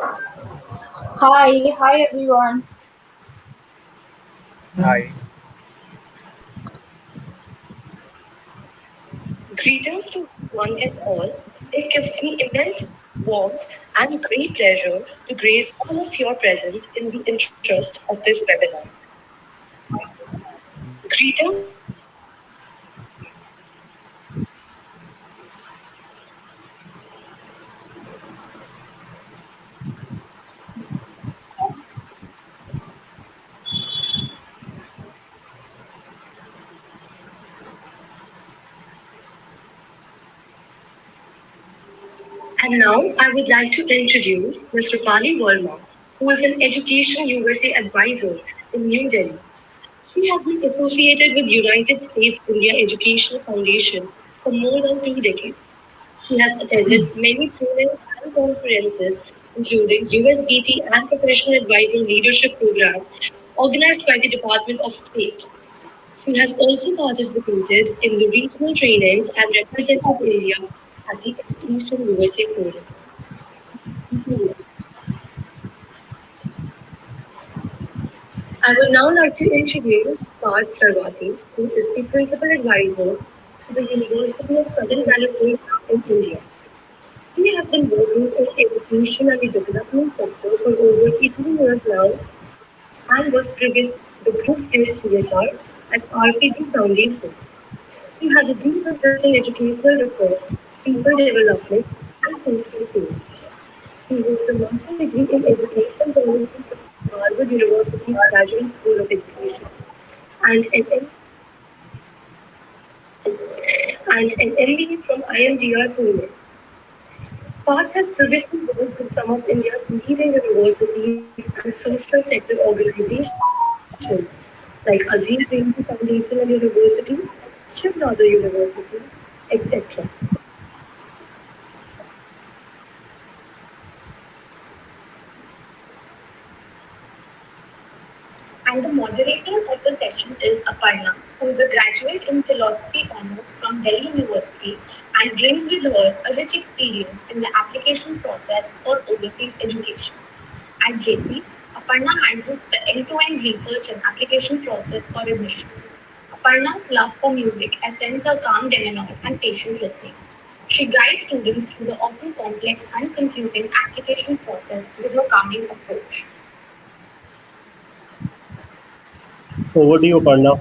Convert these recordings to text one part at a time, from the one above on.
Hi everyone. Hi. Greetings to one and all. It gives me immense warmth and great pleasure to grace all of your presence in the interest of this webinar. Greetings. And now I would like to introduce Ms. Rupali Verma, who is an Education USA advisor in New Delhi. She has been associated with United States India Education Foundation for more than 2 decades. She has attended many trainings and conferences, including USBT and Professional Advisor Leadership Program organized by the Department of State. She has also participated in the regional trainings and represented India at the Education USA Forum. I would now like to introduce Parth Sarvati, who is the Principal Advisor to the University of Southern California in India. He has been working in education and the development sector for over 18 years now and was previously the Group Head CSR at RPG Foundation. He has a deep interest in educational reform, people development, and social change. He holds a master's degree in education policy from Harvard University Graduate School of Education and an MBA from IMDR Pune. Parth has previously worked with some of India's leading universities and social sector organizations like Azim Premji Foundation and University, Shibla University, etc. And the moderator of the session is Aparna, who is a graduate in Philosophy Honors from Delhi University and brings with her a rich experience in the application process for overseas education. At JC, Aparna handles the end-to-end research and application process for admissions. Aparna's love for music ascends her calm demeanor and patient listening. She guides students through the often complex and confusing application process with her calming approach. Over to you, Parna.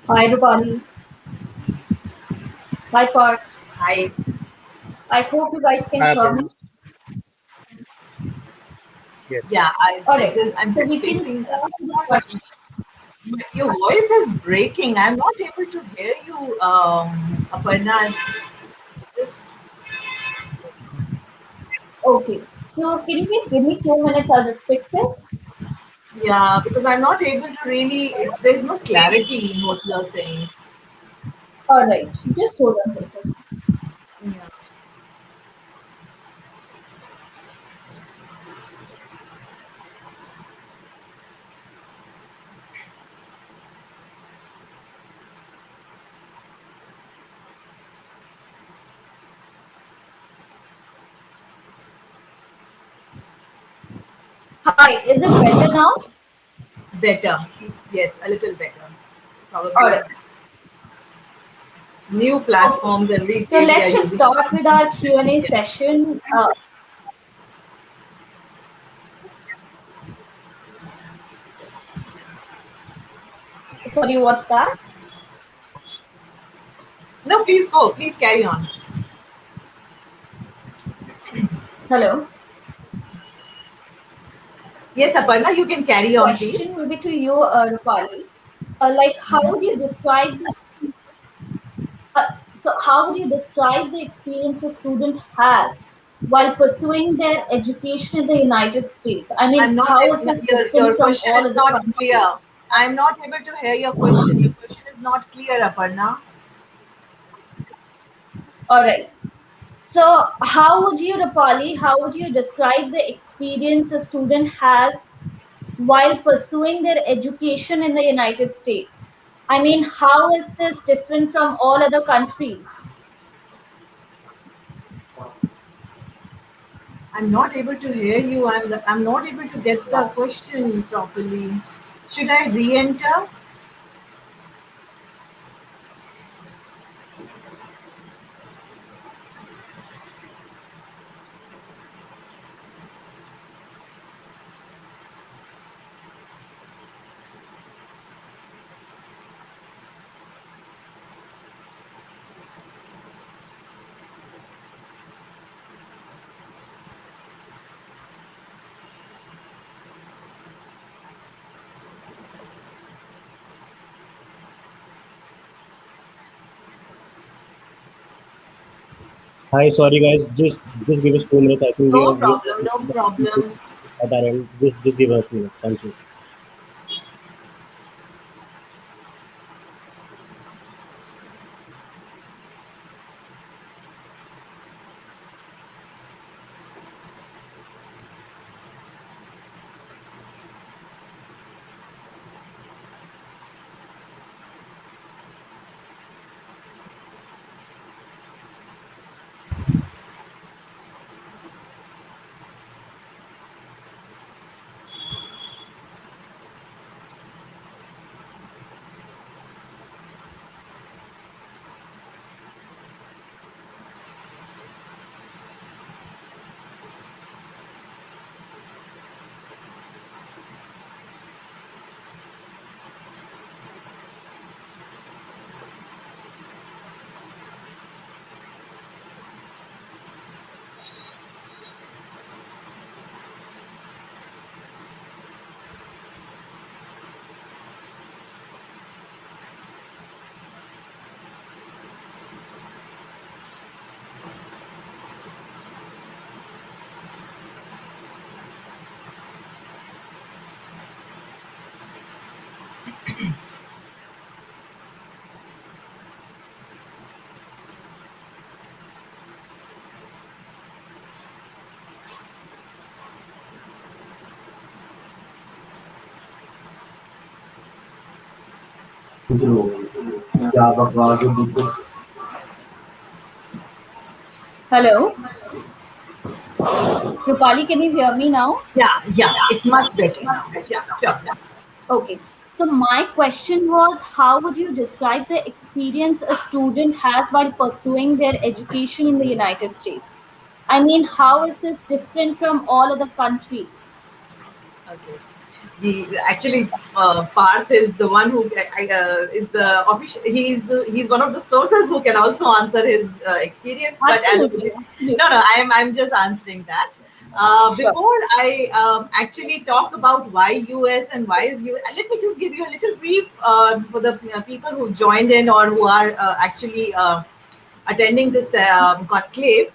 Hi Rupali. Hi Parth. Hi. I hope you guys can Hi, hear me. Aparna. Yes. Yeah, Alright. I'm So just we can facing a start with the small question. issue. Your voice is breaking. I'm not able to hear you, Aparna. Just Okay. So can you please give me 2 minutes? I'll just fix it. yeah, because I'm not able to really. It's there's no clarity in what you're saying. Alright. Just hold on for a second. Yeah. Hi, is it better now? Better. Yes, a little better. Probably Alright. on new Okay. platforms every So day we are let's just using start something with new. our Q&A Yeah. session. Sorry, what's that? No, please go. Please carry on. Hello. Yes, Aparna, you can carry on, Question please. will be to you, Rupali. Like, how would you describe how would you describe the experience a student has while pursuing their education in the United States? I mean, I'm not how is able, this your different from question all is other not clear. countries? I'm not able to hear your question. Your question is not clear, Aparna. All right. So, how would you, Rupali, how would you describe the experience a student has while pursuing their education in the United States? I mean, how is this different from all other countries? I'm not able to hear you. I'm not able to get the question properly. Should I re-enter? Hi, sorry guys. Just give us 2 minutes. I think No we problem. No problem. at our end. Just give us a minute. Thank you. Hello, Rupali, can you hear me now? Yeah, yeah. It's much better now. Yeah, sure. Okay. So my question was, how would you describe the experience a student has while pursuing their education in the United States? I mean, how is this different from all other countries? Okay. The actually Parth is the one who is the official. He's one of the sources who can also answer his experience. But as Absolutely, no, absolutely. no, I'm just answering that. Sure. Before I actually talk about why US and why is US, let me just give you a little brief for the people who joined in or who are actually attending this conclave.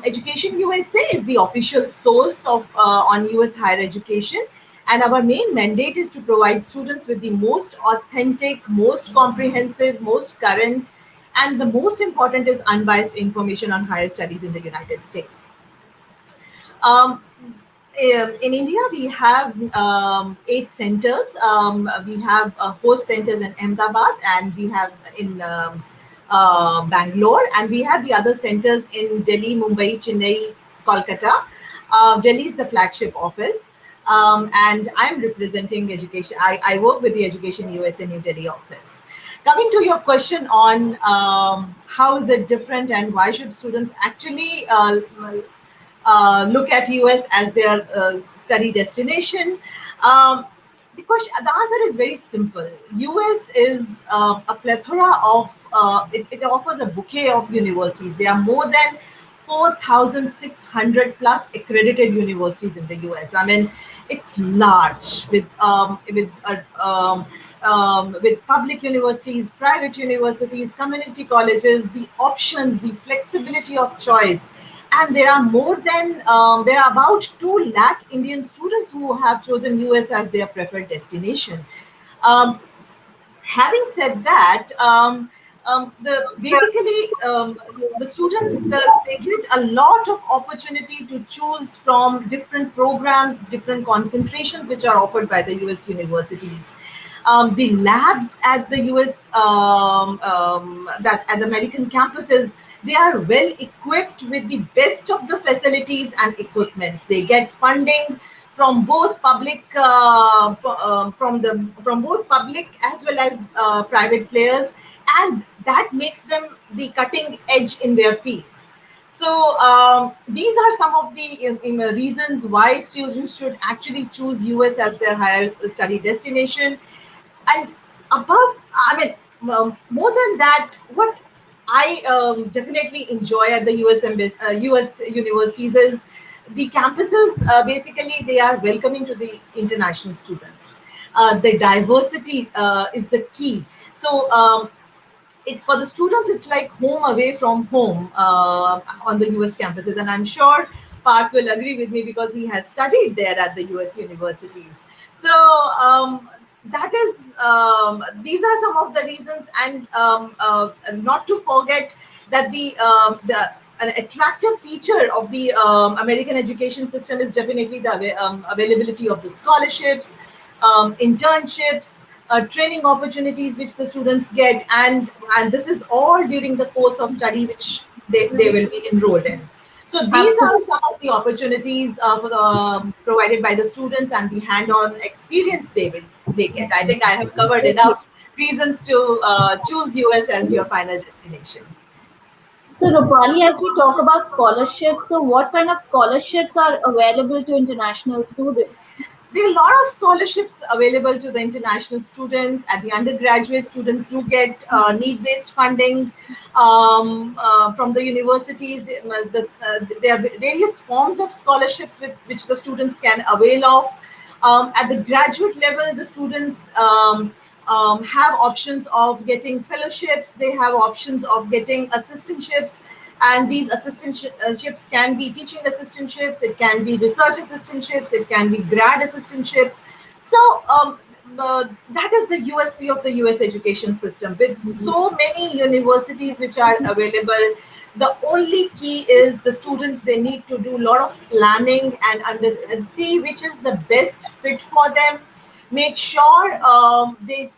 Education USA is the official source of on US higher education, and our main mandate is to provide students with the most authentic, most comprehensive, most current, and the most important is unbiased information on higher studies in the United States. Um, in India, we have 8 centers. We have host centers in Ahmedabad, and we have in Bangalore, and we have the other centers in Delhi, Mumbai, Chennai, Kolkata. Delhi is the flagship office, and I'm representing education. I work with the Education USA New Delhi office. Coming to your question on how is it different and why should students actually look at US as their study destination. Um, the answer is very simple. US is a plethora of it offers a bouquet of universities. There are more than 4,600 plus accredited universities in the US. I mean, it's large with public universities, private universities, community colleges, the options, the flexibility of choice, and there are more than there are about 2 lakh Indian students who have chosen US as their preferred destination. Um, Having said that, the students they get a lot of opportunity to choose from different programs, different concentrations which are offered by the US universities. The labs at the US that at the American campuses They are well equipped with the best of the facilities and equipments. They get funding from both public from both public as well as private players, and that makes them the cutting edge in their fields. So these are some of the reasons why students should actually choose US as their higher study destination. And above, I mean, more than that, what I definitely enjoy at the US universities is the campuses. Basically, they are welcoming to the international students. The diversity is the key. So it's for the students, it's like home away from home on the US campuses, and I'm sure Parth will agree with me because he has studied there at the US universities. So that is these are some of the reasons, and not to forget that the an attractive feature of the American education system is definitely the availability of the scholarships, internships, training opportunities which the students get, and this is all during the course of study which they will be enrolled in. So these are Absolutely. some of the opportunities provided by the students and the hand-on experience they get. I think I have covered enough reasons to choose US as your final destination. So, Rupali, as we talk about scholarships, so what kind of scholarships are available to international students? There are a lot of scholarships available to the international students. At the undergraduate, students do get need-based funding from the universities. There are various forms of scholarships with which the students can avail of. At the graduate level, the students have options of getting fellowships. They have options of getting assistantships, and these assistantships can be teaching assistantships, it can be research assistantships, it can be grad assistantships. So that is the USP of the US education system. With so many universities which are available, the only key is the students, they need to do a lot of planning and see which is the best fit for them. Make sure they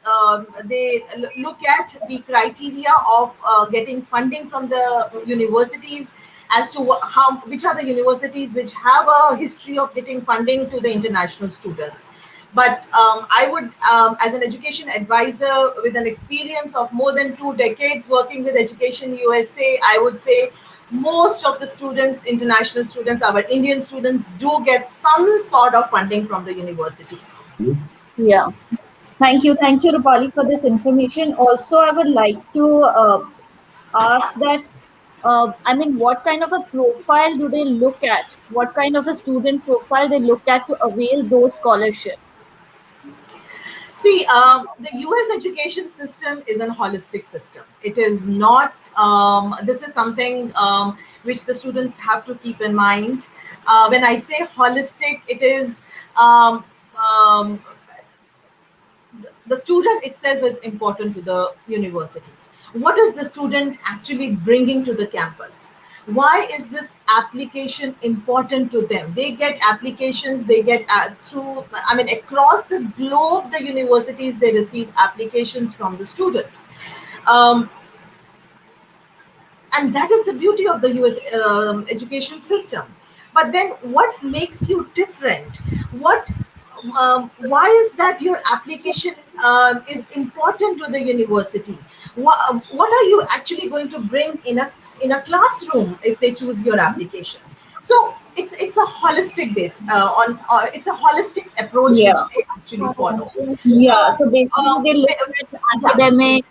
look at the criteria of getting funding from the universities, as to how which are the universities which have a history of getting funding to the international students. But I would, as an education advisor with an experience of more than 2 decades working with Education USA, I would say most of the students, international students, our Indian students, do get some sort of funding from the universities. Yeah. Thank you, Rupali, for this information. Also, I would like to ask that, I mean, what kind of a profile do they look at? What kind of a student profile they look at to avail those scholarships? See, the US education system is a holistic system. It is not, this is something which the students have to keep in mind. When I say holistic, it is the student itself is important to the university. What is the student actually bringing to the campus? Why is this application important to them? They get applications, they get through, I mean, across the globe, the universities, they receive applications from the students. Um, and that is the beauty of the US education system. But then what makes you different? What why is that your application is important to the university? What are you actually going to bring in a classroom if they choose your application? So it's a holistic base on it's a holistic approach which Yeah. they actually follow. Yeah. So So basically, they look at yeah, academics,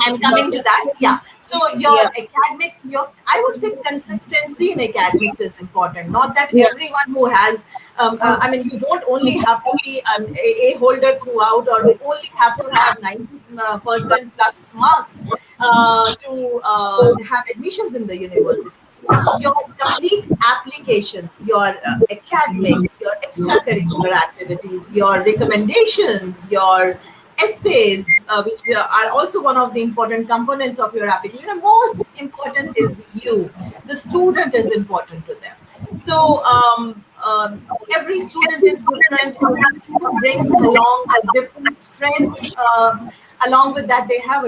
I'm coming to that. Yeah. So your yeah, academics, your, I would say consistency in academics is important. Not that yeah, everyone who has, I mean, you don't only have to be an A holder throughout, or you only have to have 90% plus marks to have admissions in the universities. Your complete applications, your academics, your extracurricular activities, your recommendations, your essays, which are also one of the important components of your application. The most important is you. The student is important to them. So every student is different. Every student brings along a different strength. Along with that, they have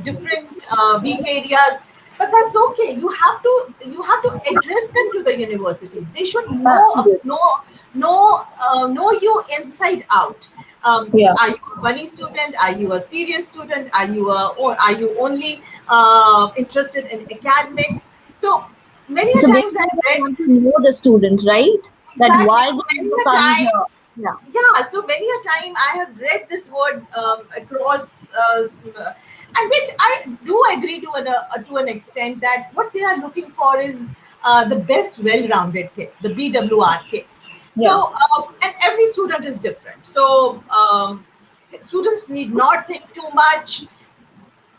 different weak areas, but that's okay. You have to address them to the universities. They should know you inside out. Yeah. Are you a funny student? Are you a serious student? Or are you only interested in academics? So many a So times basically, I've they read. want to know the student, right? That Exactly. why So they many want to a come time, here. Yeah. yeah. So many a time I have read this word across, and which I do agree to an extent that what they are looking for is the best well-rounded kids, the BWR kids. Yeah. So, and every student is different. So, students need not think too much.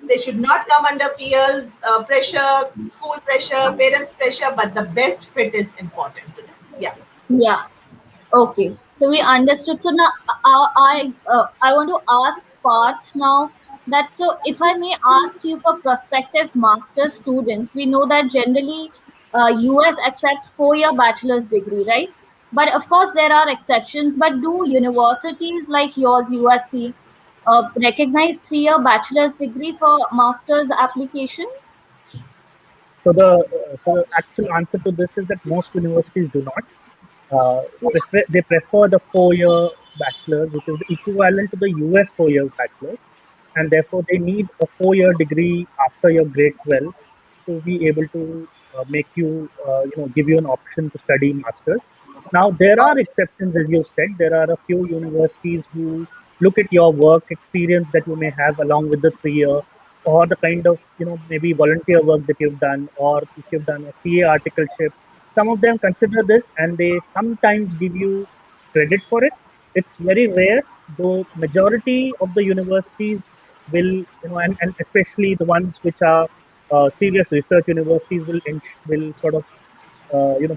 They should not come under peers pressure, school pressure, parents pressure, but the best fit is important to them. Yeah. Yeah. Okay. So we understood. So now I want to ask Parth now that, so if I may ask you, for prospective master students, we know that generally US accepts 4 year bachelor's degree, right? But of course there are exceptions. But do universities like yours, USC, recognize 3 year bachelor's degree for master's applications? So the actual answer to this is that most universities do not. They prefer the 4 year bachelor, which is the equivalent to the US 4 year bachelor's, and therefore they need a 4 year degree after your grade 12 to be able to make you, give you an option to study masters. Now there are exceptions, as you said. There are a few universities who look at your work experience that you may have along with the 3 year, or the kind of maybe volunteer work that you've done, or if you've done a CA articleship. Some of them consider this and they sometimes give you credit for it. It's very rare, though majority of the universities will, and especially the ones which are serious research universities will sort of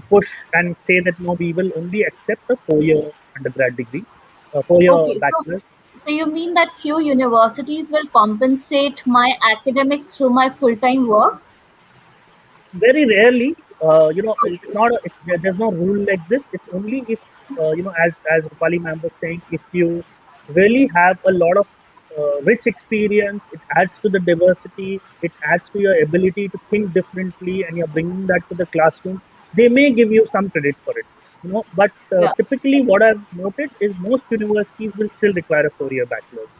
push and say that no, we will only accept a 4 year undergrad degree, a 4 year Okay, bachelor. so you mean that few universities will compensate my academics through my full-time work? Very rarely, it's not there's no rule like this. It's only if, as Rupali ma'am was saying, if you really have a lot of rich experience, it adds to the diversity, it adds to your ability to think differently, and you're bringing that to the classroom, they may give you some credit for it. But Yeah. typically what I've noted is most universities will still require a 4 year bachelor's,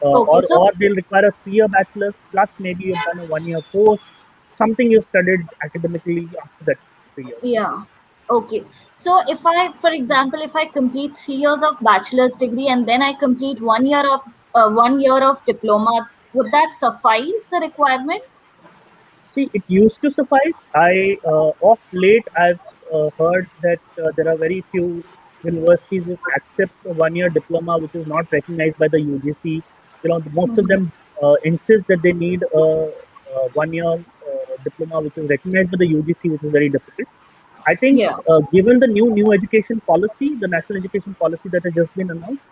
Okay, so or they'll require a 3 year bachelor's plus maybe you've done a 1 year course, something you've studied academically after that 3 years. yeah. Okay. So if I, for example, if I complete 3 years of bachelor's degree and then I complete 1 year of diploma, would that suffice the requirement? See, it used to suffice. Of late, I've heard that there are very few universities which accept a 1 year diploma which is not recognized by the UGC. Most of them insist that they need a 1 year diploma which is recognized by the UGC, which is very difficult. I think, Yeah. given the new education policy, the national education policy that has just been announced,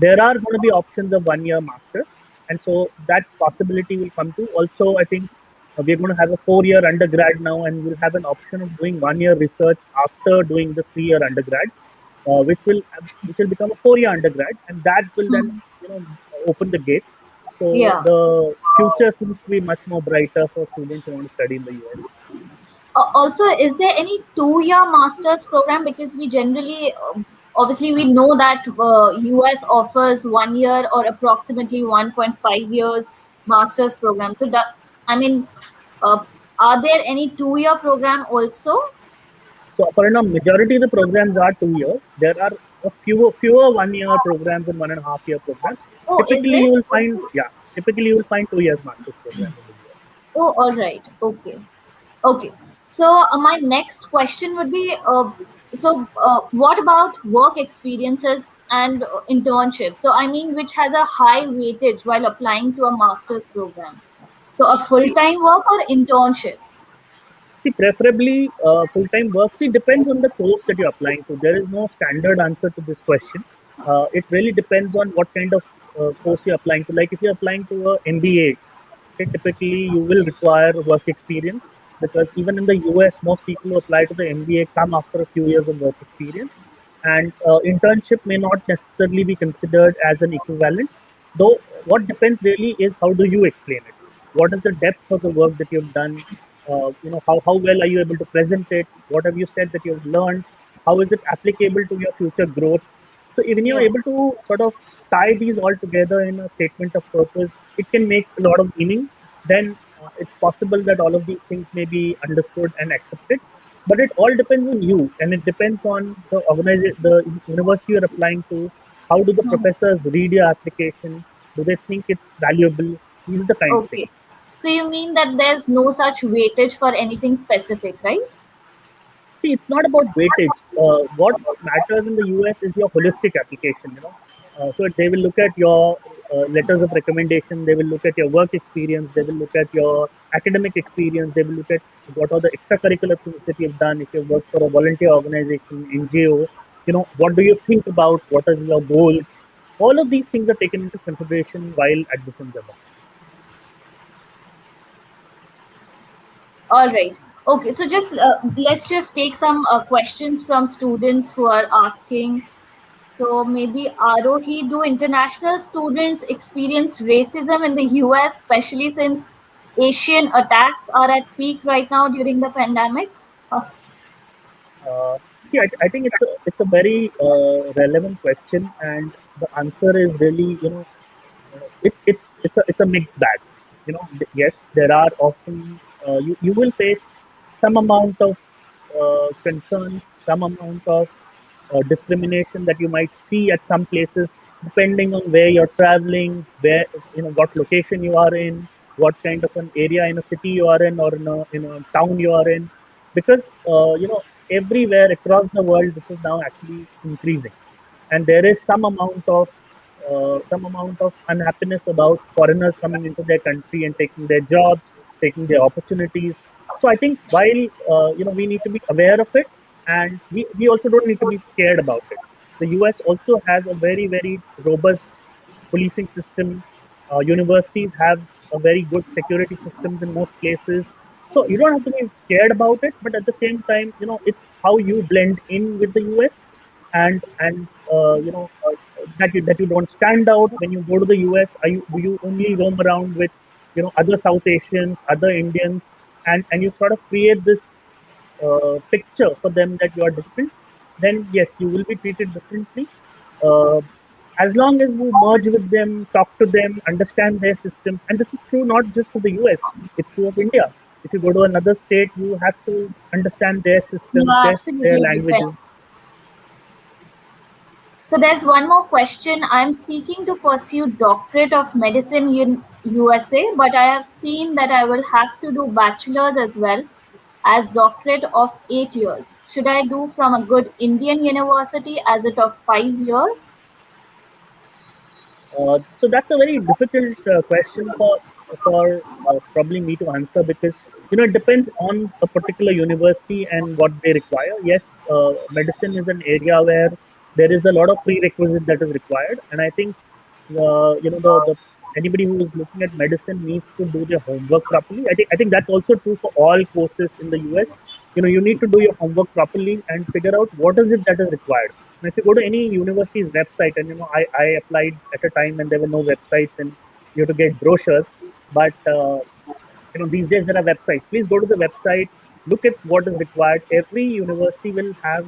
there are going to be options of 1 year masters, and so that possibility will come to. Also, I think we're going to have a 4 year undergrad now, and we'll have an option of doing 1 year research after doing the 3 year undergrad, which will become a 4 year undergrad, and that will then Mhm. open the gates. So Yeah. the future seems to be much more brighter for students who want to study in the US. Also, is there any 2 year master's program? Because we generally, obviously, we know that US offers 1 year or approximately 1.5 years master's program. So, that, I mean, uh, are there any 2 year program also? So for a majority of the programs are 2 years. There are a fewer 1 year programs and 1.5 year programs. Oh, is Typically, it? you will find, Okay. yeah, typically you will find 2 years master's program in the US. Oh, all right. Okay. Okay. So my next question would be, what about work experiences and internships? So I mean, which has a high weightage while applying to a master's program? So a See, full-time work or internships? preferably full-time work. See, depends on the course that you're applying to. There is no standard answer to this question. It really depends on what kind of course you're applying to. Like if you're applying to a MBA, okay, typically you will require work experience, because even in the US, most people who apply to the MBA come after a few years of work experience, and internship may not necessarily be considered as an equivalent. Though what depends really is how do you explain it? What is the depth of the work that you've done? How well are you able to present it? What have you said that you've learned? How is it applicable to your future growth? So even you're Yeah. able to sort of tie these all together in a statement of purpose, it can make a lot of meaning. Then it's possible that all of these things may be understood and accepted. But it all depends on you, and it depends on the university you're applying to. How do the Hmm. professors read your application? Do they think it's valuable? These are the kind of Okay. things. So you mean that there's no such weightage for anything specific, right? See, it's not about weightage. What matters in the US is your holistic application. So they will look at your letters of recommendation. They will look at your work experience. They will look at your academic experience. They will look at what are the extracurricular things that you've done. If you've worked for a volunteer organization, NGO, what do you think about? What are your goals? All of these things are taken into consideration while admissions are done. All right. Okay. So just let's just take some questions from students who are asking. So maybe Arohi, do international students experience racism in the US, especially since Asian attacks are at peak right now during the pandemic? Uh, See, I think it's a very relevant question, and the answer is really it's a mixed bag. Yes, there are often you will face some amount of concerns, some amount of discrimination that you might see at some places, depending on where you're traveling, where what location you are in, what kind of an area in a city you are in, or in a town you are in, because everywhere across the world this is now actually increasing, and there is some amount of unhappiness about foreigners coming into their country and taking their jobs, taking their opportunities. So I think while we need to be aware of it, and we also don't need to be scared about it. The US also has a very, very robust policing system. Universities have a very good security systems in most places. So you don't have to be scared about it, but at the same time, it's how you blend in with the US, and that you don't stand out when you go to the US. Do you only roam around with other South Asians, other Indians, and you sort of create this picture for them that you are different? Then yes, you will be treated differently. Uh, as long as you merge with them, talk to them, understand their system, and this is true not just of the US, it's true of India. If you go to another state, you have to understand their systems, yeah, their absolutely. It depends. languages. So there's one more question. I'm seeking to pursue doctorate of medicine in USA, but I have seen that I will have to do bachelor's as well as doctorate of 8 years. Should I do from a good Indian university as it of 5 years? So that's a very difficult question for probably me to answer, because it depends on a particular university and what they require. Yes, medicine is an area where there is a lot of prerequisite that is required, and I think the anybody who is looking at medicine needs to do their homework properly. I think that's also true for all courses in the US. You need to do your homework properly and figure out what is it that is required. And if you go to any university's website, and I applied at a time when there were no websites and you have to get brochures, but these days there are websites. Please go to the website, look at what is required. Every university will have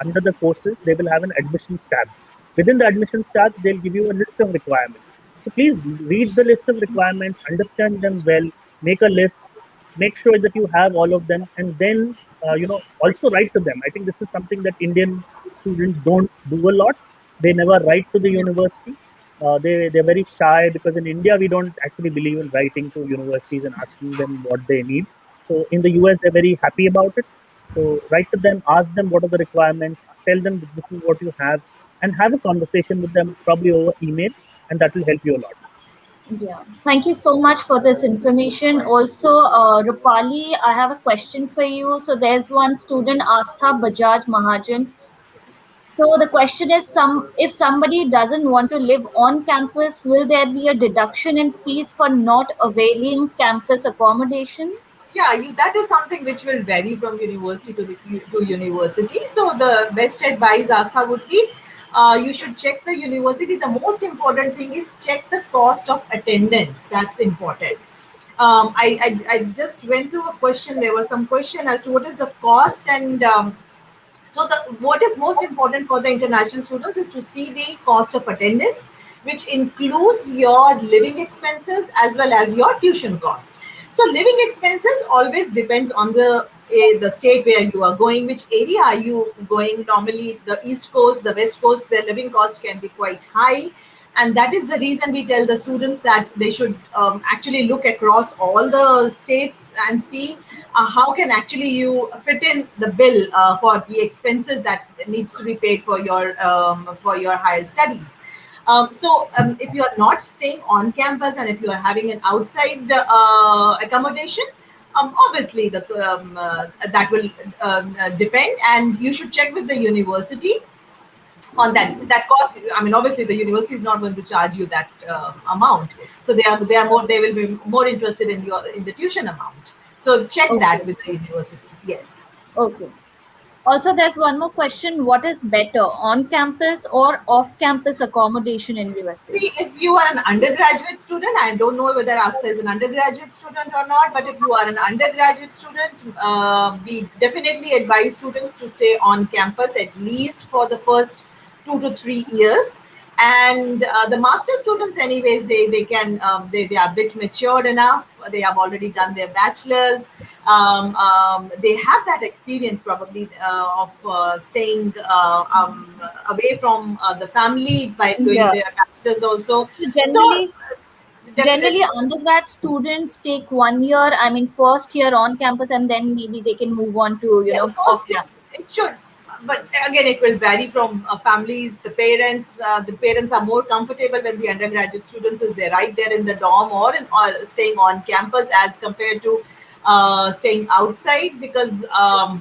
under the courses they will have an admissions tab. Within the admissions tab, they'll give you a list of requirements. So please read the list of requirements, understand them well, make a list, make sure that you have all of them, and then also write to them. I think this is something that Indian students don't do a lot. They never write to the university. They're very shy, because in India we don't actually believe in writing to universities and asking them what they need. So in the US they're very happy about it. So write to them, ask them what are the requirements, tell them that this is what you have, and have a conversation with them, probably over email, and that will help you a lot. Yeah, thank you so much for this information. Also, Rupali, I have a question for you. So there's one student, Astha Bajaj Mahajan. So the question is, if somebody doesn't want to live on campus, will there be a deduction in fees for not availing campus accommodations? Yeah, that is something which will vary from university to university. So the best advice, Astha, would be You should check the university. The most important thing is check the cost of attendance. That's important. I just went through a question. There was some question as to what is the cost, and so the what is most important for the international students is to see the cost of attendance, which includes your living expenses as well as your tuition cost. So living expenses always depends on the state where you are going, which area are you going. Normally the east coast, the west coast, their living cost can be quite high, and that is the reason we tell the students that they should actually look across all the states and see how can actually you fit in the bill for the expenses that needs to be paid for your higher studies. If you are not staying on campus and if you are having an outside accommodation, obviously that will depend, and you should check with the university on that cost. I mean, obviously the university is not going to charge you that amount, so they will be more interested in the tuition amount. So check that Okay. with the universities. Yes. Okay. Also, there's one more question. What is better, on-campus or off-campus accommodation in USA? See, if you are an undergraduate student, I don't know whether Asta is an undergraduate student or not, but if you are an undergraduate student, we definitely advise students to stay on campus at least for the first 2 to 3 years. And the master students, anyways, they are a bit matured enough. They have already done their bachelors. They have that experience probably of staying away from the family by doing Yeah. their bachelors also. So So generally, definitely, undergrad students take 1 year, I mean, first year on campus, and then maybe they can move on to, yeah, off most campus. it should. But again, it will vary from families. The parents are more comfortable when the undergraduate students is there right there in the dorm or staying on campus as compared to staying outside, because uh,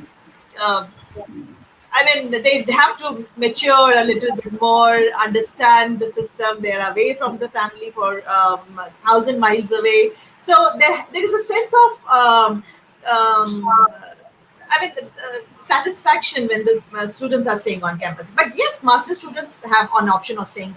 I mean, they have to mature a little bit more, understand the system. They're away from the family for 1,000 miles away. So there is a sense of, I mean, satisfaction when the students are staying on campus. But yes, master students have an option of staying.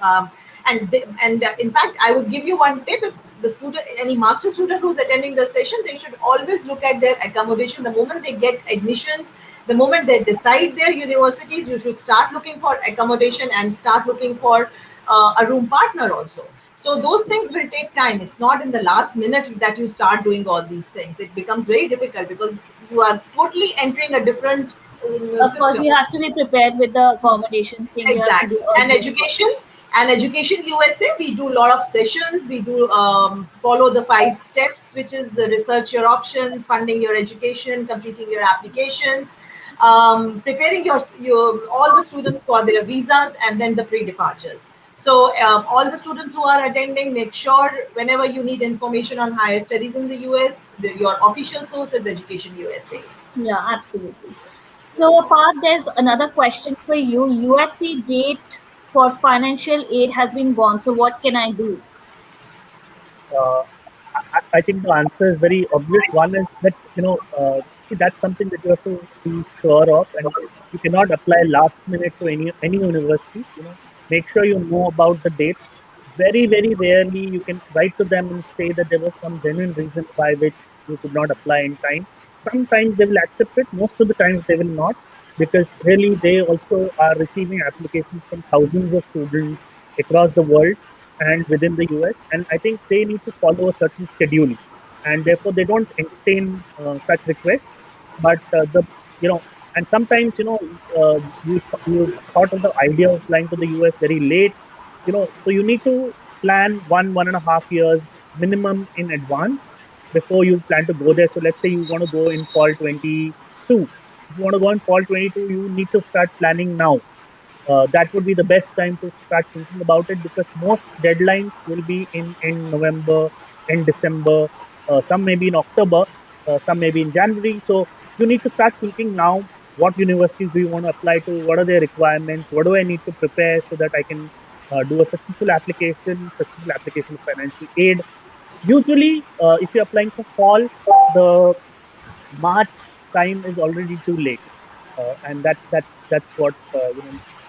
In fact, I would give you one tip: if the student, any master student who's attending the session, they should always look at their accommodation the moment they get admissions. The moment they decide their universities, you should start looking for accommodation and start looking for a room partner also. So those things will take time. It's not in the last minute that you start doing all these things. It becomes very difficult because you are totally entering a different Of course, system. you have to be prepared with the accommodation thing. You have to Exactly. do early info. And education USA, we do a lot of sessions. We do follow the 5 steps, which is research your options, funding your education, completing your applications, preparing your all the students for their visas, and then the pre-departures. So all the students who are attending, make sure whenever you need information on higher studies in the US, your official source is Education USA. Yeah, absolutely. So, apart, there's another question for you. USC date for financial aid has been gone. So, what can I do? Uh, I think the answer is very obvious. One is that see, that's something that you have to be sure of, and you cannot apply last minute to any university. Make sure you know about the date. Very rarely you can write to them and say that there was some genuine reason by which you could not apply in time. Sometimes they will accept it. Most of the times they will not, because really they also are receiving applications from thousands of students across the world and within the US. And I think they need to follow a certain schedule, and therefore they don't entertain such requests. But and sometimes you thought of the idea of flying to the US very late, so you need to plan 1.5 years minimum in advance before you plan to go there. So let's say you want to go in fall 22. If you want to go in fall 22, you need to start planning now. That would be the best time to start thinking about it, because most deadlines will be in November, in December, some maybe in October, some maybe in January. So you need to start thinking now, what universities do you want to apply to? What are their requirements? What do I need to prepare so that I can do a successful application of financial aid? Usually, if you're applying for fall, the March time is already too late, and that's what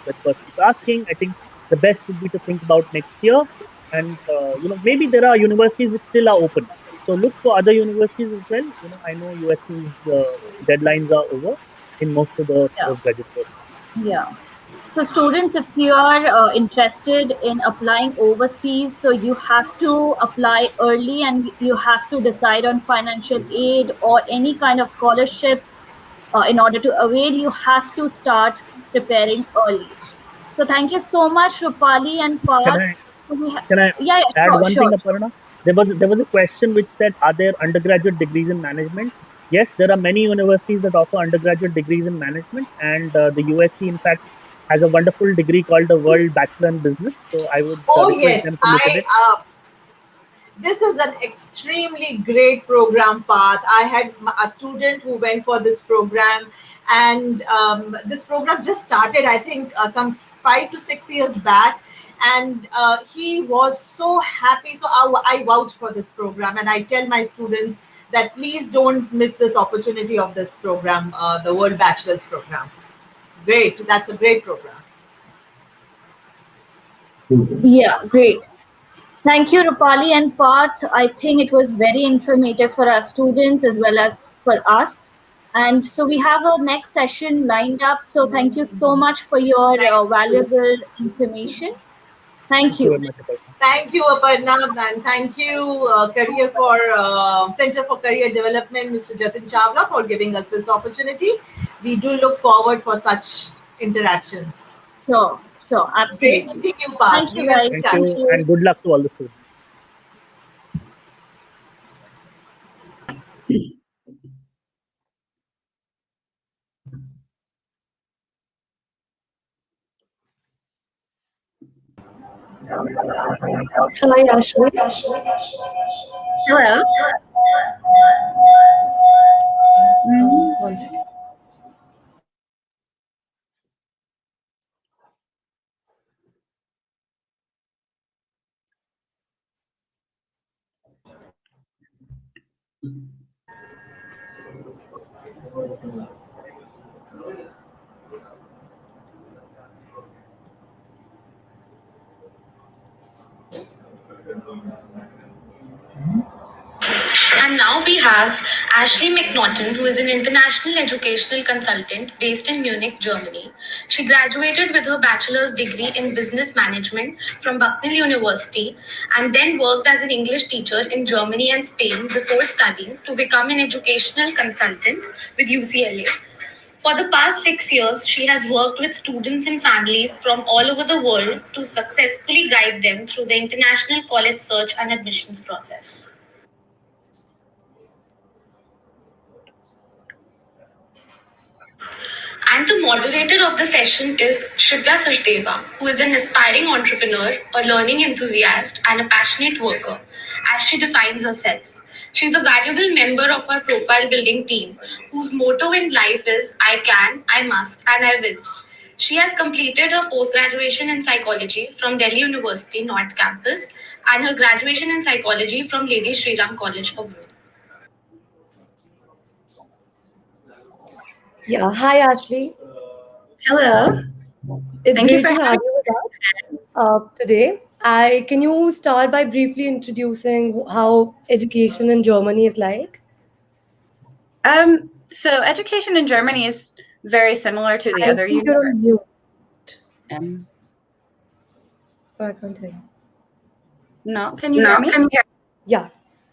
that Percy's asking, I think the best would be to think about next year. And maybe there are universities which still are open. So look for other universities as well. I know USC's deadlines are over in most of the Yeah. postgraduate programs. Yeah. So students, if you are interested in applying overseas, so you have to apply early and you have to decide on financial aid or any kind of scholarships in order to avail. You have to start preparing early. So thank you so much, Rupali and Can Parth. I We can I yeah, yeah, add sure, one thing, sure, sure. Aparna? There was a question which said, are there undergraduate degrees in management? Yes, there are many universities that offer undergraduate degrees in management, and the USC, in fact, has a wonderful degree called the World Bachelor in Business. So I would Oh request yes, them to look at I it. this is an extremely great program path. I had a student who went for this program, and this program just started, I think, some 5 to 6 years back. And he was so happy. So I vouch for this program, and I tell my students that please don't miss this opportunity of this program, the World Bachelor's program. Great, that's a great program. Yeah, great. Thank you, Rupali and Parth. I think it was very informative for our students as well as for us. And so we have our next session lined up. So thank you so much for your Thank you. valuable information. Thank Thank you very you. much, Aparna. Thank you, Aparna, and thank you, Center for Career Development, Mr. Jatin Chawla, for giving us this opportunity. We do look forward for such interactions. Sure, sure, Great absolutely. meeting you, Parth. Thank We you, will guys. be in Thank Thank touch. you, you. and good luck to all the students. Hi, Ashley. Hello. One second. And now we have Ashley McNaughton, who is an international educational consultant based in Munich, Germany. She graduated with her bachelor's degree in business management from Bucknell University and then worked as an English teacher in Germany and Spain before studying to become an educational consultant with UCLA. For the past 6 years, she has worked with students and families from all over the world to successfully guide them through the international college search and admissions process. And the moderator of the session is Shibla Deva, who is an aspiring entrepreneur, a learning enthusiast, and a passionate worker, as she defines herself. She's a valuable member of our profile building team, whose motto in life is I can, I must, and I will. She has completed her post graduation in psychology from Delhi University North Campus and her graduation in psychology from Lady Shri Ram College for Women. Yeah, hi, Ashley. Hello. It's Thank you great for to have having you with us today. Can you start by briefly introducing how education in Germany is like? So education in Germany is very similar to the I other think you're on mute. um, Oh, I can't hear you. No, can you hear me? Yeah.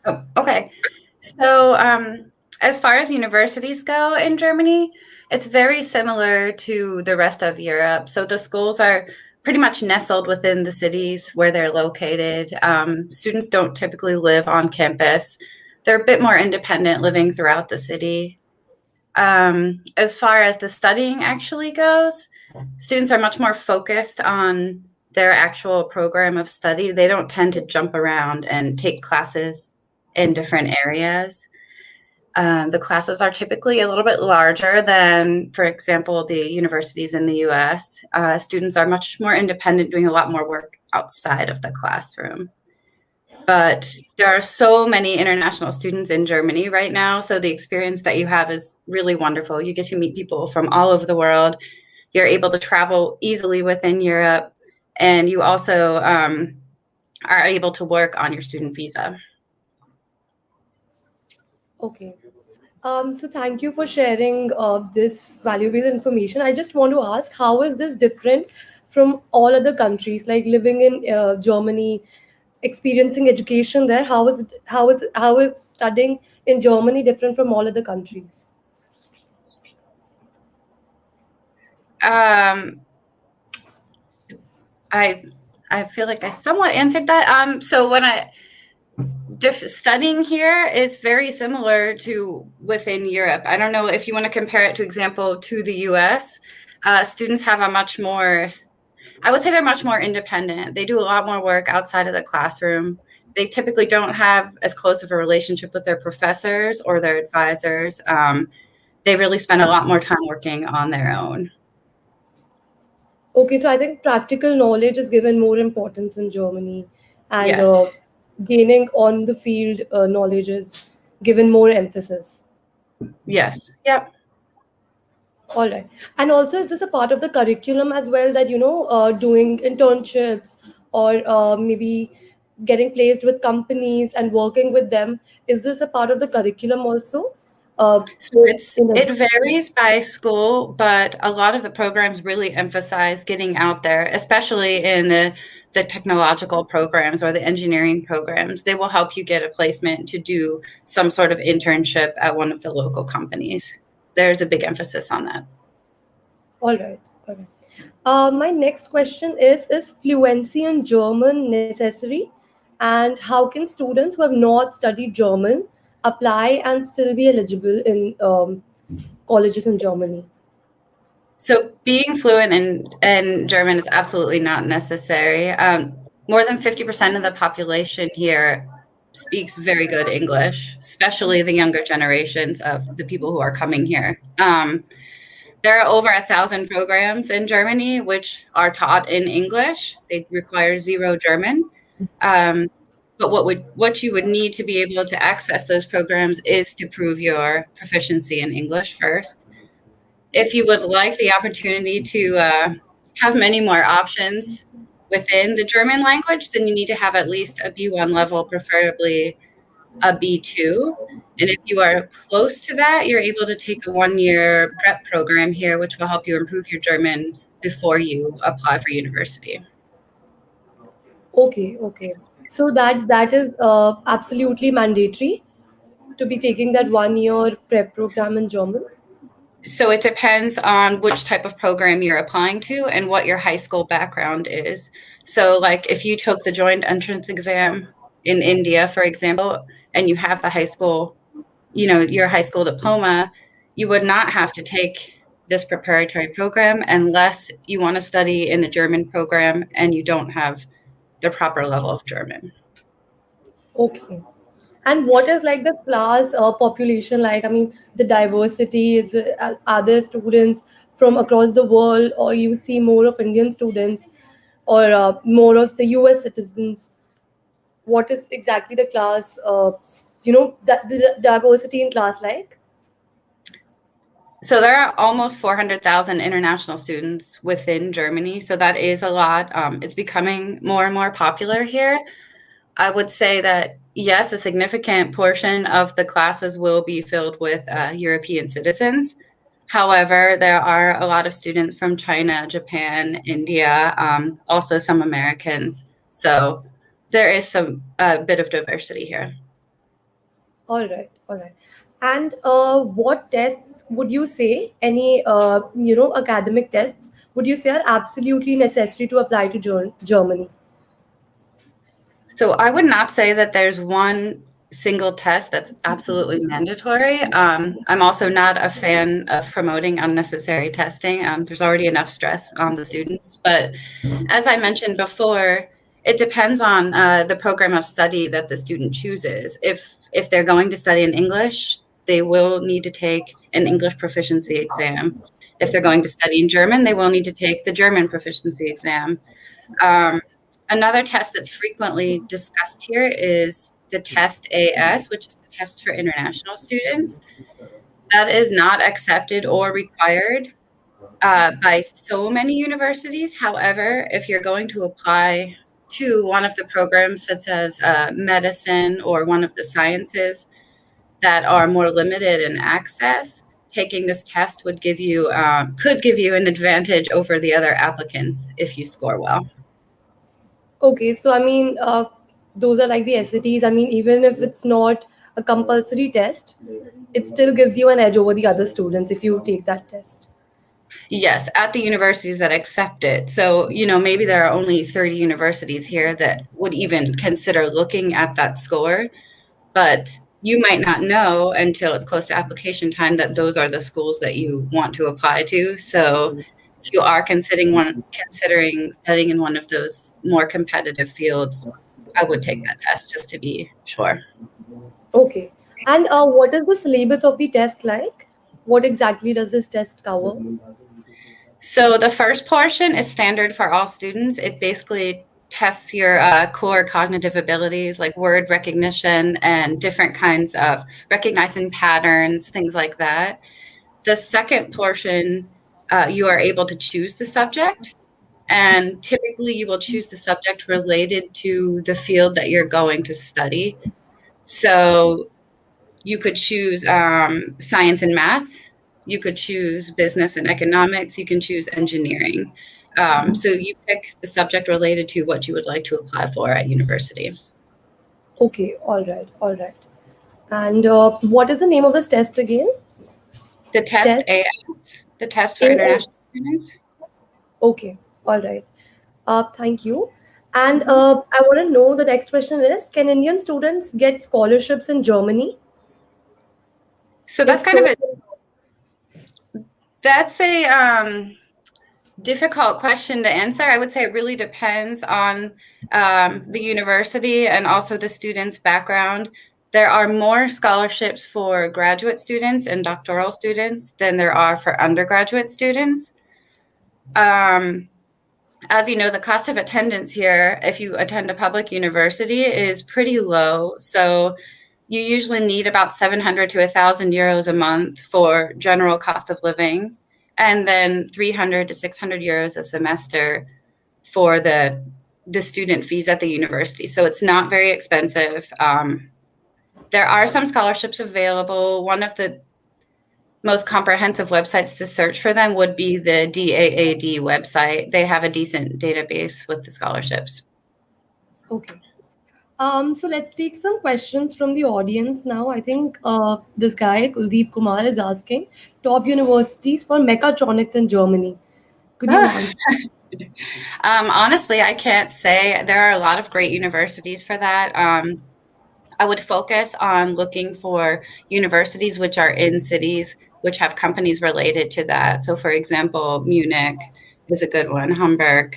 Oh, okay. So, as far as universities go in Germany, it's very similar to the rest of Europe. So the schools are pretty much nestled within the cities where they're located. Students don't typically live on campus. They're a bit more independent, living throughout the city. As far as the studying actually goes, students are much more focused on their actual program of study. They don't tend to jump around and take classes in different areas. The classes are typically a little bit larger than, for example, the universities in the US. Students are much more independent, doing a lot more work outside of the classroom. But there are so many international students in Germany right now. So the experience that you have is really wonderful. You get to meet people from all over the world. You're able to travel easily within Europe, and you also are able to work on your student visa. Okay. So thank you for sharing this valuable information. I just want to ask, how is this different from all other countries? Like living in Germany, experiencing education there. How is studying in Germany different from all other countries? I feel like I somewhat answered that. So when studying here is very similar to within Europe. I don't know if you want to compare it to example to the US. Students have a much more, I would say they're much more independent. They do a lot more work outside of the classroom. They typically don't have as close of a relationship with their professors or their advisors. They really spend a lot more time working on their own. Okay, so I think practical knowledge is given more importance in Germany, and Yes. gaining on the field knowledge is given more emphasis. Yes. Yep. All right. And also, is this a part of the curriculum as well, that, doing internships, or maybe getting placed with companies and working with them? Is this a part of the curriculum also? So In the it varies by school, but a lot of the programs really emphasize getting out there, especially in the technological programs or the engineering programs. They will help you get a placement to do some sort of internship at one of the local companies. There's a big emphasis on that. All right. All right. My next question is fluency in German necessary? And how can students who have not studied German apply and still be eligible in colleges in Germany? So being fluent in German is absolutely not necessary. More than 50% of the population here speaks very good English, especially the younger generations of the people who are coming here. There are over 1,000 programs in Germany which are taught in English. They require zero German. But what you would need to be able to access those programs is to prove your proficiency in English first. If you would like the opportunity to have many more options within the German language, then you need to have at least a B1 level, preferably a B2. And if you are close to that, you're able to take a 1-year prep program here, which will help you improve your German before you apply for university. Okay, okay. So that is absolutely mandatory to be taking that 1 year prep program in German. So it depends on which type of program you're applying to and what your high school background is. So like if you took the joint entrance exam in India, for example, and you have the high school, your high school diploma, you would not have to take this preparatory program unless you want to study in a German program and you don't have the proper level of German. Okay. And what is like the class population like? I mean, the diversity is, are there students from across the world, or you see more of Indian students, or more of the US citizens? What is exactly the class, the diversity in class like? So there are almost 400,000 international students within Germany. So that is a lot. It's becoming more and more popular here. I would say that, yes, a significant portion of the classes will be filled with European citizens. However, there are a lot of students from China, Japan, India, also some Americans. So there is a bit of diversity here. All right, all right. And what tests would you say, any academic tests, would you say are absolutely necessary to apply to Germany? So I would not say that there's one single test that's absolutely mandatory. I'm also not a fan of promoting unnecessary testing. There's already enough stress on the students. But as I mentioned before, it depends on the program of study that the student chooses. If they're going to study in English, they will need to take an English proficiency exam. If they're going to study in German, they will need to take the German proficiency exam. Another test that's frequently discussed here is the test AS, which is the test for international students. That is not accepted or required. by so many universities. However, if you're going to apply to one of the programs such as medicine or one of the sciences that are more limited in access, taking this test would give you could give you an advantage over the other applicants if you score well. Okay, so I mean, those are like the SATs. I mean, even if it's not a compulsory test, it still gives you an edge over the other students if you take that test. Yes, at the universities that accept it. So, maybe there are only 30 universities here that would even consider looking at that score, but you might not know until it's close to application time that those are the schools that you want to apply to. So, if you are considering studying in one of those more competitive fields, I would take that test just to be sure. Okay, and what is the syllabus of the test like? What exactly does this test cover? So the first portion is standard for all students. It basically tests your core cognitive abilities like word recognition and different kinds of recognizing patterns, things like that. The second portion, you are able to choose the subject. And typically you will choose the subject related to the field that you're going to study. So you could choose science and math. You could choose business and economics. You can choose engineering. So you pick the subject related to what you would like to apply for at university. Okay, all right, all right. And what is the name of this test again? The test Test AS, the test for A. international students. Okay, all right. Thank you. And I want to know the next question is: can Indian students get scholarships in Germany? So If so, that's a difficult question to answer. I would say it really depends on the university and also the student's background. There are more scholarships for graduate students and doctoral students than there are for undergraduate students. As you know, the cost of attendance here, if you attend a public university, is pretty low. So you usually need about 700 to 1,000 euros a month for general cost of living, and then 300 to 600 euros a semester for the student fees at the university. So it's not very expensive. There are some scholarships available. One of the most comprehensive websites to search for them would be the DAAD website. They have a decent database with the scholarships. okay. So let's take some questions from the audience now. I think this guy, Kuldeep Kumar, is asking top universities for Mechatronics in Germany. Could you answer? Honestly, I can't say. There are a lot of great universities for that. I would focus on looking for universities which are in cities which have companies related to that. So, for example, Munich is a good one, Hamburg.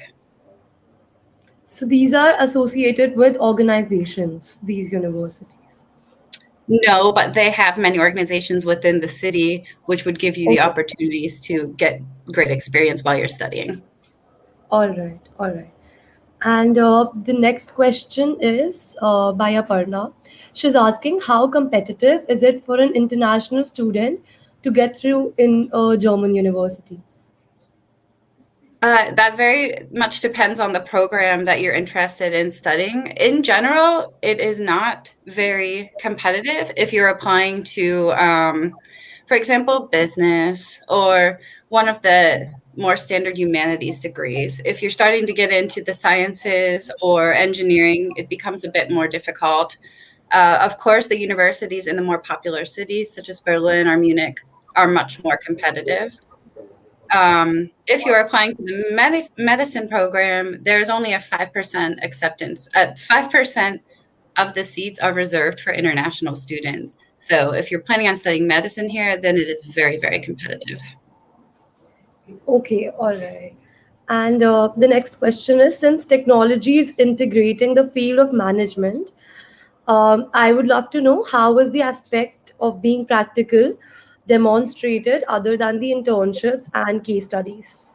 So these are associated with organizations, these universities. No, but they have many organizations within the city which would give you the Okay. opportunities to get great experience while you're studying. All right. All right. And the next question is by Aparna. She's asking how competitive is it for an international student to get through in a German university? That very much depends on the program that you're interested in studying. In general, it is not very competitive if you're applying to, for example, business or one of the more standard humanities degrees. If you're starting to get into the sciences or engineering, it becomes a bit more difficult. Of course, the universities in the more popular cities, such as Berlin or Munich, are much more competitive. If you're applying to the medicine program, there's only a 5% acceptance. 5% of the seats are reserved for international students. So if you're planning on studying medicine here, then it is very, very competitive. Okay, all right. And the next question is since technology is integrating the field of management, I would love to know how is the aspect of being practical demonstrated other than the internships and case studies?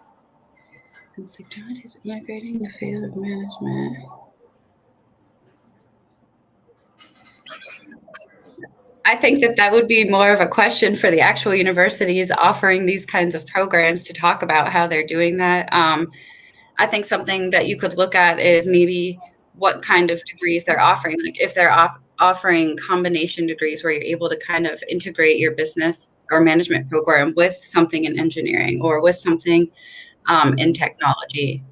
Since technology is integrating the field of management. I think that would be more of a question for the actual universities offering these kinds of programs to talk about how they're doing that. I think something that you could look at is maybe what kind of degrees they're offering. Like if they're offering combination degrees where you're able to kind of integrate your business or management program with something in engineering or with something in technology.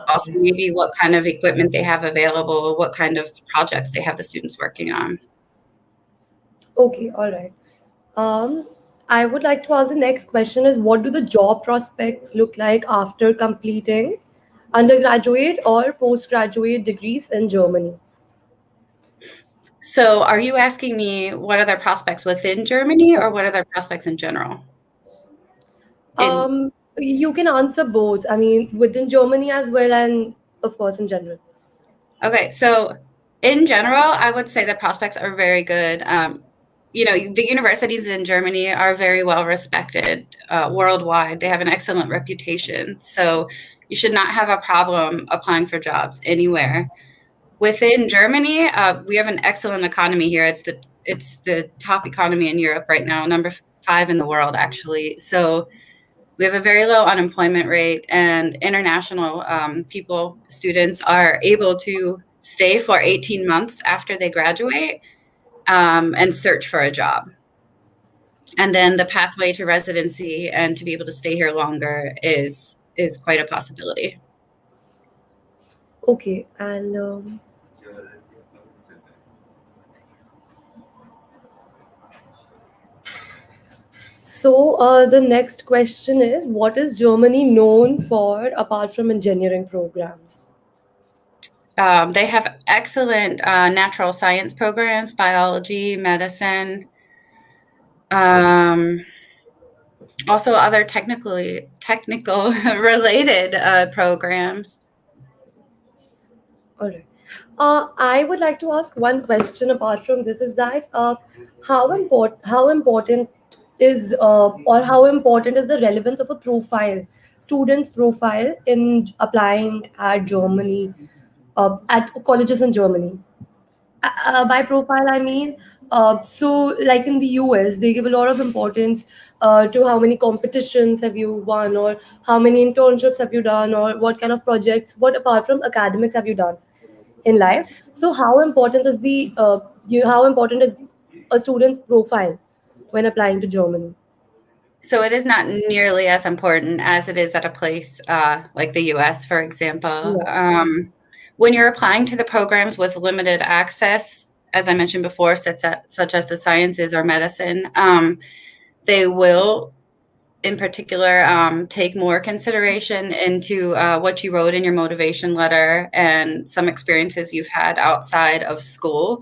Also, maybe what kind of equipment they have available, what kind of projects they have the students working on. Okay, all right. Um, I would like to ask the next question is what do the job prospects look like after completing undergraduate or postgraduate degrees in Germany? So are you asking me what are their prospects within Germany or what are their prospects in general? You can answer both. I mean, within Germany as well, and of course in general. Okay, so in general, I would say the prospects are very good. The universities in Germany are very well respected worldwide. They have an excellent reputation. So you should not have a problem applying for jobs anywhere. Within Germany, we have an excellent economy here. It's the top economy in Europe right now, number 5 in the world, actually. So we have a very low unemployment rate, and international students are able to stay for 18 months after they graduate and search for a job. And then the pathway to residency and to be able to stay here longer is quite a possibility. Okay, and so the next question is what is Germany known for apart from engineering programs? They have excellent natural science programs, biology, medicine, also other technical related programs. All right. I would like to ask one question apart from this is that how important is the relevance of a student's profile in applying at Germany, at colleges in Germany? By profile, I mean, so like in the US, they give a lot of importance to how many competitions have you won, or how many internships have you done, or what kind of projects, what apart from academics have you done in life. So, how important is a student's profile when applying to Germany? So it is not nearly as important as it is at a place like the US, for example. Yeah. When you're applying to the programs with limited access, as I mentioned before, such as the sciences or medicine, they will, in particular, take more consideration into what you wrote in your motivation letter and some experiences you've had outside of school.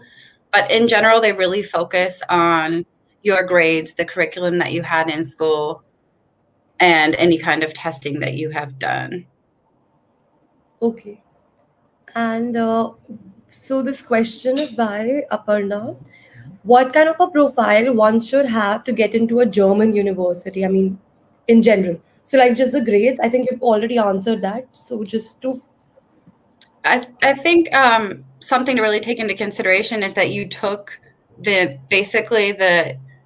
But in general, they really focus on your grades, the curriculum that you had in school, and any kind of testing that you have done. Okay. And so this question is by Aparna. What kind of a profile one should have to get into a German university? I mean, in general. So, like just the grades, I think you've already answered that. So, just to. I think something to really take into consideration is that you took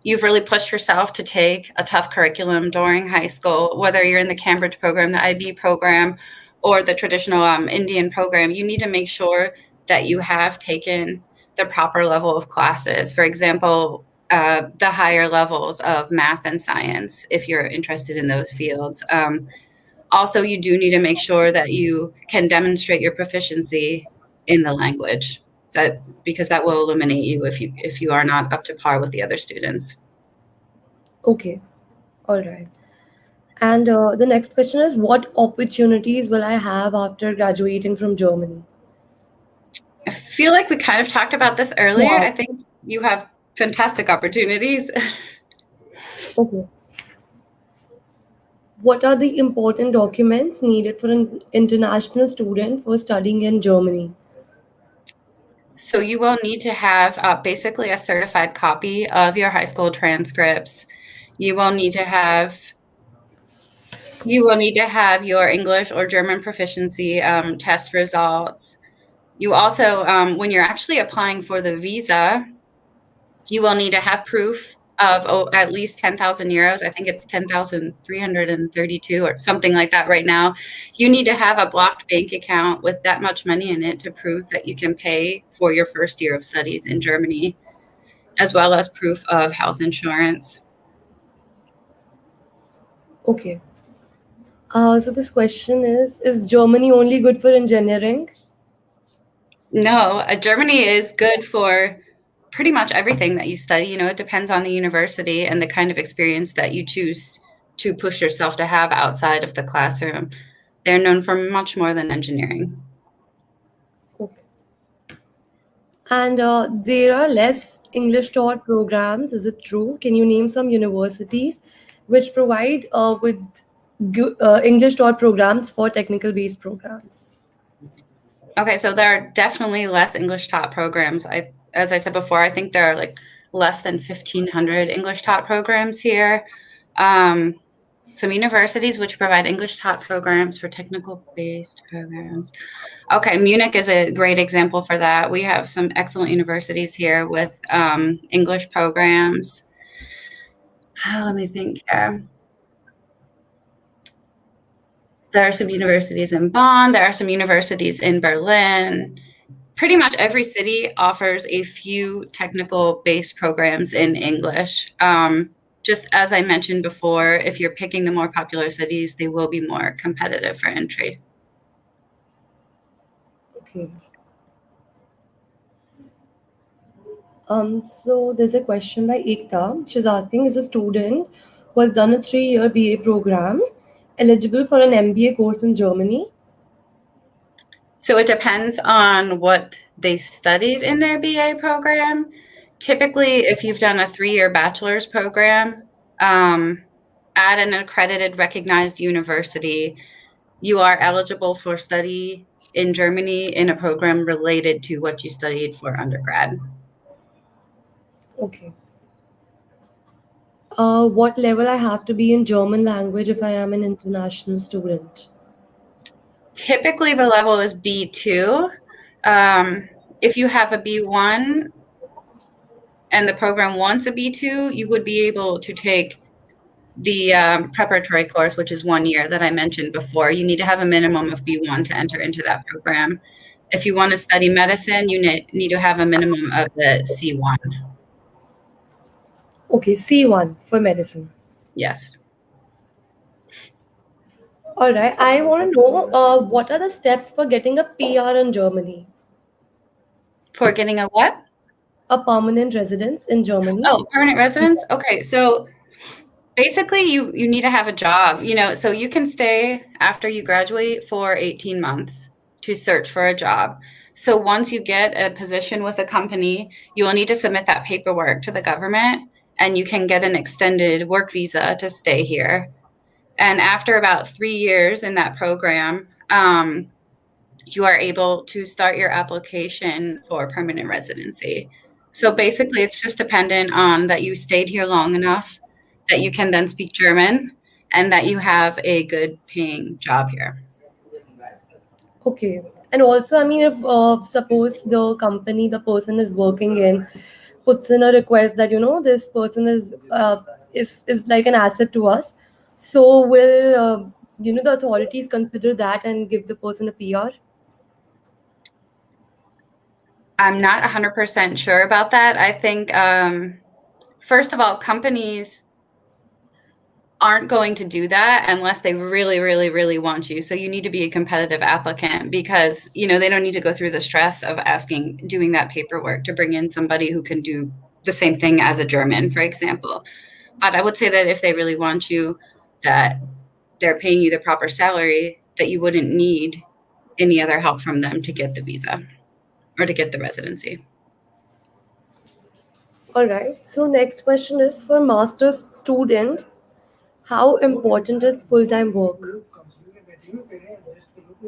you've really pushed yourself to take a tough curriculum during high school, whether you're in the Cambridge program, the IB program, or the traditional Indian program. You need to make sure that you have taken the proper level of classes. For example, the higher levels of math and science, if you're interested in those fields. Also, you do need to make sure that you can demonstrate your proficiency in the language, because that will eliminate you if you are not up to par with the other students. Okay, all right. And the next question is what opportunities will I have after graduating from Germany? I feel like we kind of talked about this earlier. Yeah. I think you have fantastic opportunities. Okay. What are the important documents needed for an international student for studying in Germany? So you will need to have basically a certified copy of your high school transcripts. You will need to have your English or German proficiency test results. You also, when you're actually applying for the visa, you will need to have proof of at least 10,000 euros. I think it's 10,332 or something like that right now. You need to have a blocked bank account with that much money in it to prove that you can pay for your first year of studies in Germany, as well as proof of health insurance. Okay. So this question is Germany only good for engineering? No, Germany is good for pretty much everything that you study. You know, it depends on the university and the kind of experience that you choose to push yourself to have outside of the classroom. They're known for much more than engineering. Okay. And there are less English taught programs. Is it true? Can you name some universities which provide with English taught programs for technical based programs? Okay, so there are definitely less English taught programs. As I said before, I think there are like less than 1,500 English taught programs here. Some universities which provide English taught programs for technical based programs. Okay, Munich is a great example for that. We have some excellent universities here with English programs. Let me think here. There are some universities in Bonn. There are some universities in Berlin. Pretty much every city offers a few technical-based programs in English. Just as I mentioned before, if you're picking the more popular cities, they will be more competitive for entry. Okay. So there's a question by Ekta. She's asking, is a student who has done a 3-year BA program eligible for an MBA course in Germany? So it depends on what they studied in their BA program. Typically, if you've done a 3-year bachelor's program at an accredited, recognized university, you are eligible for study in Germany in a program related to what you studied for undergrad. Okay. What level I have to be in German language if I am an international student? Typically, the level is B2. If you have a B1 and the program wants a B2, you would be able to take the preparatory course, which is 1 year that I mentioned before. You need to have a minimum of B1 to enter into that program. If you want to study medicine, you need to have a minimum of the C1. Okay, C1 for medicine. Yes. All right. I want to know what are the steps for getting a PR in Germany? For getting a what? A permanent residence in Germany? Oh, permanent residence? Okay, so basically you need to have a job, so you can stay after you graduate for 18 months to search for a job. So once you get a position with a company, you will need to submit that paperwork to the government, and you can get an extended work visa to stay here. And after about 3 years in that program, you are able to start your application for permanent residency. So basically, it's just dependent on that you stayed here long enough that you can then speak German and that you have a good paying job here. Okay. And also, I mean, if suppose the company the person is working in puts in a request that this person is like an asset to us, so will the authorities consider that and give the person a PR? I'm not 100% sure about that. I think, first of all, companies aren't going to do that unless they really, really, really want you. So you need to be a competitive applicant because, they don't need to go through the stress of doing that paperwork to bring in somebody who can do the same thing as a German, for example. But I would say that if they really want you, that they're paying you the proper salary, that you wouldn't need any other help from them to get the visa or to get the residency. All right. So next question is for master's student. How important is full-time work?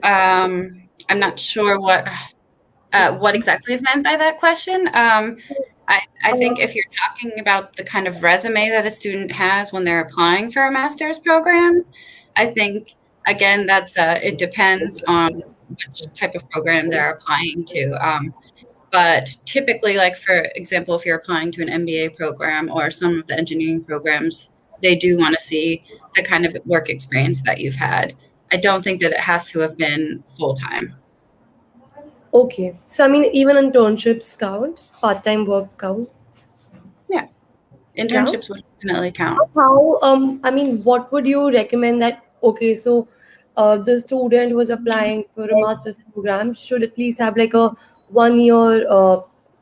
I'm not sure what exactly is meant by that question. I think if you're talking about the kind of resume that a student has when they're applying for a master's program, I think, again, it depends on which type of program they're applying to. But typically, like for example, if you're applying to an MBA program or some of the engineering programs, they do want to see the kind of work experience that you've had. I don't think that it has to have been full-time. Okay. So, I mean, even internships count, part-time work count. Yeah. Yeah. Internships would definitely count. How, I mean, what would you recommend that, okay, so the student who is applying for a master's program should at least have like a 1 year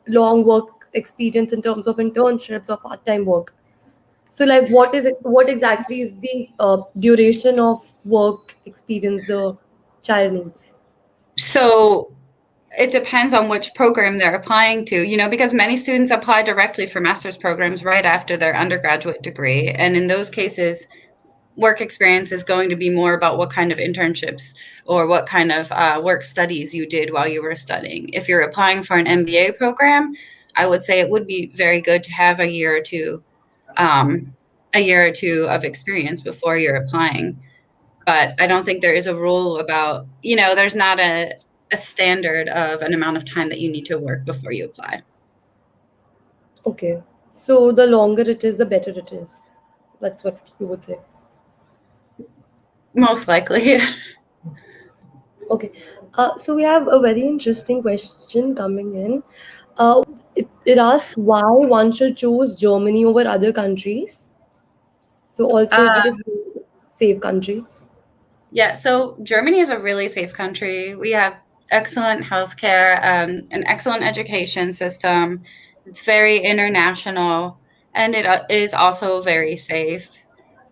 long work experience in terms of internships or part-time work. So, like, what is it? What exactly is the duration of work experience the child needs? So it depends on which program they're applying to, because many students apply directly for master's programs right after their undergraduate degree. And in those cases, work experience is going to be more about what kind of internships or what kind of work studies you did while you were studying. If you're applying for an MBA program, I would say it would be very good to have a year or two of experience before you're applying. But I don't think there is a rule about, there's not a standard of an amount of time that you need to work before you apply. Okay. So, the longer it is, the better it is. That's what you would say. Most likely. Okay. So we have a very interesting question coming in. It asks why one should choose Germany over other countries. So also, is it a safe country? Yeah, so Germany is a really safe country. We have excellent healthcare, an excellent education system. It's very international, and it is also very safe.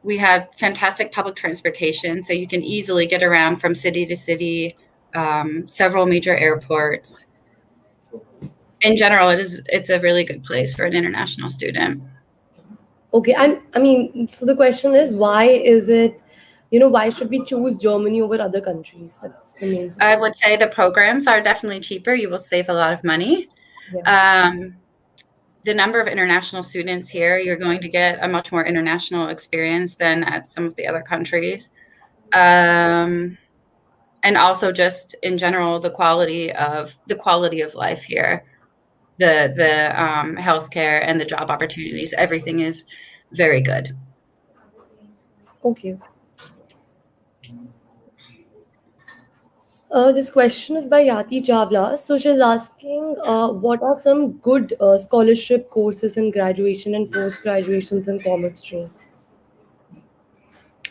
We have fantastic public transportation, so you can easily get around from city to city, several major airports. In general, it's a really good place for an international student. Okay, and I mean, so the question is, why is it, why should we choose Germany over other countries? That's the main question. I would say the programs are definitely cheaper. You will save a lot of money. Yeah. The number of international students here, you're going to get a much more international experience than at some of the other countries. And also just in general, the quality of life here, the healthcare and the job opportunities, everything is very good. Okay. This question is by Yati Chavla. So she's asking, what are some good scholarship courses in graduation and post graduations in commerce stream?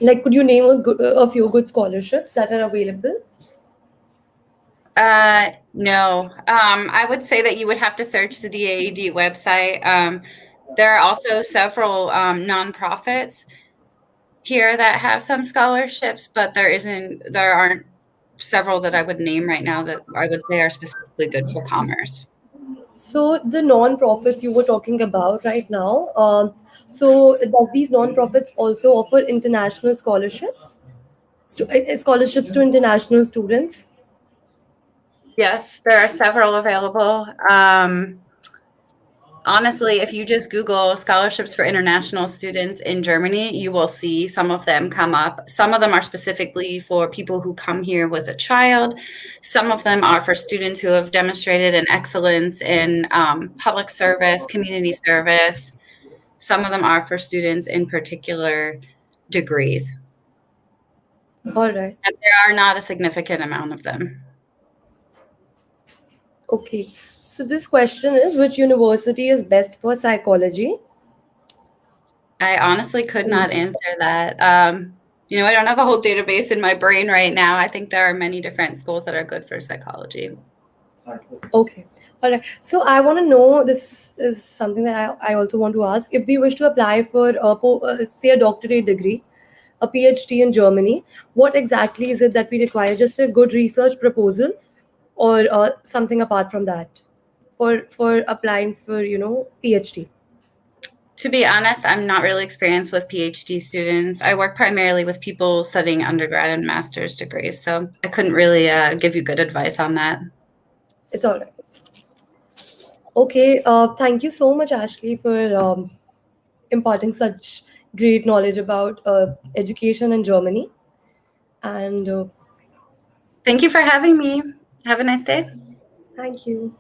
Like, could you name a few good scholarships that are available? No. I would say that you would have to search the DAED website. There are also several nonprofits here that have some scholarships, but there aren't several that I would name right now that I would say are specifically good for commerce. So the non-profits you were talking about right now, so does these non-profits also offer international scholarships? Scholarships to international students? Yes, there are several available. Honestly, if you just Google scholarships for international students in Germany, you will see some of them come up. Some of them are specifically for people who come here with a child. Some of them are for students who have demonstrated an excellence in public service, community service. Some of them are for students in particular degrees. All right. And there are not a significant amount of them. Okay. So this question is, which university is best for psychology? I honestly could not answer that. I don't have a whole database in my brain right now. I think there are many different schools that are good for psychology. Okay. All right. So I want to know, this is something that I also want to ask. If we wish to apply for, say, a doctorate degree, a PhD in Germany, what exactly is it that we require? Just a good research proposal or something apart from that for applying for, PhD? To be honest, I'm not really experienced with PhD students. I work primarily with people studying undergrad and master's degrees, so I couldn't really give you good advice on that. It's all right. Okay. Thank you so much, Ashley, for imparting such great knowledge about education in Germany. And thank you for having me. Have a nice day. thank you.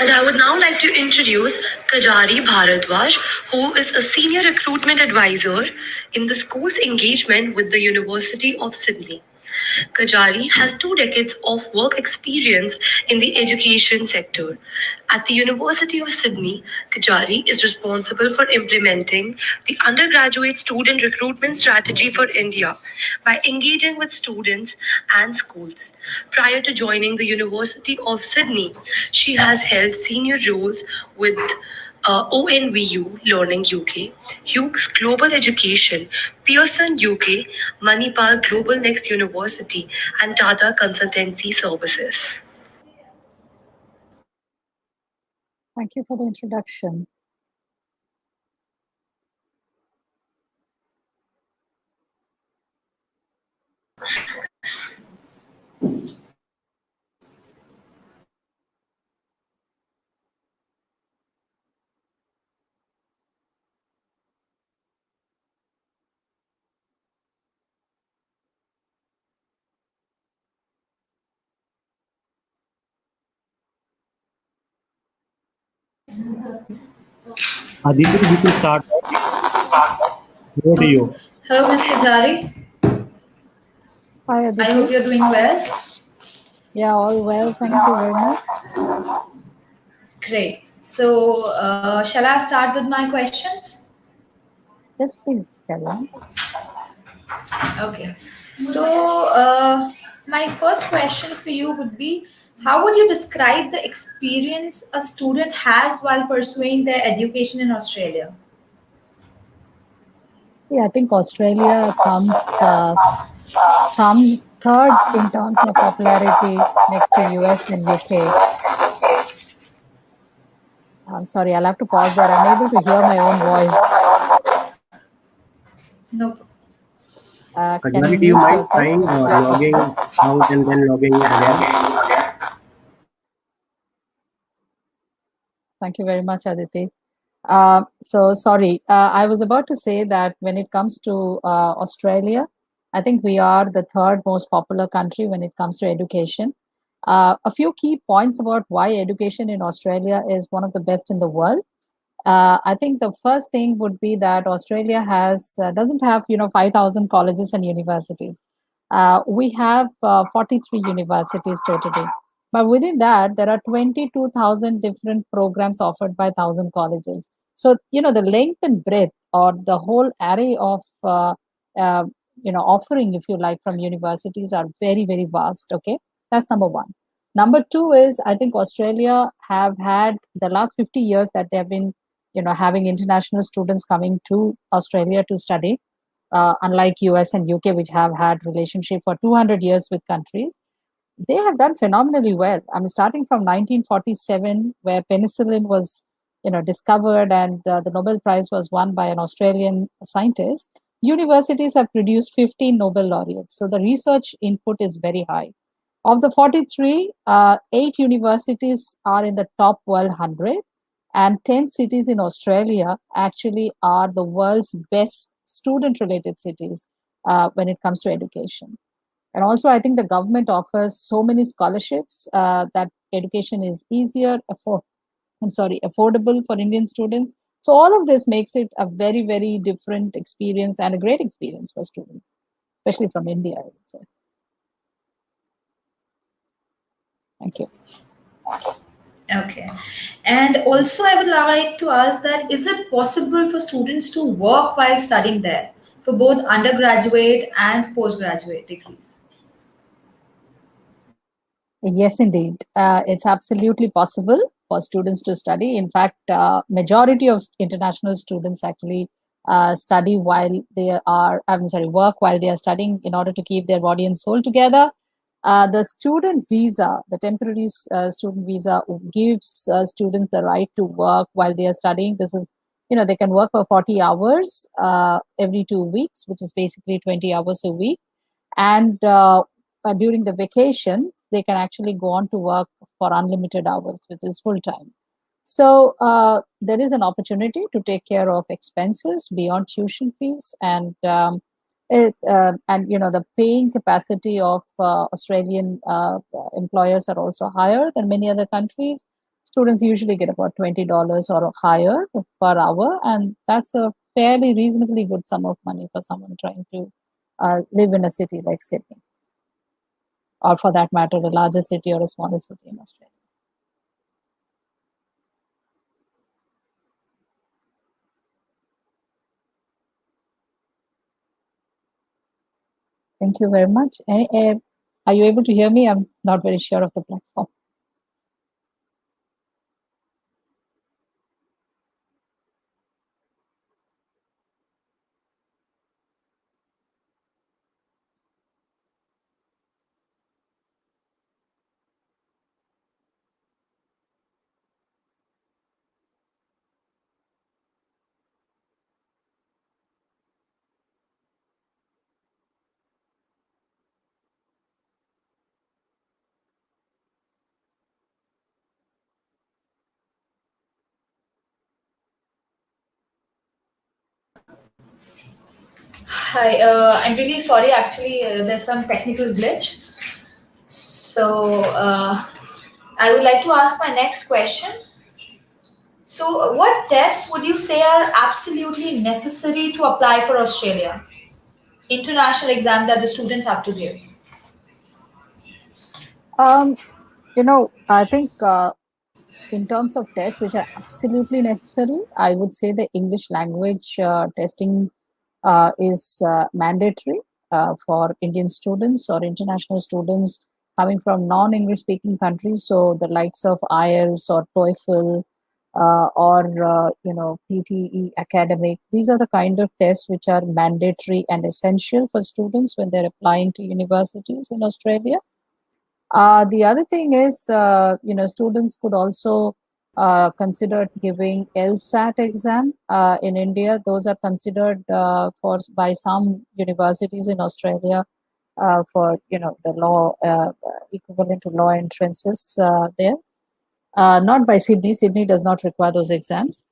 And I would now like to introduce Kajari Bharadwaj, who is a senior recruitment advisor in the school's engagement with the University of Sydney. Kajari has 2 decades of work experience in the education sector. At the University of Sydney, Kajari is responsible for implementing the undergraduate student recruitment strategy for India by engaging with students and schools. Prior to joining the University of Sydney, she has held senior roles with ONVU Learning UK, Hughes Global Education, Pearson UK, Manipal Global Next University, and Tata Consultancy Services. Thank you for the introduction. Aditi, you can start. Over to you. Hello, Ms. Kajari. Hi, I Aditi. hope you're doing well. Yeah, all well. Thank you very much. Great. So, shall I start with my questions? Yes, please, carry on. Okay. So, my first question for you would be, how would you describe the experience a student has while pursuing their education in Australia? See, I think Australia comes third in terms of popularity next to US and UK. I'm sorry, I'll have to pause there. I'm able to hear my own voice. No problem. Can you Kajari, do you mute mind yourself? trying logging out and then logging again? Thank you very much, Aditi. So sorry, I was about to say that when it comes to Australia, I think we are the third most popular country when it comes to education. A few key points about why education in Australia is one of the best in the world. I think the first thing would be that Australia has doesn't have 5,000 colleges and universities. We have 43 universities totally, but within that there are 22,000 different programs offered by 1,000 colleges. So the length and breadth or the whole array of uh, offering, if you like, from universities are very very vast. Okay, that's number one. Number two is I think Australia have had the last 50 years that they have been having international students coming to Australia to study, unlike US and UK, which have had relationship for 200 years with countries. they have done phenomenally well. I mean, starting from 1947, where penicillin was, discovered, and the Nobel Prize was won by an Australian scientist. Universities have produced 15 Nobel laureates, so the research input is very high. Of the 43, 8 universities are in the top 1,200, and 10 cities in Australia actually are the world's best student-related cities when it comes to education. And also, I think the government offers so many scholarships that education is easier, affordable for Indian students. So all of this makes it a very, very different experience and a great experience for students, especially from India, I would say. Thank you. Okay. And also, I would like to ask that is it possible for students to work while studying there for both undergraduate and postgraduate degrees? Yes, indeed. It's absolutely possible for students to study. In fact, majority of international students actually study while they are, work while they are studying in order to keep their body and soul together. The student visa, the temporary student visa, gives students the right to work while they are studying. This is, they can work for 40 hours every 2 weeks, which is basically 20 hours a week. And during the vacations, they can actually go on to work for unlimited hours, which is full time. So there is an opportunity to take care of expenses beyond tuition fees, and the paying capacity of Australian employers are also higher than many other countries. Students usually get about $20 or higher per hour, and that's a fairly reasonably good sum of money for someone trying to live in a city like Sydney, or for that matter, a larger city or a smaller city in Australia. Thank you very much. Are you able to hear me? I'm not very sure of the platform. Hi, I'm really sorry. Actually, there's some technical glitch. So, I would like to ask my next question. So, what tests would you say are absolutely necessary to apply for Australia? International exam that the students have to give. I think in terms of tests which are absolutely necessary, I would say the English language testing is mandatory for Indian students or international students coming from non-English speaking countries. So the likes of IELTS or TOEFL or PTE academic. These are the kind of tests which are mandatory and essential for students when they're applying to universities in Australia. The other thing is, students could also consider giving LSAT exam in India. Those are considered by some universities in Australia for the law equivalent to law entrances there. Not by Sydney. Sydney does not require those exams.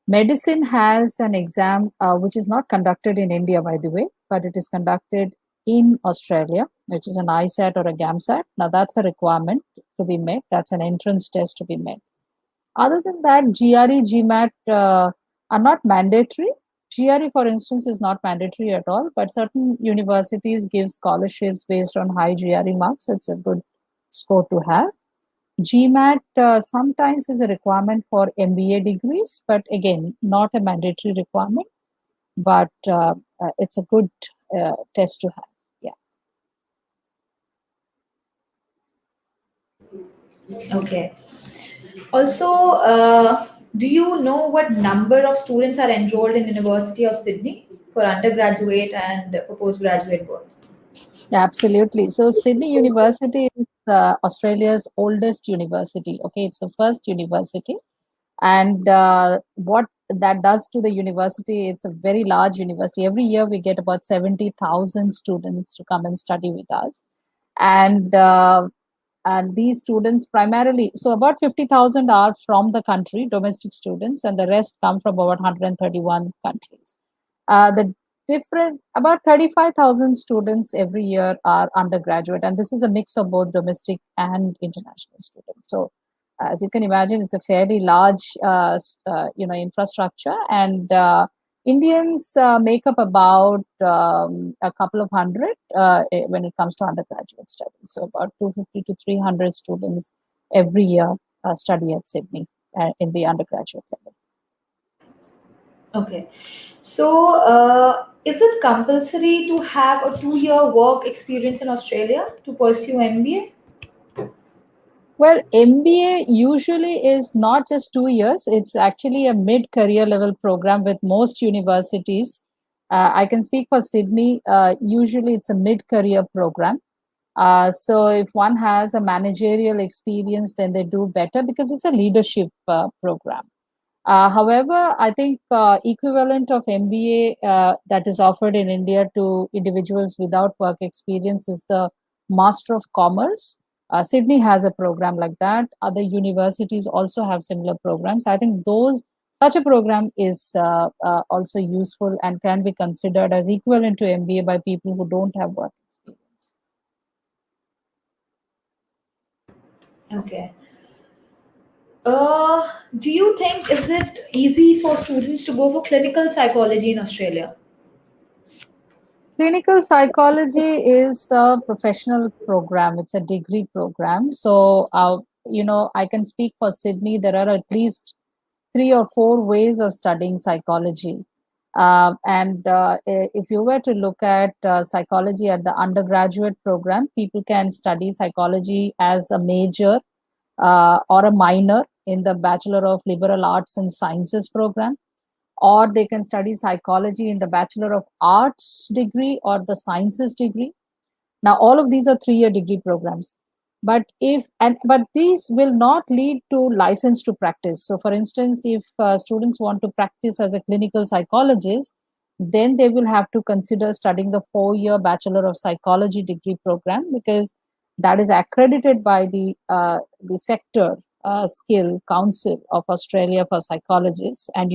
Medicine has an exam which is not conducted in India, by the way, but it is conducted in Australia, which is an ISAT or a GAMSAT. Now, that's a requirement to be met. That's an entrance test to be met. Other than that, GRE, GMAT are not mandatory. GRE, for instance, is not mandatory at all, but certain universities give scholarships based on high GRE marks. So it's a good score to have. GMAT sometimes is a requirement for MBA degrees, but again, not a mandatory requirement, but it's a good test to have. Yeah. Okay. Also, do you know what number of students are enrolled in University of Sydney for undergraduate and for postgraduate both? Absolutely. So Sydney University is Australia's oldest university. Okay, it's the first university, and what that does to the university, it's a very large university. Every year we get about 70,000 students to come and study with us, and these students primarily, so about 50,000 are from the country, domestic students, and the rest come from about 131 countries. The different, about 35,000 students every year are undergraduate, and this is a mix of both domestic and international students. So as you can imagine, it's a fairly large infrastructure, and Indians make up about a couple of hundred when it comes to undergraduate studies. So about 250 to 300 students every year study at Sydney in the undergraduate level. Okay. So, is it compulsory to have a 2-year work experience in Australia to pursue MBA? Well, MBA usually is not just 2 years, it's actually a mid career level program with most universities. I can speak for Sydney, usually it's a mid career program. So if one has a managerial experience, then they do better because it's a leadership program. However, I think equivalent of MBA that is offered in India to individuals without work experience is the Master of Commerce. Sydney has a program like that. Other universities also have similar programs. I think such a program is also useful and can be considered as equivalent to MBA by people who don't have work experience. Okay. Do you think is it easy for students to go for clinical psychology in Australia? Clinical psychology is a professional program. It's a degree program. So, I can speak for Sydney. There are at least 3 or 4 ways of studying psychology. And if you were to look at psychology at the undergraduate program, people can study psychology as a major or a minor in the Bachelor of Liberal Arts and Sciences program, or they can study psychology in the Bachelor of Arts degree or the Sciences degree. Now, all of these are 3-year degree programs, but these will not lead to license to practice. So, for instance, if students want to practice as a clinical psychologist, then they will have to consider studying the 4-year Bachelor of Psychology degree program, because that is accredited by the sector skill council of Australia for psychologists, and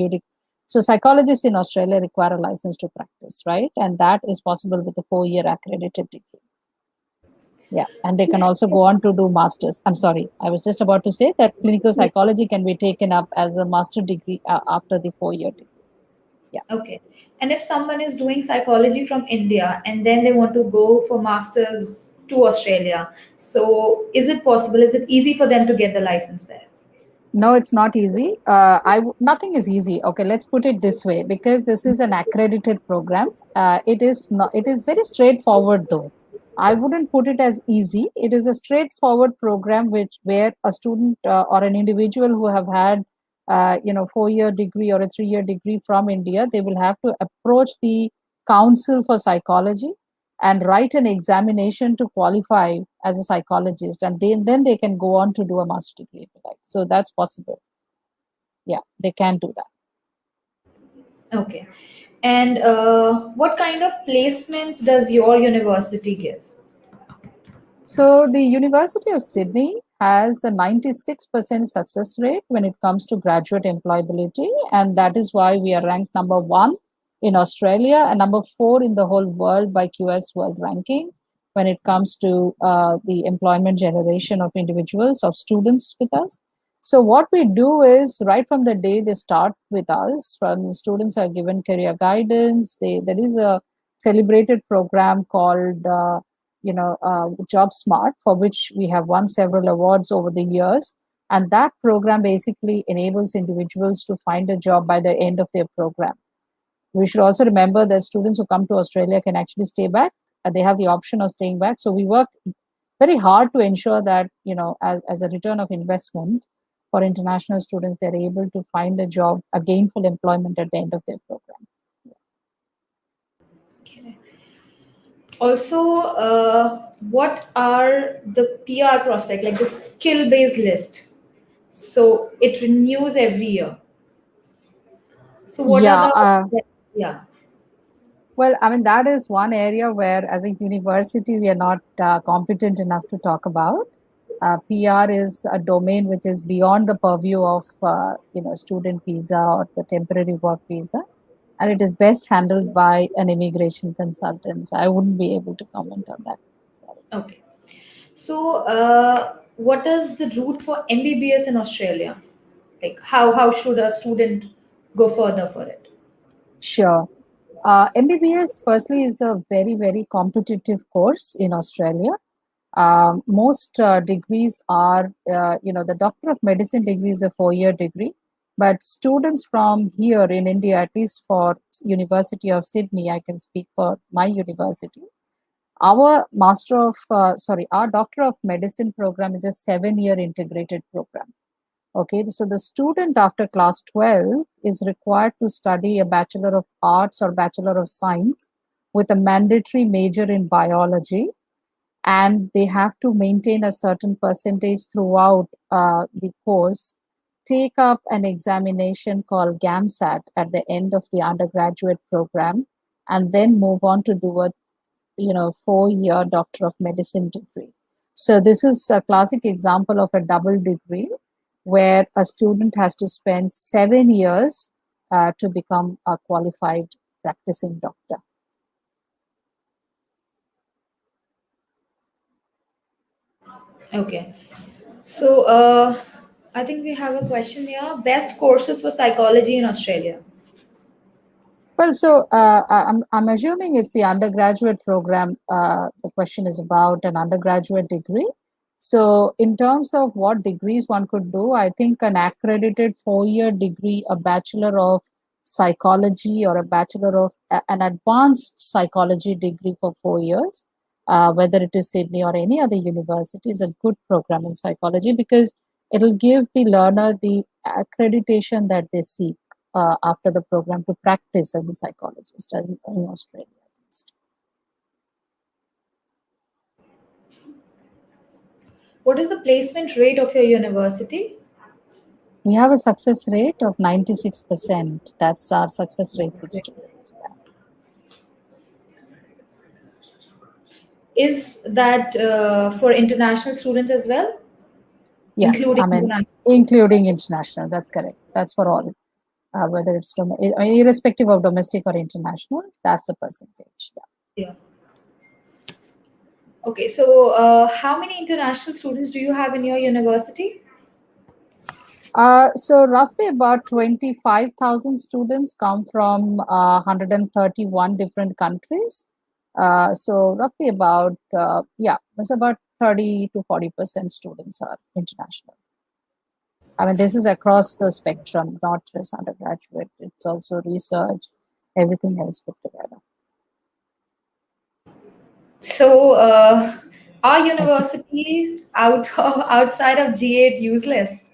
so psychologists in Australia require a license to practice, right? And that is possible with a 4-year accredited degree. Yeah, and they can also go on to do masters. I'm sorry, I was just about to say that clinical psychology can be taken up as a master degree after the 4-year degree. Yeah. Okay. And if someone is doing psychology from India and then they want to go for masters to Australia, so is it possible? Is it easy for them to get the license there? No, it's not easy. Nothing is easy. Okay, let's put it this way, because this is an accredited program. It is not. It is very straightforward, though. I wouldn't put it as easy. It is a straightforward program where a student or an individual who have had 4-year degree or a 3-year degree from India, they will have to approach the Council for Psychology and write an examination to qualify as a psychologist, and then they can go on to do a master degree if they like. So that's possible. Yeah, they can do that. Okay. And what kind of placements does your university give? So the University of Sydney has a 96% success rate when it comes to graduate employability, and that is why we are ranked number 1 in Australia and number 4 in the whole world by QS World Ranking when it comes to the employment generation of individuals, of students with us. So what we do is, right from the day they start with us, from the students are given career guidance. There is a celebrated program called Job Smart, for which we have won several awards over the years. And that program basically enables individuals to find a job by the end of their program. We should also remember that students who come to Australia can actually stay back. They have the option of staying back. So we work very hard to ensure that, as a return of investment for international students, they're able to find a job, a gainful employment at the end of their program. Okay. Also, what are the PR prospect, like the skill based list? So it renews every year. So what are Yeah. the, yeah. Well, I mean, that is one area where, as a university, we are not competent enough to talk about. PR is a domain which is beyond the purview of, student visa or the temporary work visa, and it is best handled by an immigration consultant. So I wouldn't be able to comment on that. Sorry. Okay. So, what is the route for MBBS in Australia? Like, how should a student go further for it? Sure. MBBS, firstly, is a very, very competitive course in Australia. Most degrees are, the Doctor of Medicine degree is a 4-year degree, but students from here in India, at least for University of Sydney, I can speak for my university. Our Doctor of Medicine program is a 7-year integrated program. Okay, so the student after class 12 is required to study a Bachelor of Arts or Bachelor of Science with a mandatory major in biology, and they have to maintain a certain percentage throughout the course, take up an examination called GAMSAT at the end of the undergraduate program, and then move on to do a 4-year Doctor of Medicine degree. So this is a classic example of a double degree where a student has to spend 7 years to become a qualified practicing doctor. Okay. So, I think we have a question here. Best courses for psychology in Australia. Well, so I'm assuming it's the undergraduate program. The question is about an undergraduate degree. So, in terms of what degrees one could do, I think an accredited 4-year degree, a Bachelor of Psychology or a Bachelor of an advanced psychology degree for 4 years, whether it is Sydney or any other university, is a good program in psychology because it'll give the learner the accreditation that they seek after the program to practice as a psychologist, as in Australia. At least. What is the placement rate of your university? We have a success rate of 96%. That's our success rate with students. Yeah. Is that for international students as well? Yes, Including I mean, international? including international. That's correct. That's for all, whether it's irrespective of domestic or international. That's the percentage. Yeah. Yeah. Okay, so how many international students do you have in your university? So roughly about 25,000 students come from 131 different countries. So roughly about, it's about 30 to 40% students are international. I mean, this is across the spectrum, not just undergraduate. It's also research, everything else put together. So, are Yes, universities outside of G8 useless?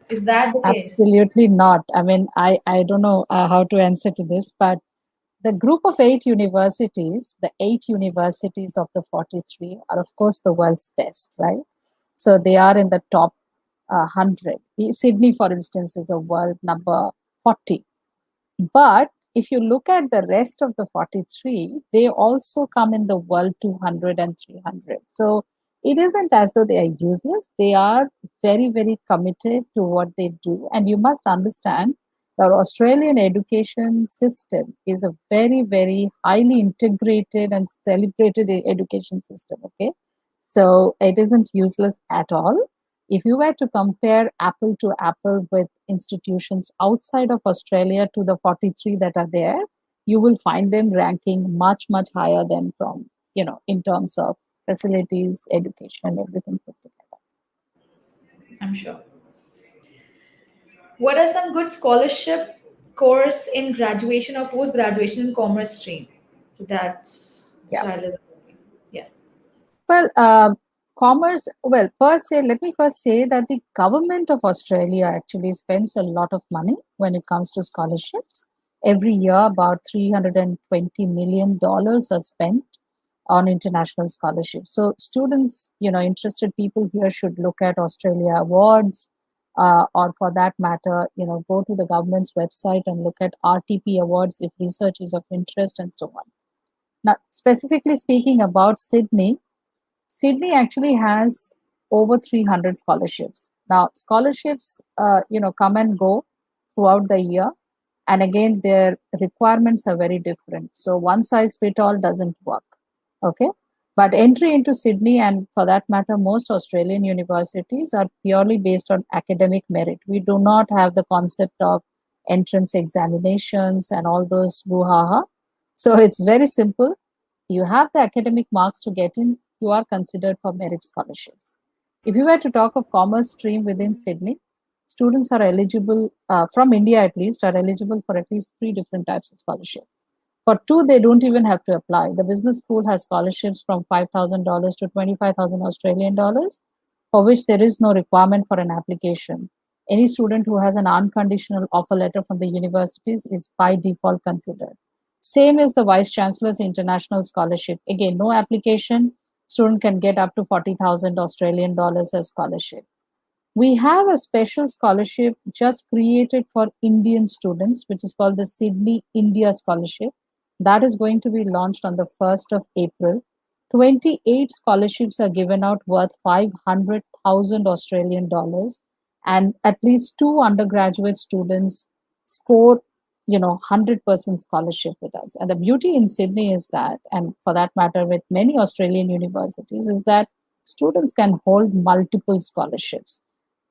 Is that the case? absolutely not. I mean, I don't know how to answer to this, but the group of 8 universities, the 8 universities of the 43 are, of course, the world's best, right? So they are in the top 100. Sydney, for instance, is a world number 40. But if you look at the rest of the 43, they also come in the world 200 and 300. So it isn't as though they are useless. They are very, very committed to what they do. And you must understand the Australian education system is a very, very highly integrated and celebrated education system. Okay. So it isn't useless at all. If you were to compare apple to apple with institutions outside of Australia to the 43 that are there, you will find them ranking much, much higher than from, in terms of facilities, education, everything put together. I'm sure. What are some good scholarship course in graduation or post graduation in commerce stream? So that's Yeah. child is, yeah. Well, per se, let me first say that the government of Australia actually spends a lot of money when it comes to scholarships. Every year, about $320 million are spent on international scholarships. So students, interested people here should look at Australia awards, or for that matter, go to the government's website and look at RTP awards if research is of interest and so on. Now, specifically speaking about Sydney, Sydney actually has over 300 scholarships. Now, scholarships, come and go throughout the year. And again, their requirements are very different. So one size fit all doesn't work. Okay. But entry into Sydney, and for that matter, most Australian universities are purely based on academic merit. We do not have the concept of entrance examinations and all those brouhaha. So it's very simple. You have the academic marks to get in, you are considered for merit scholarships. If you were to talk of commerce stream within Sydney, students are eligible, from India at least, are eligible for at least 3 different types of scholarship. For 2, they don't even have to apply. The business school has scholarships from $5,000 to 25,000 Australian dollars, for which there is no requirement for an application. Any student who has an unconditional offer letter from the universities is by default considered. Same as the Vice Chancellor's International Scholarship. Again, no application, student can get up to 40,000 Australian dollars as scholarship. We have a special scholarship just created for Indian students, which is called the Sydney India Scholarship. That is going to be launched on the 1st of April. 28 scholarships are given out worth 500,000 Australian dollars, and at least 2 undergraduate students score 100% scholarship with us. And the beauty in Sydney is that, and for that matter with many Australian universities, is that students can hold multiple scholarships.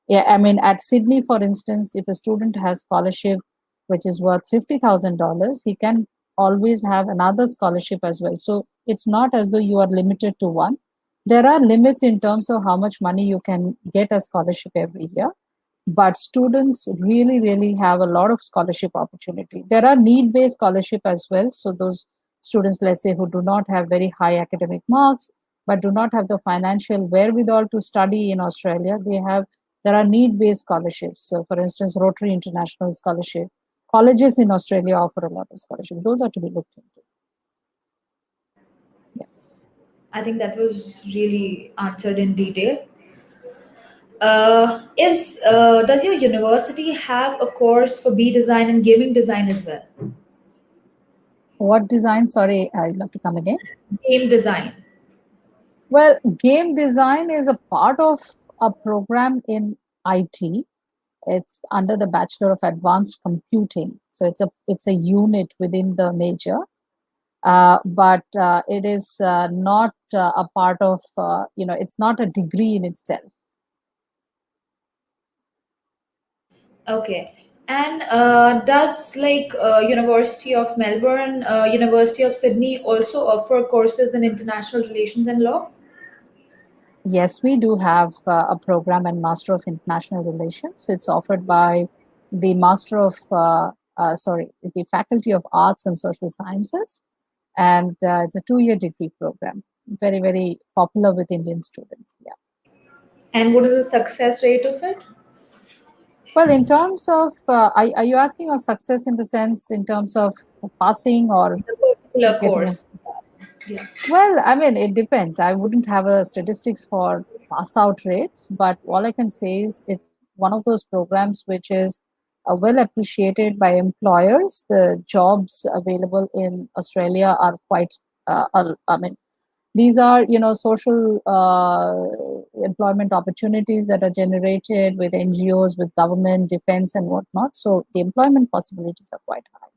Yeah, I mean, at Sydney, for instance, if a student has scholarship which is worth $50,000, he can always have another scholarship as well. So it's not as though you are limited to one. There are limits in terms of how much money you can get a scholarship every year, but students really, really have a lot of scholarship opportunity. There are need-based scholarship as well. So those students, let's say, who do not have very high academic marks, but do not have the financial wherewithal to study in Australia, there are need-based scholarships. So for instance, Rotary International Scholarship. Colleges in Australia offer a lot of scholarships. Those are to be looked into. I think that was really answered in detail. Does your university have a course for B design and gaming design as well? What design? Sorry, I'll have to come again. Game design. Well, game design is a part of a program in IT. It's under the Bachelor of Advanced Computing. So it's a unit within the major, but it is not a part of, it's not a degree in itself. Okay. And does University of Melbourne, University of Sydney also offer courses in international relations and law? Yes, we do have a program in Master of International Relations. It's offered by the the Faculty of Arts and Social Sciences, and it's a 2-year degree program. Very, very popular with Indian students. Yeah. And what is the success rate of it? Well, in terms of, are you asking of success in the sense in terms of passing or particular course? Yeah. Well, I mean, it depends. I wouldn't have a statistics for pass out rates, but all I can say is it's one of those programs which is well appreciated by employers. The jobs available in Australia are quite, these are, social employment opportunities that are generated with NGOs, with government, defense, and whatnot. So the employment possibilities are quite high.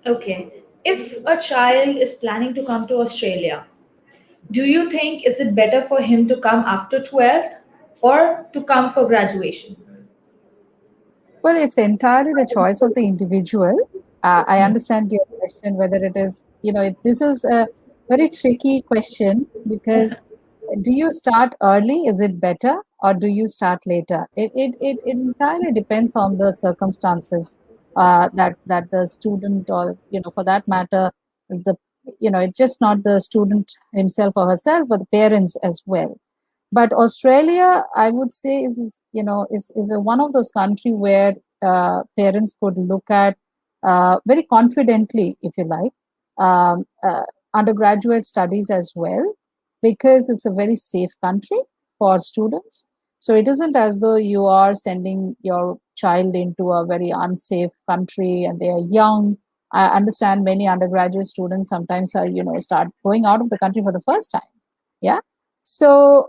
Yeah. Okay. If a child is planning to come to Australia, do you think is it better for him to come after 12th or to come for graduation? Well, it's entirely the choice of the individual. I understand your question, whether it is, this is a very tricky question because do you start early? Is it better? Or do you start later? It entirely depends on the circumstances that the student, or, for that matter, it's just not the student himself or herself, but the parents as well. But Australia, I would say, is one of those countries where parents could look at very confidently, if you like, um, uh, undergraduate studies as well, because it's a very safe country for students. So it isn't as though you are sending your child into a very unsafe country and they are young. I understand many undergraduate students sometimes are, start going out of the country for the first time. Yeah. So,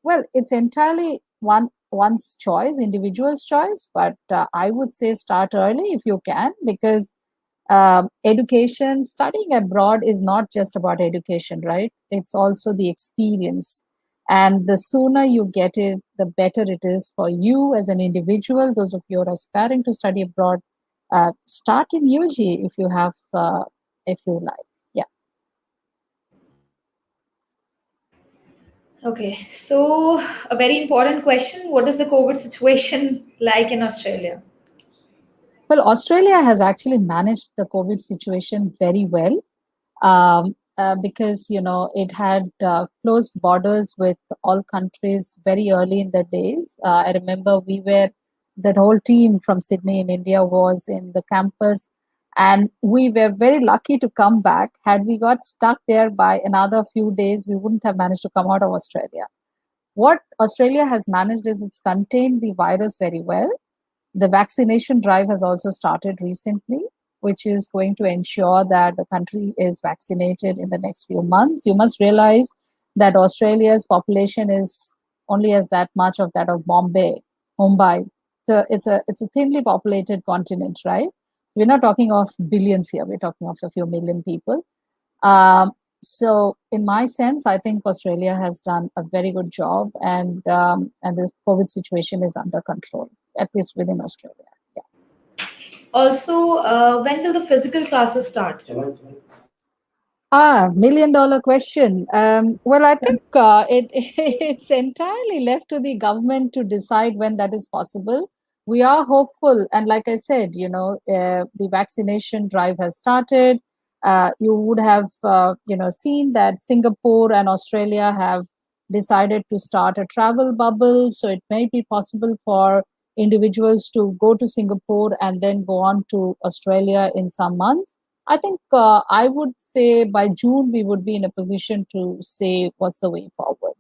well, it's entirely one's choice, individual's choice, but I would say start early if you can, because education, studying abroad is not just about education, right? It's also the experience. And the sooner you get it, the better it is for you as an individual. Those of you who are aspiring to study abroad, start in UG if you have, if you like. Yeah. Okay, so a very important question. What is the COVID situation like in Australia? Well, Australia has actually managed the COVID situation very well, because it had closed borders with all countries very early in the days. I remember that whole team from Sydney in India was in the campus, and we were very lucky to come back. Had we got stuck there by another few days, we wouldn't have managed to come out of Australia. What Australia has managed is it's contained the virus very well. The vaccination drive has also started recently, which is going to ensure that the country is vaccinated in the next few months. You must realize that Australia's population is only as that much of that of Mumbai. So it's a thinly populated continent, right? We're not talking of billions here. We're talking of a few million people. Um, so, in my sense, I think Australia has done a very good job, and this COVID situation is under control, at least within Australia. Yeah. Also, when will the physical classes start? $1 million question. Well, I think it's entirely left to the government to decide when that is possible. We are hopeful, and like I said, the vaccination drive has started. You would have, seen that Singapore and Australia have decided to start a travel bubble, so it may be possible for individuals to go to Singapore and then go on to Australia in some months. I think I would say by June we would be in a position to say what's the way forward.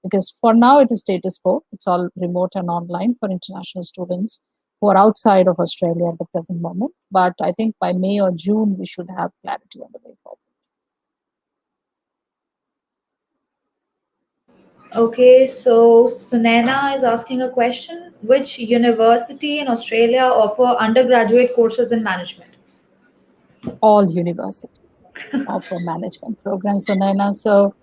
Because for now it is status quo. It's all remote and online for international students who are outside of Australia at the present moment. But I think by May or June we should have clarity on the way forward. Okay, so Sunena is asking a question. Which university in Australia offer undergraduate courses in management? All universities offer management programs, Sunaina. So,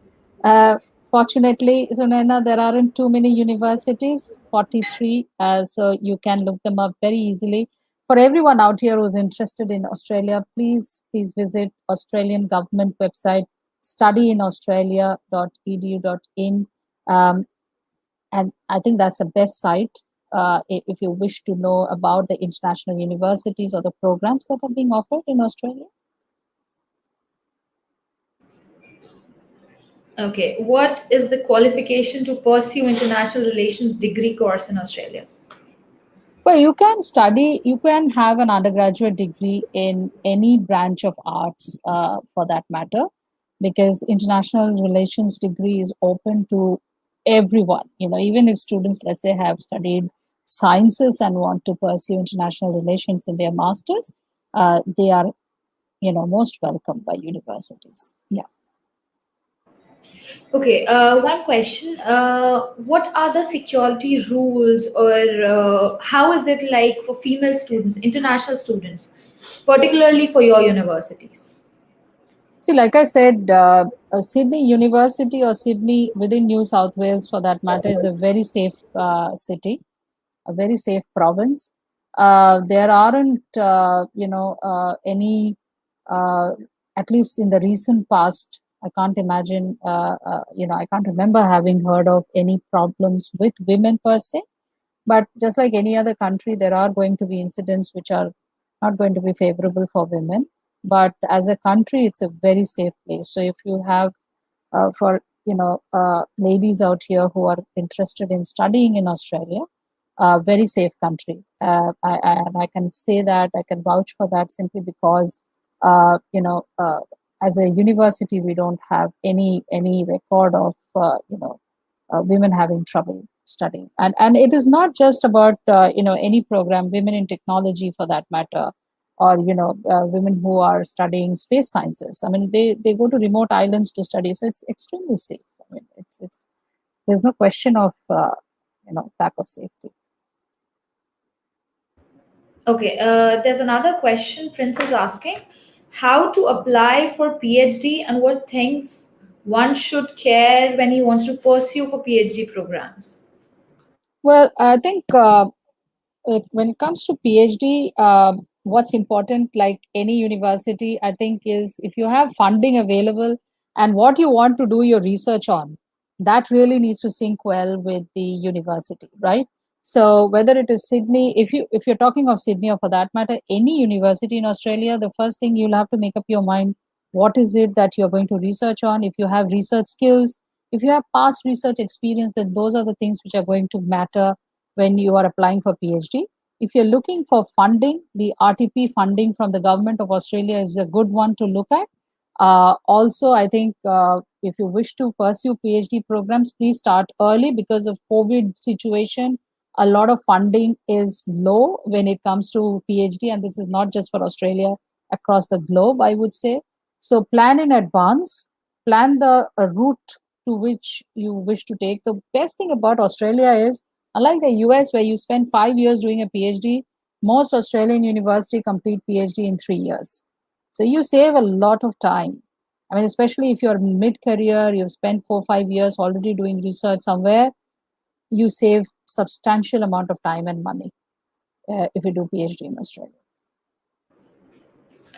fortunately, Sunaina, there aren't too many universities, 43. So, you can look them up very easily. For everyone out here who's interested in Australia, please visit Australian government website, studyinaustralia.edu.in. And I think that's the best site if you wish to know about the international universities or the programs that are being offered in Australia. Okay, what is the qualification to pursue international relations degree course in Australia? Well, you can have an undergraduate degree in any branch of arts for that matter, because international relations degree is open to everyone. Even if students, let's say, have studied sciences and want to pursue international relations in their masters, they are, most welcome by universities. Yeah. Okay, one question. What are the security rules, or how is it like for female students, international students, particularly for your universities? See, like I said, Sydney University or Sydney within New South Wales, for that matter, is a very safe city, a very safe province. There aren't, any, uh, at least in the recent past, I can't imagine, I can't remember having heard of any problems with women per se. But just like any other country, there are going to be incidents which are not going to be favorable for women. But as a country, it's a very safe place. So if you have, for ladies out here who are interested in studying in Australia, very safe country. And I can say that, I can vouch for that simply because, as a university, we don't have any record of women having trouble studying. And it is not just about any program, women in technology for that matter, or women who are studying space sciences. I mean, they go to remote islands to study, so it's extremely safe. I mean, it's there's no question of lack of safety. Okay, there's another question. Prince is asking how to apply for PhD and what things one should care when he wants to pursue for PhD programs. Well, I think when it comes to PhD, what's important, like any university, I think, is if you have funding available and what you want to do your research on, that really needs to sync well with the university, right? So whether it is Sydney, if you're talking of Sydney, or for that matter, any university in Australia, the first thing you'll have to make up your mind, what is it that you're going to research on? If you have research skills, if you have past research experience, then those are the things which are going to matter when you are applying for PhD. If you're looking for funding, the RTP funding from the government of Australia is a good one to look at. Also, I think if you wish to pursue PhD programs, please start early because of COVID situation. A lot of funding is low when it comes to PhD, and this is not just for Australia, across the globe, I would say. So plan in advance, plan the route to which you wish to take. The best thing about Australia is, unlike the US, where you spend 5 years doing a PhD, most Australian university complete PhD in 3 years. So you save a lot of time. I mean, especially if you're mid-career, you've spent 4 or 5 years already doing research somewhere, you save substantial amount of time and money if you do PhD in Australia.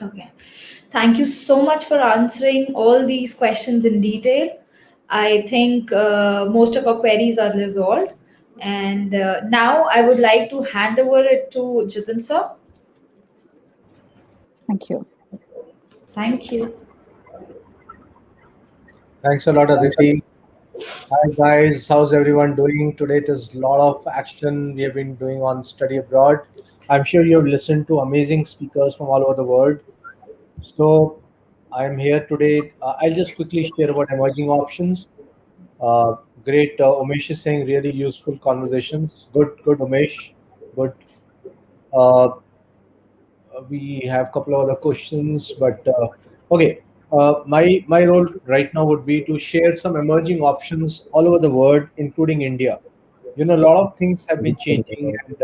Okay. Thank you so much for answering all these questions in detail. I think most of our queries are resolved. And now I would like to hand over it to Jitin sir. Thank you. Thank you. Thanks a lot, Aditi. Hi guys, how's everyone doing? Today it is a lot of action we have been doing on study abroad. I'm sure you have listened to amazing speakers from all over the world. So I'm here today. I'll just quickly share about emerging options. Great, Umesh is saying really useful conversations. Good, Umesh. Good. Uh, we have a couple of other questions, but okay. My role right now would be to share some emerging options all over the world, including India. You know, a lot of things have been changing, and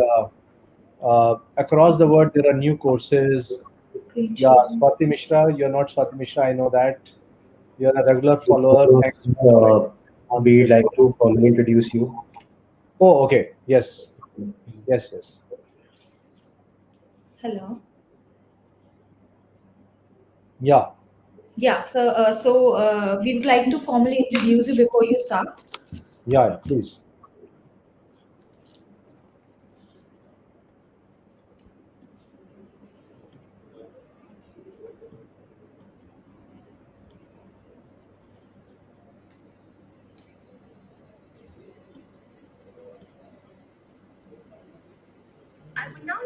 across the world there are new courses. Green Yeah, shading. Swati Mishra, you're not Swati Mishra. I know that. You're a regular follower. So, Thanks for joining on we'd this like call. to formally introduce you. Oh, okay. Yes, yes. Hello. Yeah. Yeah, so we would like to formally introduce you before you start. Yeah, please. I would now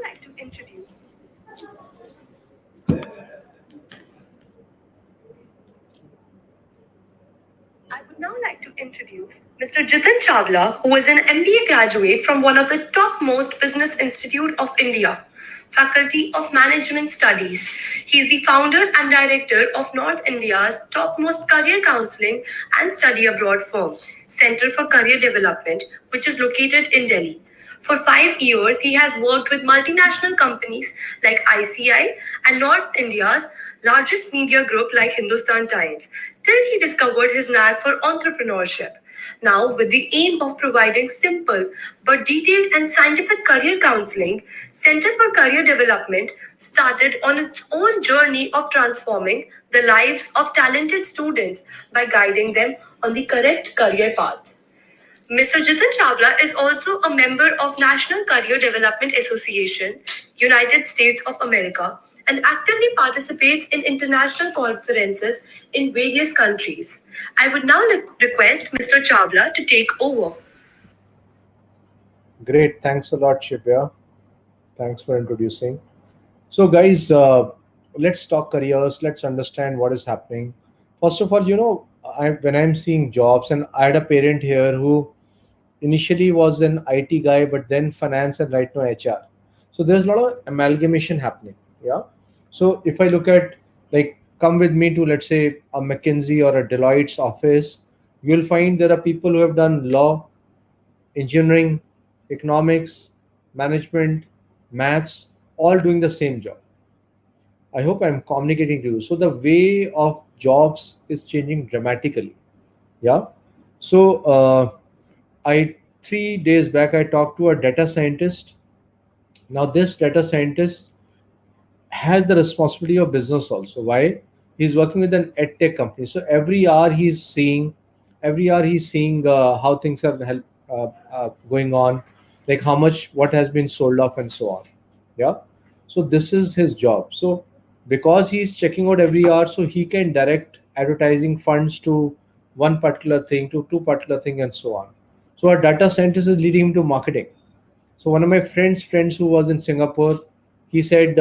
like to introduce Mr. Jitin Chawla, who is an MBA graduate from one of the topmost business institute of India, Faculty of Management Studies. He is the founder and director of North India's topmost career counseling and study abroad firm, Center for Career Development, which is located in Delhi. For 5 years, he has worked with multinational companies like ICI and North India's largest media group like Hindustan Times, till he discovered his knack for entrepreneurship. Now, with the aim of providing simple but detailed and scientific career counseling, Center for Career Development started on its own journey of transforming the lives of talented students by guiding them on the correct career path. Mr. Jitin Chawla is also a member of National Career Development Association, United States of America, and actively participates in international conferences in various countries. I would now request Mr. Chawla to take over. Great. Thanks a lot, Shibya. Thanks for introducing. So, guys, let's talk careers. Let's understand what is happening. First of all, when I'm seeing jobs, and I had a parent here who initially was an IT guy, but then finance and right now HR. So there's a lot of amalgamation happening. Yeah. So if I look at, like, come with me to, let's say, a McKinsey or a Deloitte's office, you'll find there are people who have done law, engineering, economics, management, maths, all doing the same job. I hope I'm communicating to you. So the way of jobs is changing dramatically. Yeah. So I 3 days back I talked to a data scientist. Now this data scientist has the responsibility of business also. Why? He's working with an ed tech company. So every hour he's seeing how things are going on, like how much, what has been sold off, and so on. Yeah. So this is his job. So because he's checking out every hour, so he can direct advertising funds to one particular thing, to two particular thing, and so on. So a data scientist is leading him to marketing. So one of my friends who was in Singapore, he said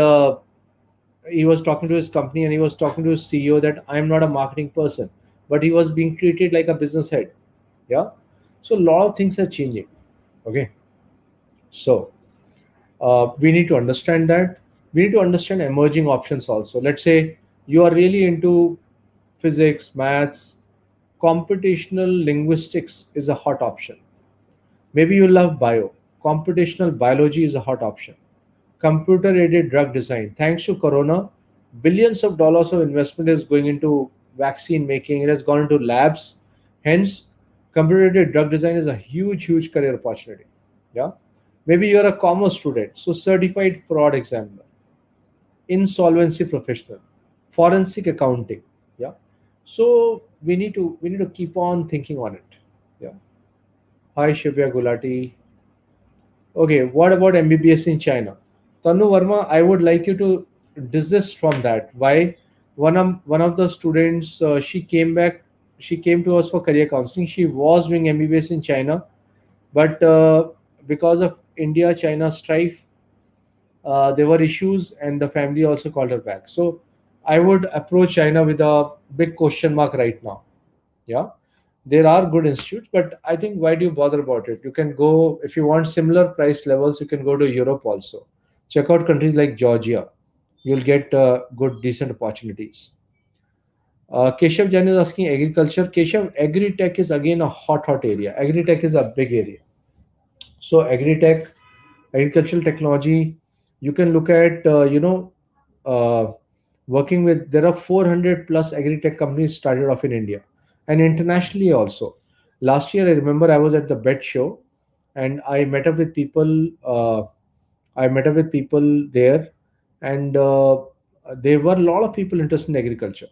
he was talking to his company and he was talking to his CEO that I'm not a marketing person, but he was being treated like a business head. Yeah. So a lot of things are changing. Okay. So we need to understand that. We need to understand emerging options also. Let's say you are really into physics, maths, computational linguistics is a hot option. Maybe you love bio. Computational biology is a hot option. Computer aided drug design. Thanks to Corona, billions of dollars of investment is going into vaccine making. It has gone into labs. Hence, computer aided drug design is a huge, huge career opportunity. Yeah. Maybe you're a commerce student, so certified fraud examiner, insolvency professional, forensic accounting. Yeah. So we need to keep on thinking on it. Yeah. Hi Shivya Gulati. Okay, what about MBBS in China? Tanu Verma, I would like you to desist from that. Why? One of the students, she came back, she came to us for career counseling. She was doing MBBS in China, but because of India-China strife, there were issues, and the family also called her back. So I would approach China with a big question mark right now. Yeah, there are good institutes, but I think, why do you bother about it? You can go, if you want similar price levels, you can go to Europe also. Check out countries like Georgia. You'll get good decent opportunities. Keshav Jain is asking agriculture. Keshav, agri-tech is again a hot area. Agri-tech is a big area. So agri-tech, agricultural technology, you can look at, uh, working with, there are 400 plus agri-tech companies started off in India and internationally also. Last year, I remember I was at the BET show and I met up with people there, and there were a lot of people interested in agriculture.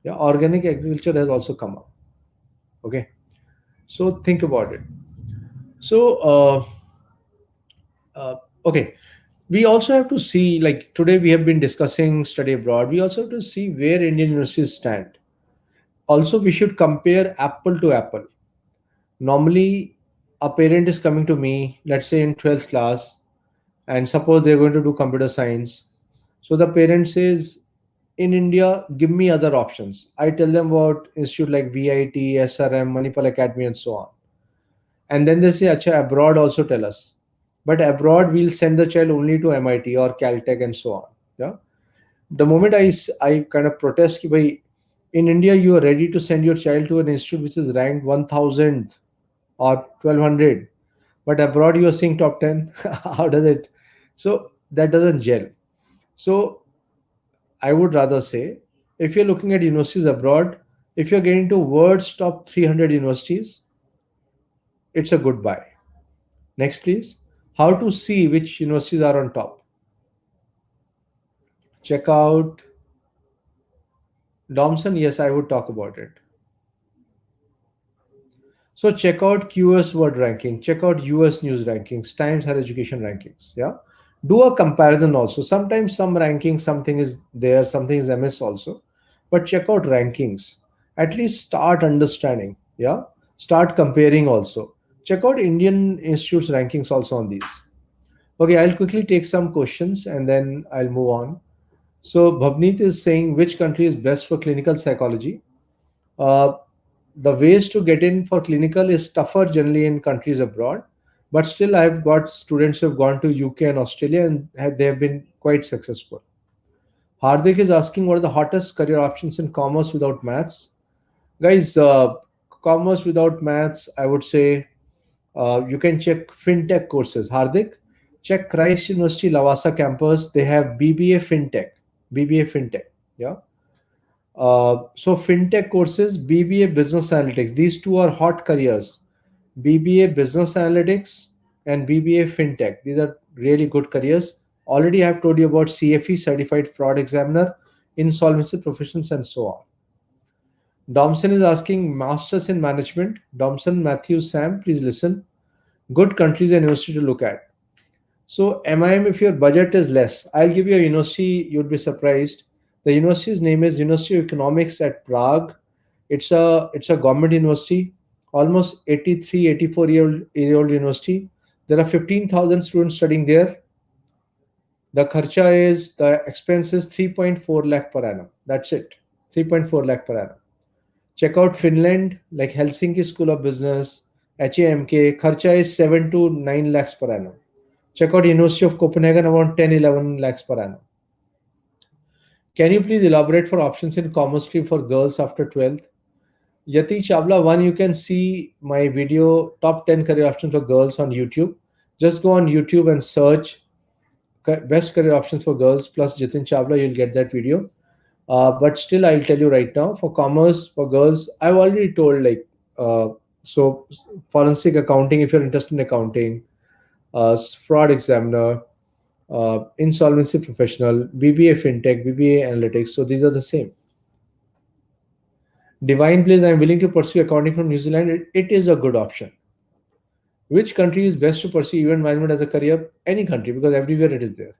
Yeah, organic agriculture has also come up. Okay, so think about it. So, okay, we also have to see, like today we have been discussing study abroad. We also have to see where Indian universities stand. Also, we should compare apple to apple. Normally, a parent is coming to me, let's say in 12th class, and suppose they're going to do computer science. So the parent says, in India, give me other options. I tell them about institute like VIT, SRM, Manipal Academy, and so on. And then they say, Acha, abroad also tell us. But abroad, we'll send the child only to MIT or Caltech and so on. Yeah. The moment I kind of protest, ki, bhai, in India, you are ready to send your child to an institute which is ranked 1000th or 1200, but abroad you are seeing top 10. How does it? So that doesn't gel. So I would rather say, if you're looking at universities abroad, if you're getting to world's top 300 universities, it's a good buy. Next, please. How to see which universities are on top? Check out Domson. Yes, I would talk about it. So check out QS Word ranking, check out US News rankings, Times Higher Education rankings. Yeah. Do a comparison also. Sometimes some ranking, something is there, something is amiss also. But check out rankings. At least start understanding. Yeah. Start comparing also. Check out Indian institutes rankings also on these. Okay, I'll quickly take some questions and then I'll move on. So Bhavneet is saying which country is best for clinical psychology. Uh, the ways to get in for clinical is tougher generally in countries abroad, but still I've got students who have gone to UK and Australia and they have been quite successful. Hardik is asking what are the hottest career options in commerce without maths. Guys, commerce without maths, I would say you can check fintech courses. Hardik, check Christ University Lavasa campus. They have BBA fintech. BBA fintech. Yeah. So fintech courses, BBA business analytics. These two are hot careers. BBA business analytics and BBA fintech. These are really good careers. Already I have told you about CFE, certified fraud examiner, insolvency professions, and so on. Domson is asking masters in management. Domson, Matthew, Sam, please listen. Good countries and university to look at. So MIM, if your budget is less, I'll give you a university, you'd be surprised. The university's name is University of Economics at Prague. It's a government university, almost 83, 84-year-old university. There are 15,000 students studying there. The expense is 3.4 lakh per annum. That's it. 3.4 lakh per annum. Check out Finland, like Helsinki School of Business, HAMK. Kharcha is 7 to 9 lakhs per annum. Check out University of Copenhagen, around 10, 11 lakhs per annum. Can you please elaborate for options in commerce stream for girls after 12th? Yati Chavla, one, you can see my video, top 10 career options for girls on YouTube. Just go on YouTube and search best career options for girls plus Jitin Chavla, you'll get that video. But still, I'll tell you right now, for commerce, for girls, I've already told so forensic accounting, if you're interested in accounting, fraud examiner, insolvency professional, BBA fintech, BBA analytics. So these are the same. Divine Blaze, I'm willing to pursue accounting from New Zealand. It is a good option. Which country is best to pursue event management as a career? Any country, because everywhere it is there.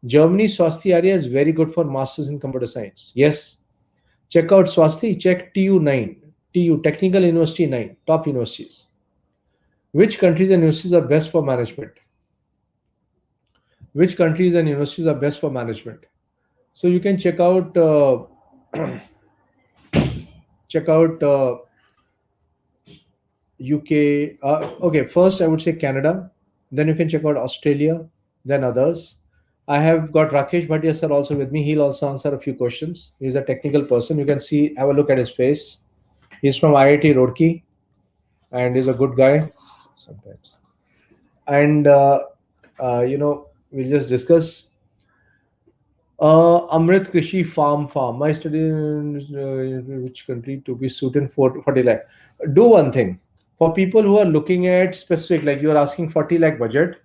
Germany, Swasti area is very good for masters in computer science. Yes. Check out Swasti, check TU9, TU, Technical University 9, top universities. Which countries and universities are best for management? Which countries and universities are best for management? So you can check out UK. Okay, first I would say Canada. Then you can check out Australia. Then others. I have got Rakesh Bhatia sir also with me. He'll also answer a few questions. He's a technical person. You can see, have a look at his face. He's from IIT Roorkee, and he's a good guy sometimes. And we'll just discuss. Amrit Krishi Farm. My study in which country to be suited for 40 lakh. Do one thing. For people who are looking at specific, like you are asking 40 lakh budget,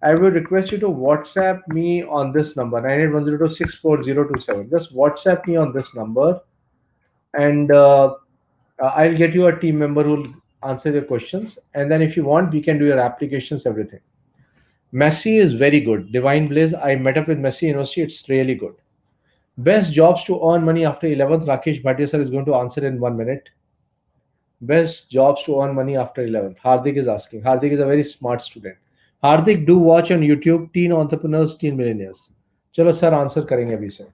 I will request you to WhatsApp me on this number 9810264027. Just WhatsApp me on this number, and I'll get you a team member who will answer your questions. And then, if you want, we can do your applications, everything. Messi is very good. Divine Blaze, I met up with Messi University. It's really good. Best jobs to earn money after 11th. Rakesh Bhatia sir is going to answer in 1 minute. Best jobs to earn money after 11th. Hardik is asking. Hardik is a very smart student. Hardik, do watch on YouTube Teen Entrepreneurs, Teen Millionaires. Chalo sir answer karenge abhi se.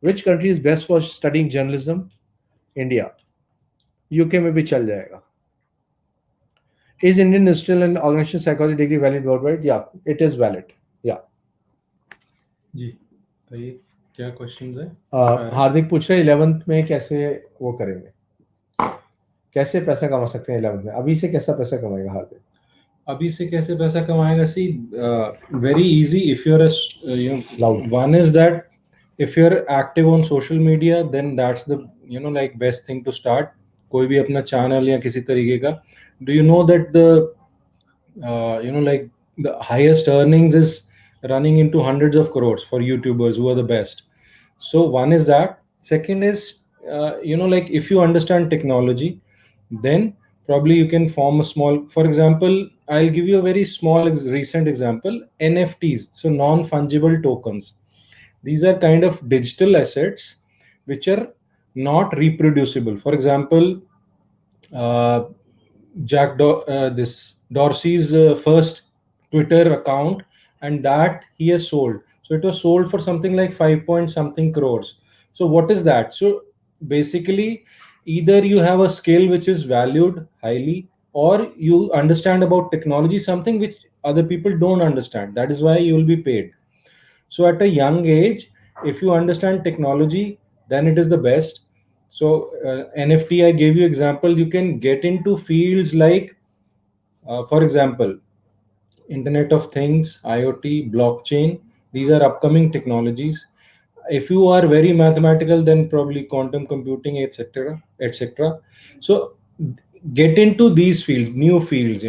Which country is best for studying journalism? India. UK में भी चल जाएगा. Is Indian Industrial and Organization Psychology degree valid worldwide? Yeah, it is valid. Yeah. जी तो ये क्या questions है? हार्दिक पूछ रहे 11th में कैसे वो करेंगे, कैसे पैसा कमा सकते हैं 11th में? अभी से कैसा पैसा कमाएगा हार्दिक? अभी से कैसे पैसा कमाएगा? सी very easy if you're loud. One is that if you're active on social media, then that's the like best thing to start. कोई भी अपना चैनल या किसी तरीके का. Do you know that the like the highest earnings is running into hundreds of crores for YouTubers who are the best. So one is that. Second is like if you understand technology, then probably you can form a small, for example, I'll give you a very small recent example, NFTs, so non-fungible tokens. These are kind of digital assets which are not reproducible. For example, this Dorsey's first Twitter account, and that he has sold. So it was sold for something like 5 point something crores. So what is that? So basically, either you have a skill which is valued highly, or you understand about technology, something which other people don't understand. That is why you will be paid. So at a young age, if you understand technology, then it is the best. So NFT, I gave you example. You can get into fields like, for example, Internet of Things, IoT, blockchain. These are upcoming technologies. If you are very mathematical, then probably quantum computing, etc., etc. So get into these fields, new fields,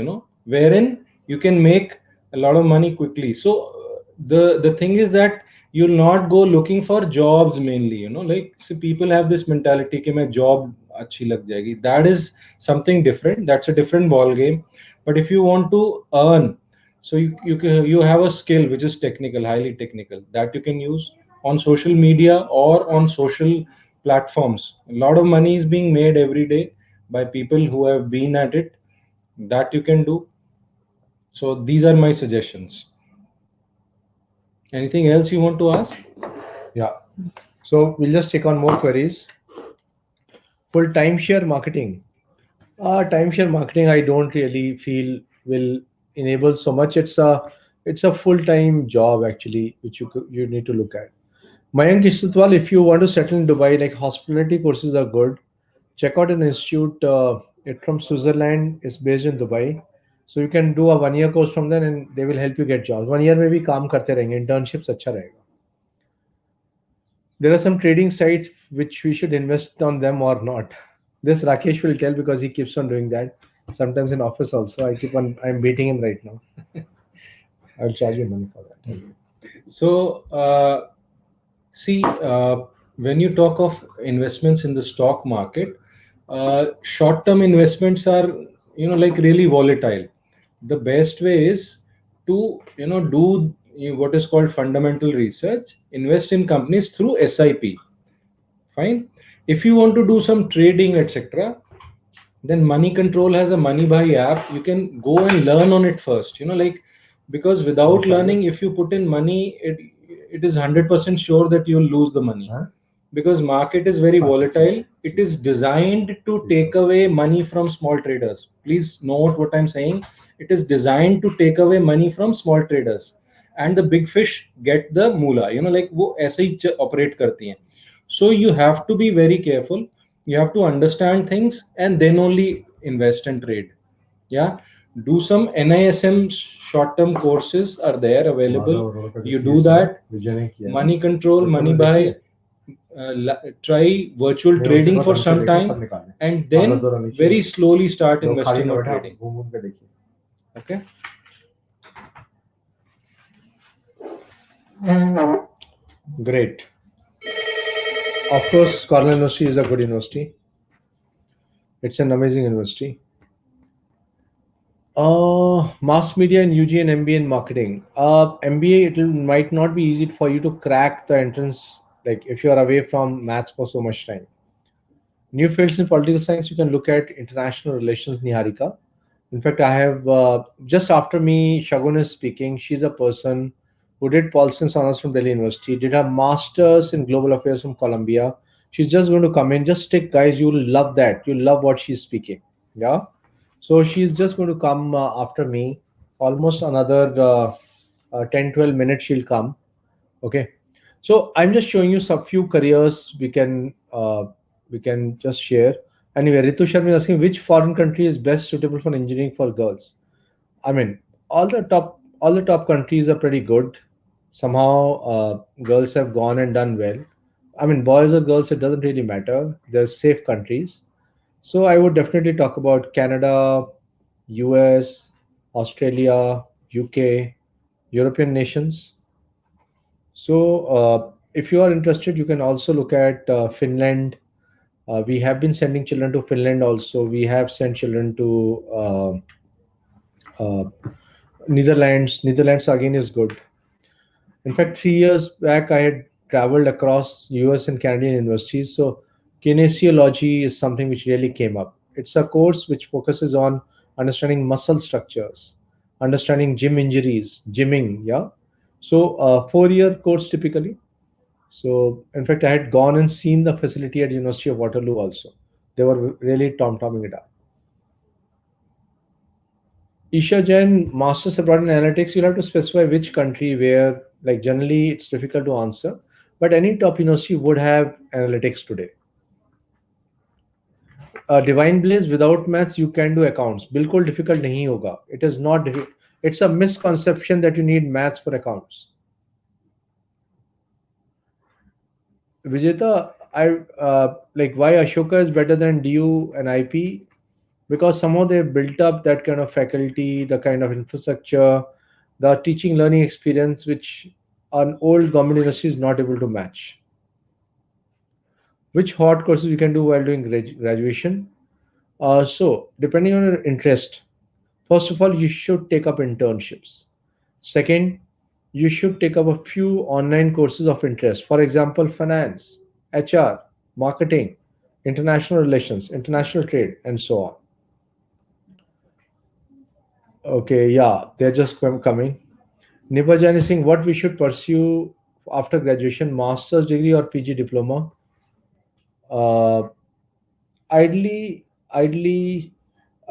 wherein you can make a lot of money quickly. So the thing is that you'll not go looking for jobs mainly, like, see, people have this mentality कि मैं job अच्छी लग जाएगी. That is something different. That's a different ball game. But if you want to earn, so you have a skill which is technical, highly technical, that you can use on social media or on social platforms. A lot of money is being made every day by people who have been at it, that you can do. So these are my suggestions. Anything else you want to ask? Yeah. So we'll just take on more queries. Full timeshare marketing. Timeshare marketing, I don't really feel will enable so much. It's a full time job actually, which you need to look at. Mayank Istutwal, if you want to settle in Dubai, like hospitality courses are good. Check out an institute. It from Switzerland. It's based in Dubai, so you can do a 1 year course from there, and they will help you get jobs. 1 year में भी काम करते रहेंगे. Internships अच्छा रहेगा. There are some trading sites which we should invest on them or not. This Rakesh will tell because he keeps on doing that. Sometimes in office also. I'm beating him right now. I'll charge you money for that. So, see, when you talk of investments in the stock market, short-term investments are, like really volatile. The best way is to, do what is called fundamental research, invest in companies through SIP. Fine. If you want to do some trading, etc., then Money Control has a Money Buy app. You can go and learn on it first, like, because without learning, if you put in money, it is 100% sure that you'll lose the money. Because market is very volatile. It is designed to take away money from small traders. Please note what I'm saying. It is designed to take away money from small traders, and the big fish get the moolah, like वो ऐसे ही operate करती हैं. So you have to be very careful. You have to understand things and then only invest and trade. Yeah. Do some NISM short-term courses are there available. You do that. Money Control, Money Buy, try virtual trading for some time, and then very slowly start investing or trading. Okay. Great. Of course, Cornell University is a good university. It's an amazing university. Mass media and UG and MBA in marketing. MBA, might not be easy for you to crack the entrance, like if you are away from maths for so much time. New fields in political science, you can look at international relations, Niharika. In fact, I have just after me, Shagun is speaking. She's a person who did Paul Science Honors from Delhi University, did her master's in global affairs from Columbia. She's just going to come in. Just stick, guys. You'll love that. You'll love what she's speaking. Yeah. So she's just going to come after me. Almost another 10-12 minutes she'll come. Okay. So I'm just showing you some few careers we can just share. Anyway, Ritu Sharma is asking which foreign country is best suitable for engineering for girls. I mean, all the top countries are pretty good. Somehow, girls have gone and done well. I mean, boys or girls, it doesn't really matter. They're safe countries. So I would definitely talk about Canada, US, Australia, UK, European nations. So if you are interested, you can also look at Finland. We have been sending children to Finland also. We have sent children to Netherlands. Netherlands again is good. In fact, 3 years back, I had traveled across US and Canadian universities. So kinesiology is something which really came up. It's a course which focuses on understanding muscle structures, understanding gym injuries, gymming, yeah, So 4-year course typically. So in fact, I had gone and seen the facility at University of Waterloo also. They were really tom-tomming it up. Isha Jain, Masters Abroad in Analytics, you'll have to specify which country where, like generally it's difficult to answer, but any top university would have analytics today. Divine Blaze, without maths, you can do accounts. बिल्कुल difficult नहीं होगा. It is not difficult. It's a misconception that you need maths for accounts. Vijeta, I like why Ashoka is better than DU and IP, because somehow they built up that kind of faculty, the kind of infrastructure, the teaching learning experience, which an old government university is not able to match. Which hot courses you can do while doing graduation? So, depending on your interest, first of all, you should take up internships. Second, you should take up a few online courses of interest. For example, finance, HR, marketing, international relations, international trade, and so on. Okay, yeah, they're just coming. Nipajan is saying what we should pursue after graduation, master's degree or PG diploma. Uh, ideally,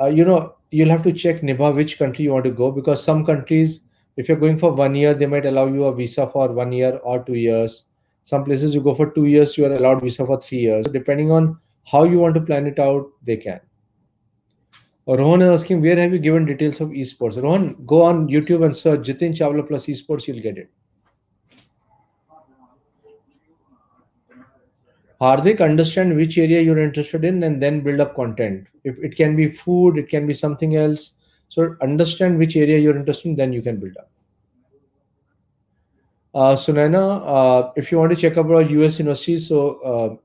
you'll have to check Nibha which country you want to go, because some countries, if you're going for 1 year, they might allow you a visa for 1 year or 2 years. Some places you go for 2 years, you are allowed visa for 3 years. So depending on how you want to plan it out, they can. Rohan is asking, where have you given details of esports? Rohan, go on YouTube and search Jitin Chawla plus esports, you'll get it. Hardik, understand which area you're interested in and then build up content. If it can be food, it can be something else. So understand which area you're interested in, then you can build up. Sunaina, if you want to check out our US universities, so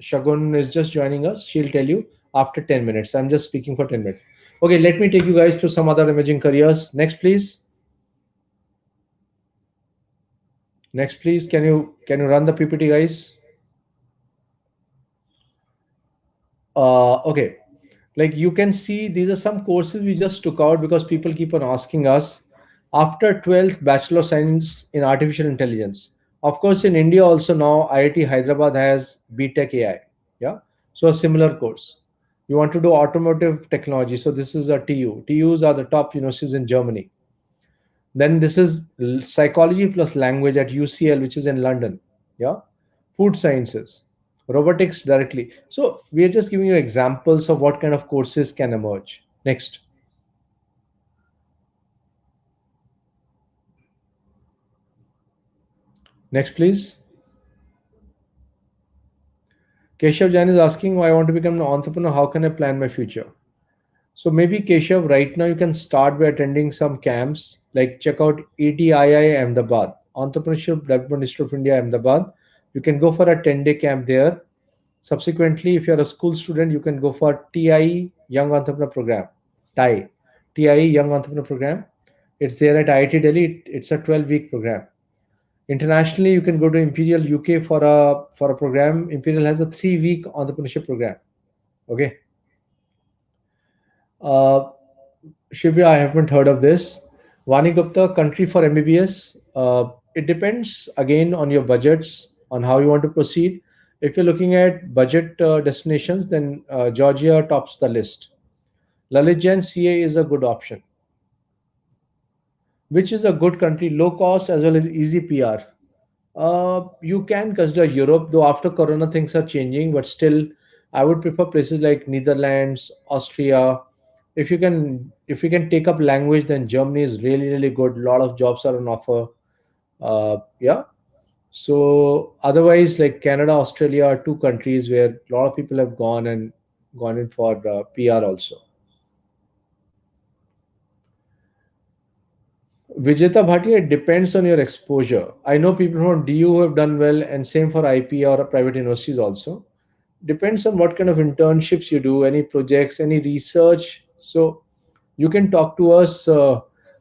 Shagun is just joining us. She'll tell you after 10 minutes. I'm just speaking for 10 minutes. Okay, let me take you guys to some other emerging careers. Next, please. Next, please. Can you run the PPT, guys? Okay, like you can see, these are some courses we just took out because people keep on asking us. After 12th, Bachelor of Science in Artificial Intelligence. Of course, in India also now, IIT Hyderabad has BTech AI. Yeah, so a similar course. You want to do automotive technology, so this is a TU. TUs are the top universities in Germany. Then this is psychology plus language at UCL, which is in London. Yeah, food sciences, robotics directly. So we are just giving you examples of what kind of courses can emerge. Next. Next, please. Keshav Jain is asking, why I want to become an entrepreneur. How can I plan my future? So maybe Keshav, right now you can start by attending some camps, like check out ETII Ahmedabad, Entrepreneurship Development Institute of India, Ahmedabad. You can go for a 10-day camp there. Subsequently, if you're a school student, you can go for TIE Young Entrepreneur Program. TIE Young Entrepreneur Program. It's there at IIT Delhi. It's a 12-week program. Internationally, you can go to Imperial UK for a program. Imperial has a 3-week entrepreneurship program. Okay. Shivya, I haven't heard of this. Vani Gupta, country for MBBS. It depends again on your budgets, on how you want to proceed. If you're looking at budget destinations, then Georgia tops the list. Lalit Jain, CA is a good option. Which is a good country, low cost as well as easy PR? You can consider Europe, though after Corona things are changing, but still, I would prefer places like Netherlands, Austria. If you can take up language, then Germany is really really good. A lot of jobs are on offer. Yeah. So otherwise, like Canada, Australia are two countries where a lot of people have gone in for PR also. Vijeta Bhatia, it depends on your exposure. I know people from DU who have done well, and same for IP or private universities also. Depends on what kind of internships you do, any projects, any research. So you can talk to us.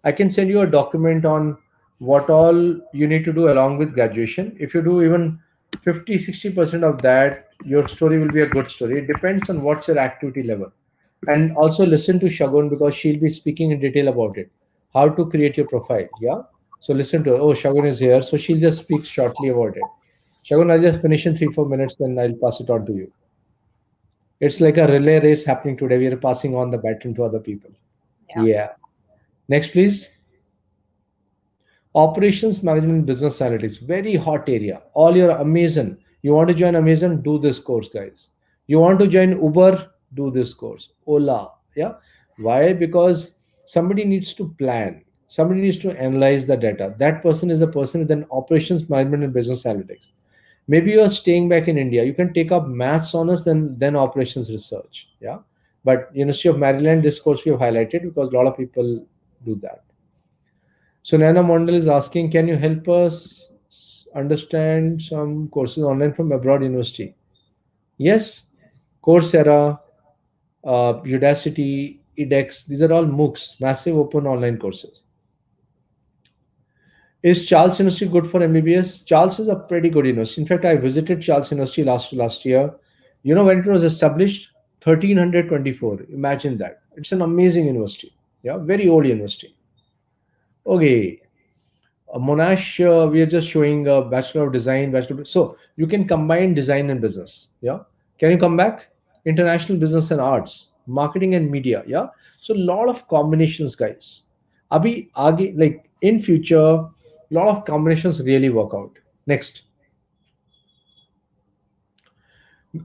I can send you a document on what all you need to do along with graduation. If you do even 50-60% of that, your story will be a good story. It depends on what's your activity level. And also listen to Shagun, because she'll be speaking in detail about it, how to create your profile. Yeah. So listen to her. Oh, Shagun is here. So she'll just speak shortly about it. Shagun, I'll just finish in 3-4 minutes, then I'll pass it on to you. It's like a relay race happening today. We are passing on the baton to other people. Yeah. Yeah. Next, please. Operations management business analytics, very hot area. All your Amazon. You want to join Amazon? Do this course, guys. You want to join Uber? Do this course. Ola. Yeah. Why? Because somebody needs to plan. Somebody needs to analyze the data. That person is a person with an operations management and business analytics. Maybe you are staying back in India. You can take up maths honors, then operations research. Yeah. But University of Maryland, this course we have highlighted because a lot of people do that. So Nana Mondal is asking, can you help us understand some courses online from abroad university? Yes, Coursera, Udacity, edX, these are all MOOCs, massive open online courses. Is Charles University good for MBBS? Charles is a pretty good university. In fact, I visited Charles University last year. You know when it was established? 1324. Imagine that. It's an amazing university. Yeah, very old university. Okay. Monash, we are just showing a Bachelor of Design, So you can combine design and business. Yeah. Can you come back? International Business and Arts, Marketing and Media. Yeah. So a lot of combinations, guys. Abhi, aage, like in future, a lot of combinations really work out. Next.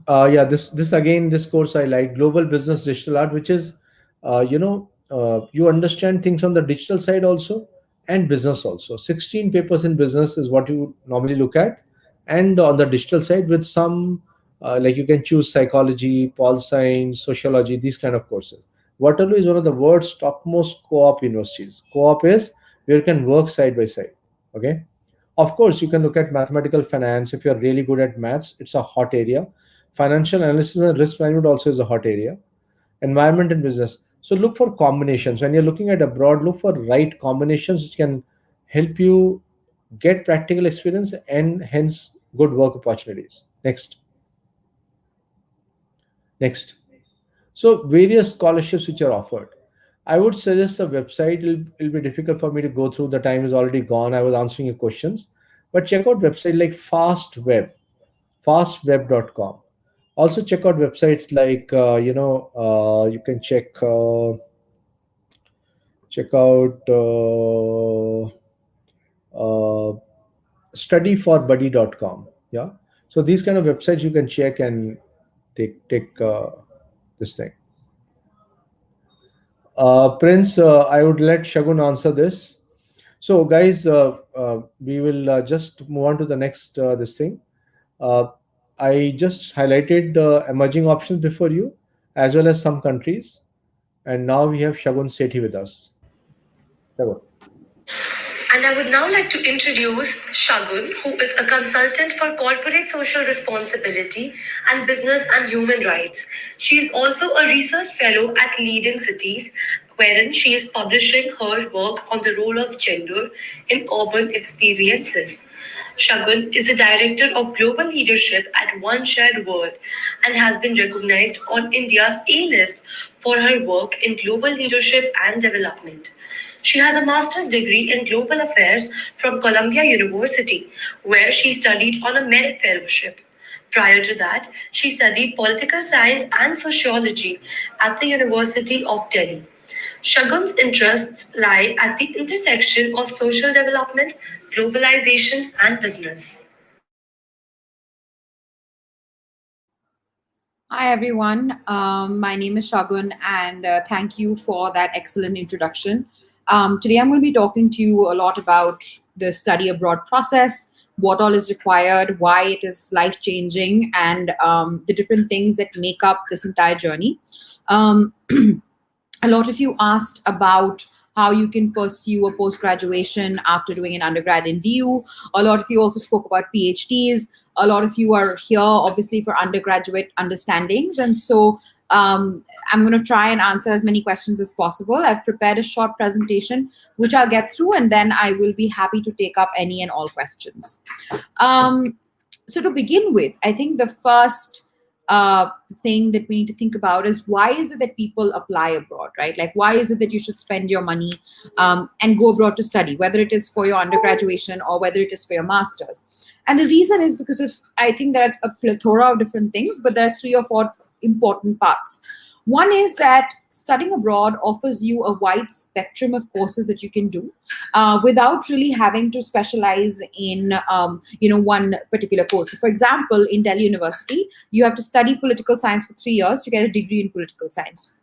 Yeah, this again, this course I like, Global Business Digital Art, which is you understand things on the digital side also and business also. 16 papers in business is what you normally look at, and on the digital side with some like you can choose psychology, pol science, sociology, these kind of courses. Waterloo is one of the world's topmost co-op universities. Co-op is where you can work side by side. Okay. Of course, you can look at mathematical finance. If you're really good at maths, it's a hot area. Financial analysis and risk management also is a hot area. Environment and business. So look for combinations. When you're looking at abroad, look for right combinations which can help you get practical experience and hence good work opportunities. Next. Next. So various scholarships which are offered. I would suggest a website. It'll be difficult for me to go through. The time is already gone. I was answering your questions. But check out website like fastweb.com. Also check out websites like you can check out studyforbuddy.com. Yeah. So these kind of websites you can check and take this thing. Prince, I would let Shagun answer this. So, guys, we will just move on to the next this thing. Uh, I just highlighted emerging options before you, as well as some countries, and now we have Shagun Sethi with us. Shagun. And I would now like to introduce Shagun, who is a consultant for corporate social responsibility and business and human rights. She is also a research fellow at Leading Cities, wherein she is publishing her work on the role of gender in urban experiences. Shagun is the director of global leadership at One Shared World and has been recognized on India's A list for her work in global leadership and development. She has a master's degree in global affairs from Columbia University, where she studied on a merit fellowship. Prior to that, she studied political science and sociology at the University of Delhi. Shagun's interests lie at the intersection of social development, globalization, and business. Hi, everyone. My name is Shagun, and thank you for that excellent introduction. Today, I'm going to be talking to you a lot about the study abroad process, what all is required, why it is life changing, and the different things that make up this entire journey. Um, a lot of you asked about how you can pursue a post graduation after doing an undergrad in DU. A lot of you also spoke about PhDs. A lot of you are here, obviously, for undergraduate understandings. And so I'm going to try and answer as many questions as possible. I've prepared a short presentation, which I'll get through, and then I will be happy to take up any and all questions. So to begin with, I think the first thing that we need to think about is why is it that people apply abroad, right? Like, why is it that you should spend your money and go abroad to study, whether it is for your undergraduation or whether it is for your master's? And the reason is because of, I think there are a plethora of different things, but there are 3 or 4 important parts. One is that studying abroad offers you a wide spectrum of courses that you can do without really having to specialize in one particular course. So for example, in Delhi University, you have to study political science for 3 years to get a degree in political science.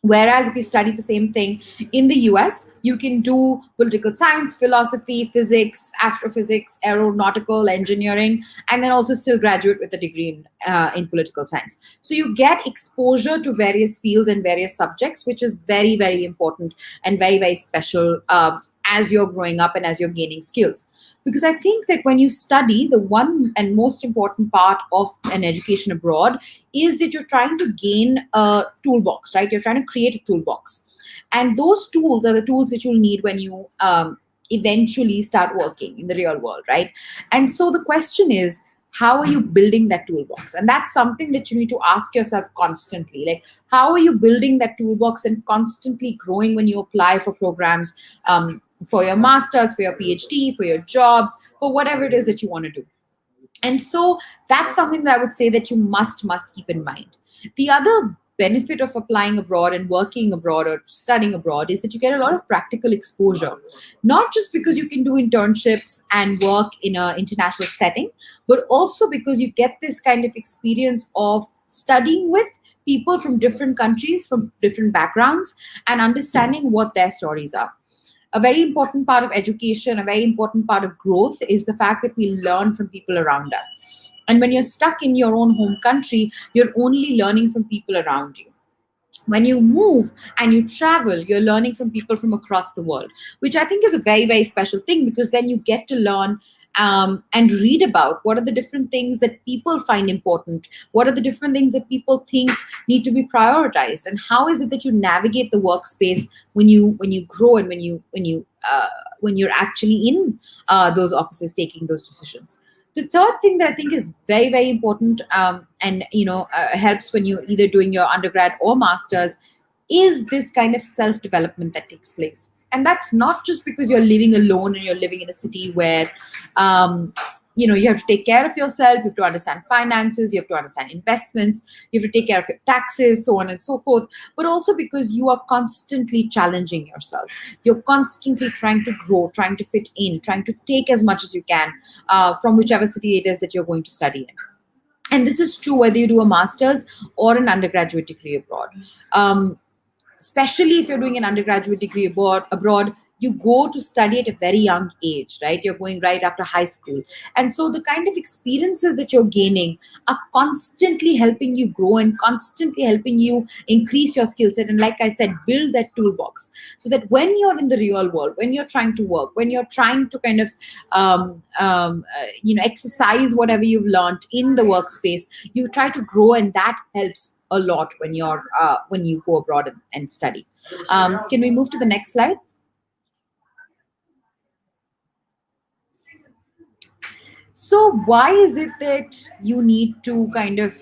Whereas if you study the same thing in the US, you can do political science, philosophy, physics, astrophysics, aeronautical engineering, and then also still graduate with a degree in political science. So you get exposure to various fields and various subjects, which is very, very important and very, very special as you're growing up and as you're gaining skills. Because I think that when you study, the one and most important part of an education abroad is that you're trying to gain a toolbox, right? You're trying to create a toolbox. And those tools are the tools that you'll need when you eventually start working in the real world, right? And so the question is, how are you building that toolbox? And that's something that you need to ask yourself constantly. Like, how are you building that toolbox and constantly growing when you apply for programs, for your master's, for your PhD, for your jobs, for whatever it is that you want to do? And so that's something that I would say that you must keep in mind. The other benefit of applying abroad and working abroad or studying abroad is that you get a lot of practical exposure, not just because you can do internships and work in an international setting, but also because you get this kind of experience of studying with people from different countries, from different backgrounds, and understanding what their stories are. A very important part of education, a very important part of growth is the fact that we learn from people around us. And when you're stuck in your own home country, you're only learning from people around you. When you move and you travel, you're learning from people from across the world, which I think is a very, very special thing, because then you get to learn and read about what are the different things that people find important, what are the different things that people think need to be prioritized, and how is it that you navigate the workspace when you grow and when you're actually in those offices taking those decisions. The third thing that I think is very, very important and helps when you're either doing your undergrad or master's is this kind of self-development that takes place. And that's not just because you're living alone and you're living in a city where you have to take care of yourself, you have to understand finances, you have to understand investments, you have to take care of your taxes, so on and so forth, but also because you are constantly challenging yourself. You're constantly trying to grow, trying to fit in, trying to take as much as you can from whichever city it is that you're going to study in. And this is true whether you do a master's or an undergraduate degree abroad. Especially if you're doing an undergraduate degree abroad, you go to study at a very young age, right? You're going right after high school. And so the kind of experiences that you're gaining are constantly helping you grow and constantly helping you increase your skill set. And like I said, build that toolbox so that when you're in the real world, when you're trying to work, when you're trying to kind of, exercise whatever you've learned in the workspace, you try to grow, and that helps a lot when you go abroad and study. Can we move to the next slide? So why is it that you need to kind of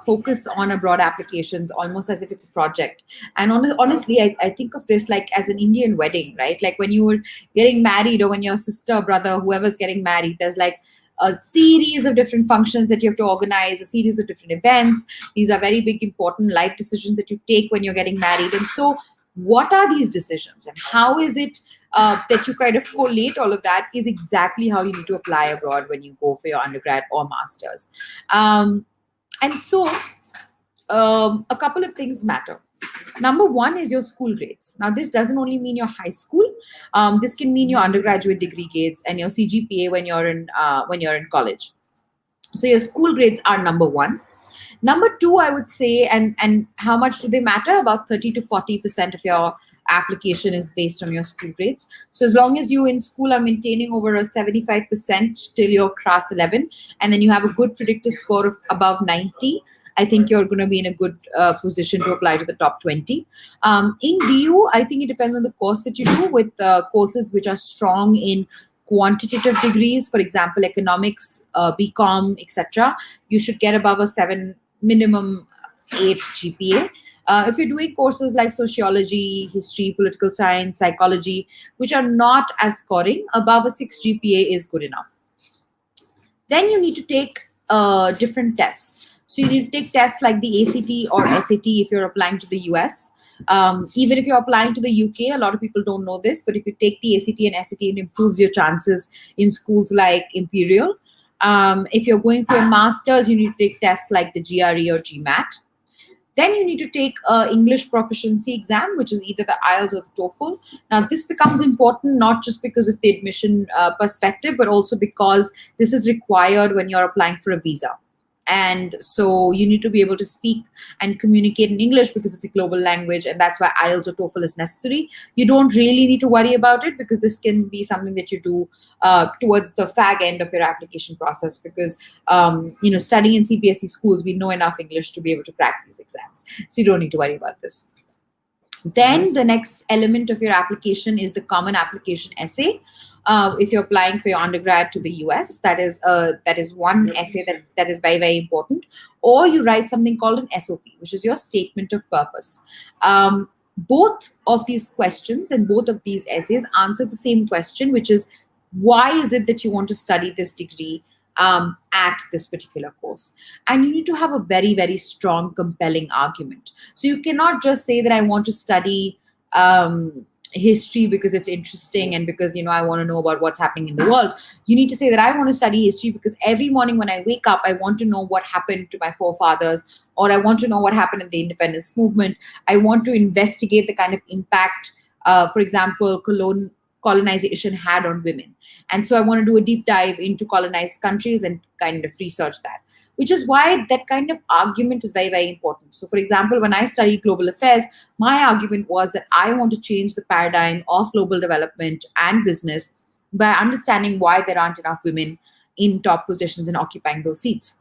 focus on abroad applications almost as if it's a project? And honestly, I think of this like as an Indian wedding, right? Like when you're getting married or when your sister, brother, whoever's getting married, there's like a series of different functions that you have to organize, a series of different events. These are very big, important life decisions that you take when you're getting married. And so what are these decisions and how is it that you kind of collate all of that is exactly how you need to apply abroad when you go for your undergrad or master's. And so a couple of things matter. Number one is your school grades. Now, this doesn't only mean your high school. This can mean your undergraduate degree grades and your CGPA when you're in college. So your school grades are number one. Number two, I would say, and how much do they matter? About 30 to 40% of your application is based on your school grades. So as long as you in school are maintaining over a 75% till your class 11, and then you have a good predicted score of above 90, I think you're going to be in a good position to apply to the top 20. In DU, I think it depends on the course that you do. With courses which are strong in quantitative degrees, for example, economics, BCom, etc., you should get above a 7 minimum 8 GPA. If you're doing courses like sociology, history, political science, psychology, which are not as scoring, above a 6 GPA is good enough. Then you need to take different tests. So you need to take tests like the ACT or SAT if you're applying to the US. Even if you're applying to the UK, a lot of people don't know this, but if you take the ACT and SAT, it improves your chances in schools like Imperial. If you're going for a master's, you need to take tests like the GRE or GMAT. Then you need to take English proficiency exam, which is either the IELTS or the TOEFL. Now, this becomes important not just because of the admission perspective, but also because this is required when you're applying for a visa. And so you need to be able to speak and communicate in English because it's a global language, and that's why IELTS or TOEFL is necessary. You don't really need to worry about it because this can be something that you do towards the fag end of your application process, because studying in CBSE schools, we know enough English to be able to crack these exams. So you don't need to worry about this. Then the next element of your application is the common application essay. If you're applying for your undergrad to the US, that is one essay that is very, very important. Or you write something called an SOP, which is your statement of purpose. Both of these questions and both of these essays answer the same question, which is, why is it that you want to study this degree at this particular course? And you need to have a very, very strong, compelling argument. So you cannot just say that I want to study history because it's interesting and because I want to know about what's happening in the world. You need to say that I want to study history because every morning when I wake up, I want to know what happened to my forefathers, or I want to know what happened in the independence movement. I want to investigate the kind of impact, for example, colonization had on women. And so I want to do a deep dive into colonized countries and kind of research that, which is why that kind of argument is very, very important. So for example, when I studied global affairs, my argument was that I want to change the paradigm of global development and business by understanding why there aren't enough women in top positions and occupying those seats.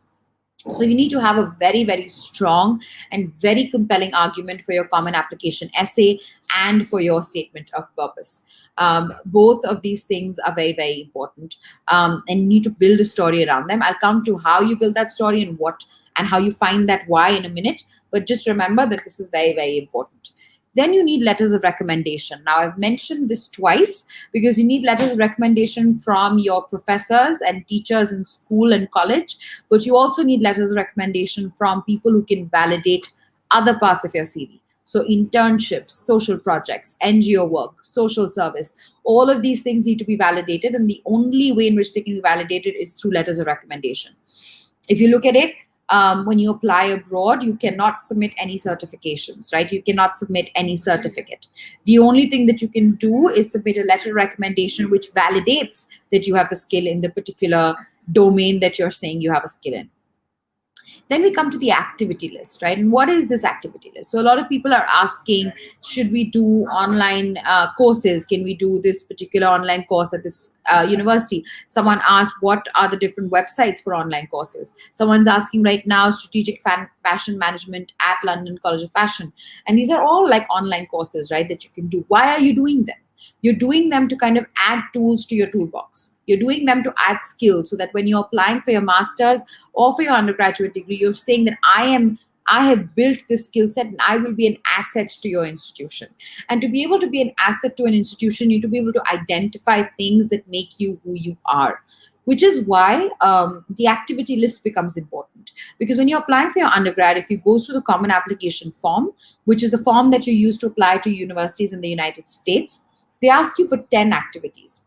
So you need to have a very, very strong and very compelling argument for your common application essay and for your statement of purpose. Both of these things are very, very important, and you need to build a story around them. I'll come to how you build that story and how you find that why in a minute, but just remember that this is very, very important. Then you need letters of recommendation. Now, I've mentioned this twice because you need letters of recommendation from your professors and teachers in school and college, but you also need letters of recommendation from people who can validate other parts of your CV. So internships, social projects, NGO work, social service, all of these things need to be validated, and the only way in which they can be validated is through letters of recommendation. If you look at it, when you apply abroad, you cannot submit any certifications, right? You cannot submit any certificate. The only thing that you can do is submit a letter of recommendation which validates that you have the skill in the particular domain that you're saying you have a skill in. Then we come to the activity list, right? And what is this activity list? So a lot of people are asking, should we do online courses? Can we do this particular online course at this university? Someone asked, what are the different websites for online courses? Someone's asking right now, strategic fashion management at London College of Fashion. And these are all like online courses, right, that you can do. Why are you doing them? You're doing them to kind of add tools to your toolbox. You're doing them to add skills so that when you're applying for your master's or for your undergraduate degree, you're saying that I have built this skill set and I will be an asset to your institution. And to be able to be an asset to an institution, you need to be able to identify things that make you who you are, which is why the activity list becomes important. Because when you're applying for your undergrad, if you go through the common application form, which is the form that you use to apply to universities in the United States, they ask you for 10 activities.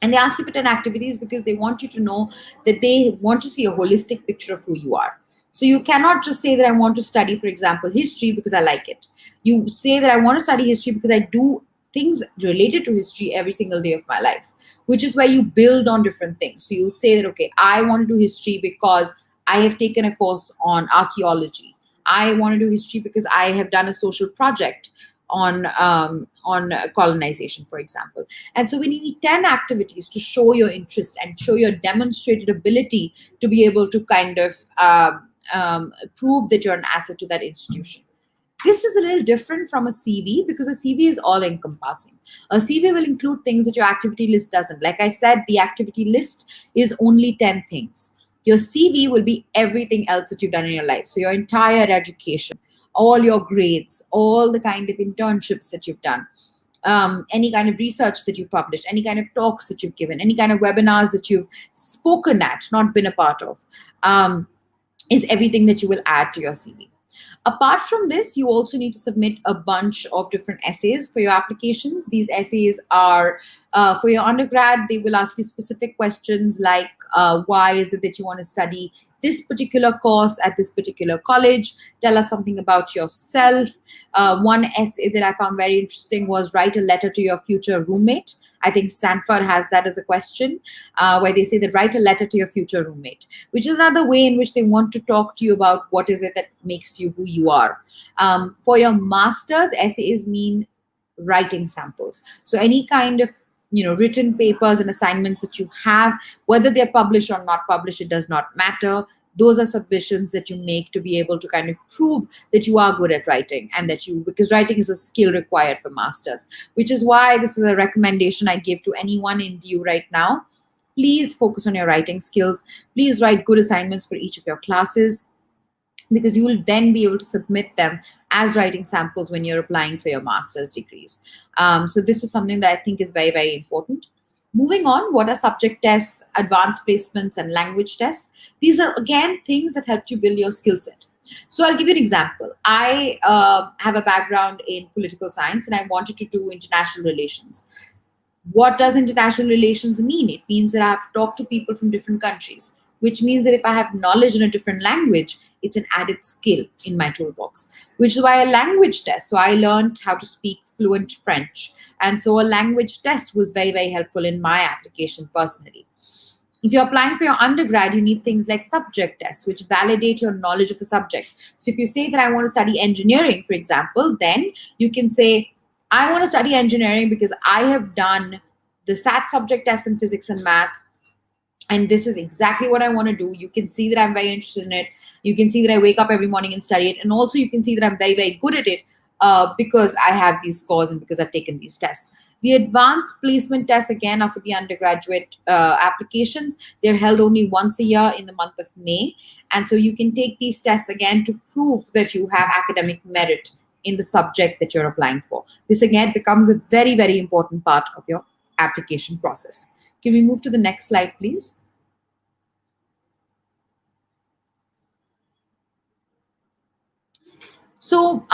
And they ask you for 10 activities because they want you to know that they want to see a holistic picture of who you are. So you cannot just say that I want to study, for example, history because I like it. You say that I want to study history because I do things related to history every single day of my life, which is where you build on different things. So you'll say that, okay, I want to do history because I have taken a course on archaeology. I want to do history because I have done a social project on colonization, for example. And so we need 10 activities to show your interest and show your demonstrated ability to be able to kind of prove that you're an asset to that institution. This is a little different from a CV because a CV is all encompassing. A CV will include things that your activity list doesn't. Like I said, the activity list is only 10 things. Your CV will be everything else that you've done in your life. So your entire education, all your grades, all the kind of internships that you've done, any kind of research that you've published, any kind of talks that you've given, any kind of webinars that you've spoken at, not been a part of, is everything that you will add to your CV. Apart from this, you also need to submit a bunch of different essays for your applications. These essays are for your undergrad. They will ask you specific questions like why is it that you want to study this particular course at this particular college? Tell us something about yourself. One essay that I found very interesting was write a letter to your future roommate. I think Stanford has that as a question where they say that write a letter to your future roommate, which is another way in which they want to talk to you about what is it that makes you who you are. For your master's, essays mean writing samples. So any kind of written papers and assignments that you have, whether they're published or not published, it does not matter. Those are submissions that you make to be able to kind of prove that you are good at writing, and because writing is a skill required for masters, which is why this is a recommendation I give to anyone in DU right now. Please focus on your writing skills. Please write good assignments for each of your classes, because you will then be able to submit them as writing samples when you're applying for your master's degrees. So this is something that I think is very, very important. Moving on, what are subject tests, advanced placements, and language tests? These are, again, things that help you build your skill set. So I'll give you an example. I have a background in political science, and I wanted to do international relations. What does international relations mean? It means that I have to talk to people from different countries, which means that if I have knowledge in a different language, it's an added skill in my toolbox, which is why a language test. So I learned how to speak fluent French. And so a language test was very, very helpful in my application personally. If you're applying for your undergrad, you need things like subject tests, which validate your knowledge of a subject. So if you say that I want to study engineering, for example, then you can say, I want to study engineering because I have done the SAT subject tests in physics and math, and this is exactly what I want to do. You can see that I'm very interested in it. You can see that I wake up every morning and study it. And also you can see that I'm very, very good at it because I have these scores and because I've taken these tests. The advanced placement tests, again, are for the undergraduate applications. They're held only once a year in the month of May. And so you can take these tests again to prove that you have academic merit in the subject that you're applying for. This, again, becomes a very, very important part of your application process. Can we move to the next slide, please? So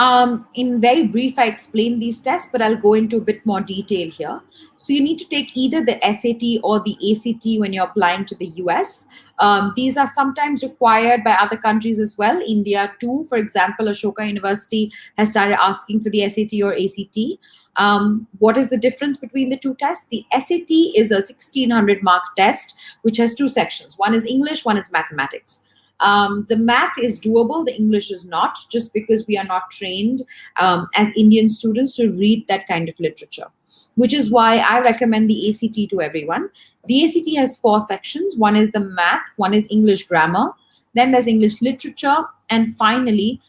in very brief, I explained these tests, but I'll go into a bit more detail here. So you need to take either the SAT or the ACT when you're applying to the US. These are sometimes required by other countries as well. India too, for example, Ashoka University has started asking for the SAT or ACT. What is the difference between the two tests? The SAT is a 1600 mark test, which has two sections. One is English, one is mathematics. The math is doable, the English is not, just because we are not trained as Indian students to read that kind of literature, which is why I recommend the ACT to everyone. The ACT has 4 sections. One is the math, one is English grammar, then there's English literature, and finally,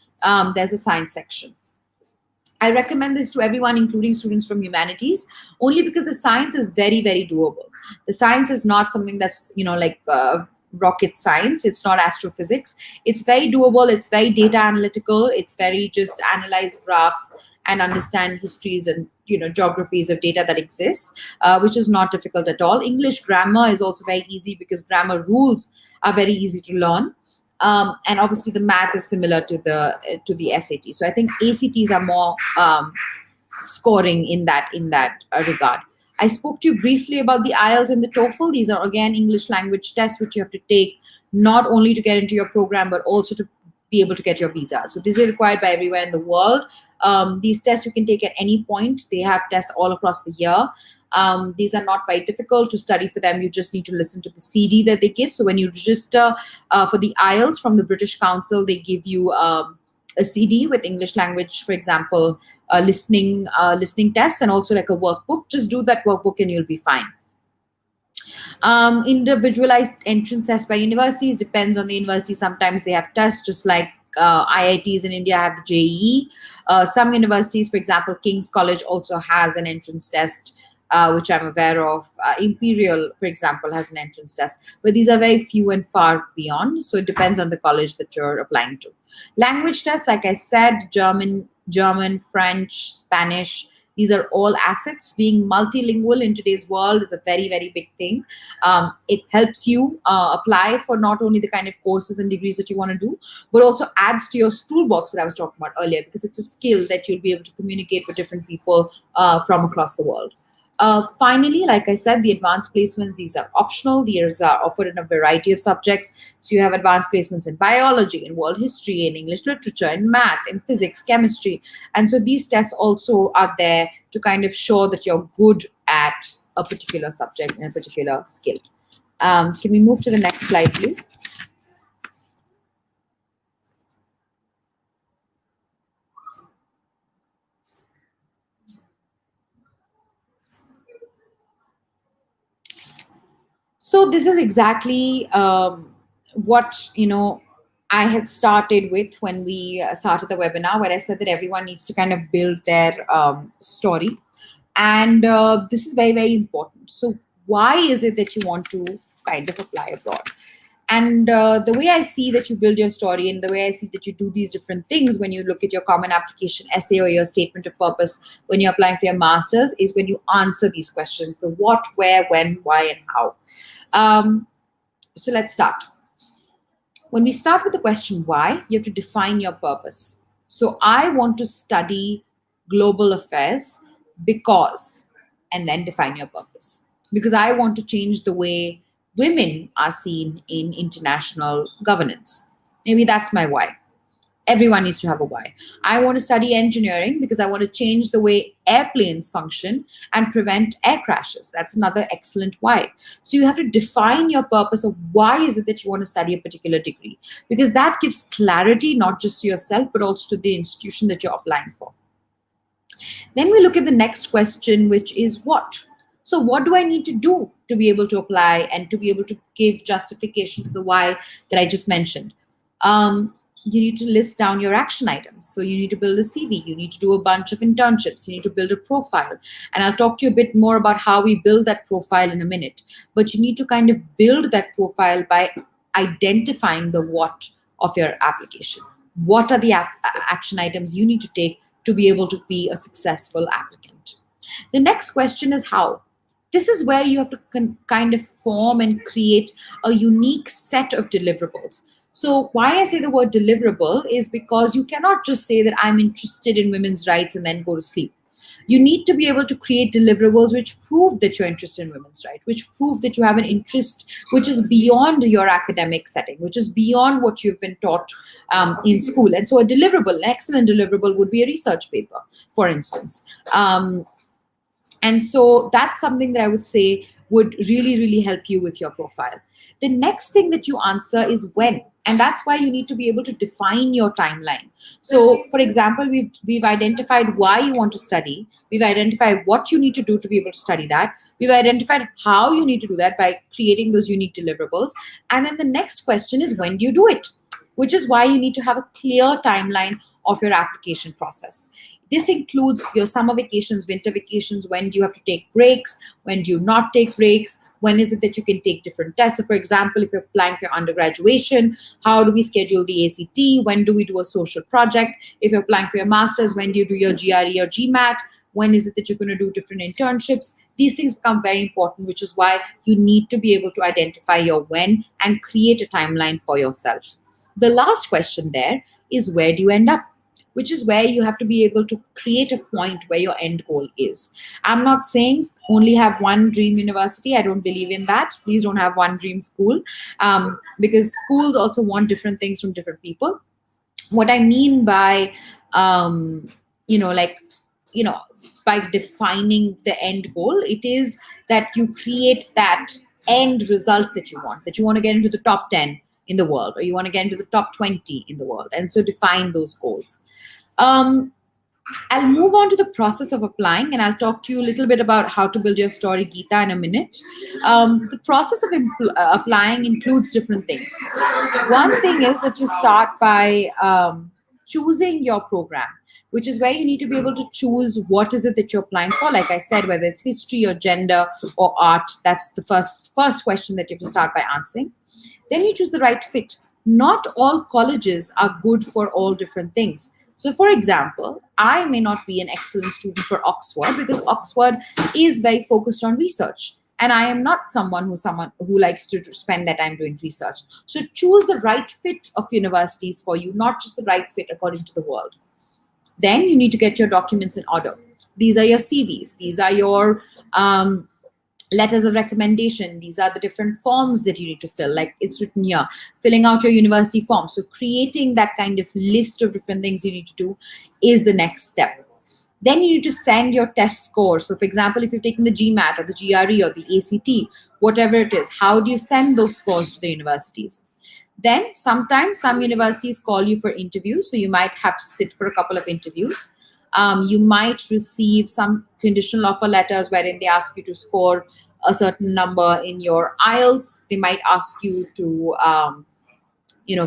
there's a science section. I recommend this to everyone, including students from humanities, only because the science is very, very doable. The science is not something that's, like rocket science. It's not astrophysics. It's very doable. It's very data analytical. It's very just analyze graphs and understand histories and geographies of data that exists, which is not difficult at all. English grammar is also very easy because grammar rules are very easy to learn. And obviously the math is similar to the SAT. So I think ACTs are more scoring in that regard. I spoke to you briefly about the IELTS and the TOEFL. These are, again, English language tests, which you have to take not only to get into your program, but also to be able to get your visa. So these are required by everywhere in the world. These tests you can take at any point. They have tests all across the year. These are not very difficult to study for them. You just need to listen to the CD that they give. So when you register for the IELTS from the British Council, they give you a CD with English language, for example, listening tests, and also like a workbook. Just do that workbook and you'll be fine. Individualized entrance tests by universities depends on the university. Sometimes they have tests, just like IITs in India have the JEE. Some universities, for example, King's College also has an entrance test. which I'm aware of. Imperial, for example, has an entrance test, but these are very few and far beyond. So it depends on the college that you're applying to. Language tests, like I said, German, French, Spanish. These are all assets. Being multilingual in today's world is a very, very big thing. It helps you apply for not only the kind of courses and degrees that you want to do, but also adds to your toolbox that I was talking about earlier, because it's a skill that you'll be able to communicate with different people from across the world. Finally, like I said, the advanced placements, these are optional. These are offered in a variety of subjects. So you have advanced placements in biology, in world history, in English literature, in math, in physics, chemistry. And so these tests also are there to kind of show that you're good at a particular subject and a particular skill. Can we move to the next slide, please? So this is exactly what I had started with when we started the webinar, where I said that everyone needs to kind of build their story, and this is very, very important. So why is it that you want to kind of apply abroad? And the way I see that you build your story, and the way I see that you do these different things when you look at your common application essay or your statement of purpose when you're applying for your master's, is when you answer these questions: the what, where, when, why, and how. So let's start. When we start with the question why, you have to define your purpose. So I want to study global affairs because, and then define your purpose. Because I want to change the way women are seen in international governance. Maybe that's my why. Everyone needs to have a why. I want to study engineering because I want to change the way airplanes function and prevent air crashes. That's another excellent why. So you have to define your purpose of why is it that you want to study a particular degree, because that gives clarity not just to yourself, but also to the institution that you're applying for. Then we look at the next question, which is what? So what do I need to do to be able to apply and to be able to give justification to the why that I just mentioned? You need to list down your action items. So you need to build a CV. You need to do a bunch of internships. You need to build a profile. And I'll talk to you a bit more about how we build that profile in a minute. But you need to kind of build that profile by identifying the what of your application. What are the action items you need to take to be able to be a successful applicant? The next question is how. This is where you have to kind of form and create a unique set of deliverables. So why I say the word deliverable is because you cannot just say that I'm interested in women's rights and then go to sleep. You need to be able to create deliverables which prove that you're interested in women's rights, which prove that you have an interest which is beyond your academic setting, which is beyond what you've been taught in school. And so a deliverable, an excellent deliverable would be a research paper, for instance. And so that's something that I would say would really, really help you with your profile. The next thing that you answer is when. And that's why you need to be able to define your timeline. So, for example, we've identified why you want to study. We've identified what you need to do to be able to study that. We've identified how you need to do that by creating those unique deliverables. And then the next question is, when do you do it? Which is why you need to have a clear timeline of your application process. This includes your summer vacations, winter vacations. When do you have to take breaks? When do you not take breaks? When is it that you can take different tests? So for example, if you're applying for your undergraduation, how do we schedule the ACT? When do we do a social project? If you're applying for your master's, when do you do your GRE or GMAT? When is it that you're going to do different internships? These things become very important, which is why you need to be able to identify your when and create a timeline for yourself. The last question there is, where do you end up? Which is where you have to be able to create a point where your end goal is. I'm not saying only have one dream university. I don't believe in that. Please don't have one dream school, because schools also want different things from different people. What I mean by, by defining the end goal, it is that you create that end result that you want to get into the top 10 in the world, or you want to get into the top 20 in the world. And so define those goals. I'll move on to the process of applying, and I'll talk to you a little bit about how to build your story, Geeta, in a minute. The process of applying includes different things. One thing is that you start by choosing your program, which is where you need to be able to choose what is it that you're applying for. Like I said, whether it's history or gender or art, that's the first question that you have to start by answering. Then you choose the right fit. Not all colleges are good for all different things. So, for example, I may not be an excellent student for Oxford because Oxford is very focused on research. And I am not someone who likes to spend that time doing research. So choose the right fit of universities for you, not just the right fit according to the world. Then you need to get your documents in order. These are your CVs. These are your letters of recommendation. These are the different forms that you need to fill, like it's written here, filling out your university form. So creating that kind of list of different things you need to do is the next step. Then you need to send your test scores. So for example, if you've taken the GMAT or the GRE or the ACT, whatever it is, how do you send those scores to the universities? Then sometimes some universities call you for interviews. So you might have to sit for a couple of interviews. You might receive some conditional offer letters wherein they ask you to score a certain number in your IELTS. They might ask you to,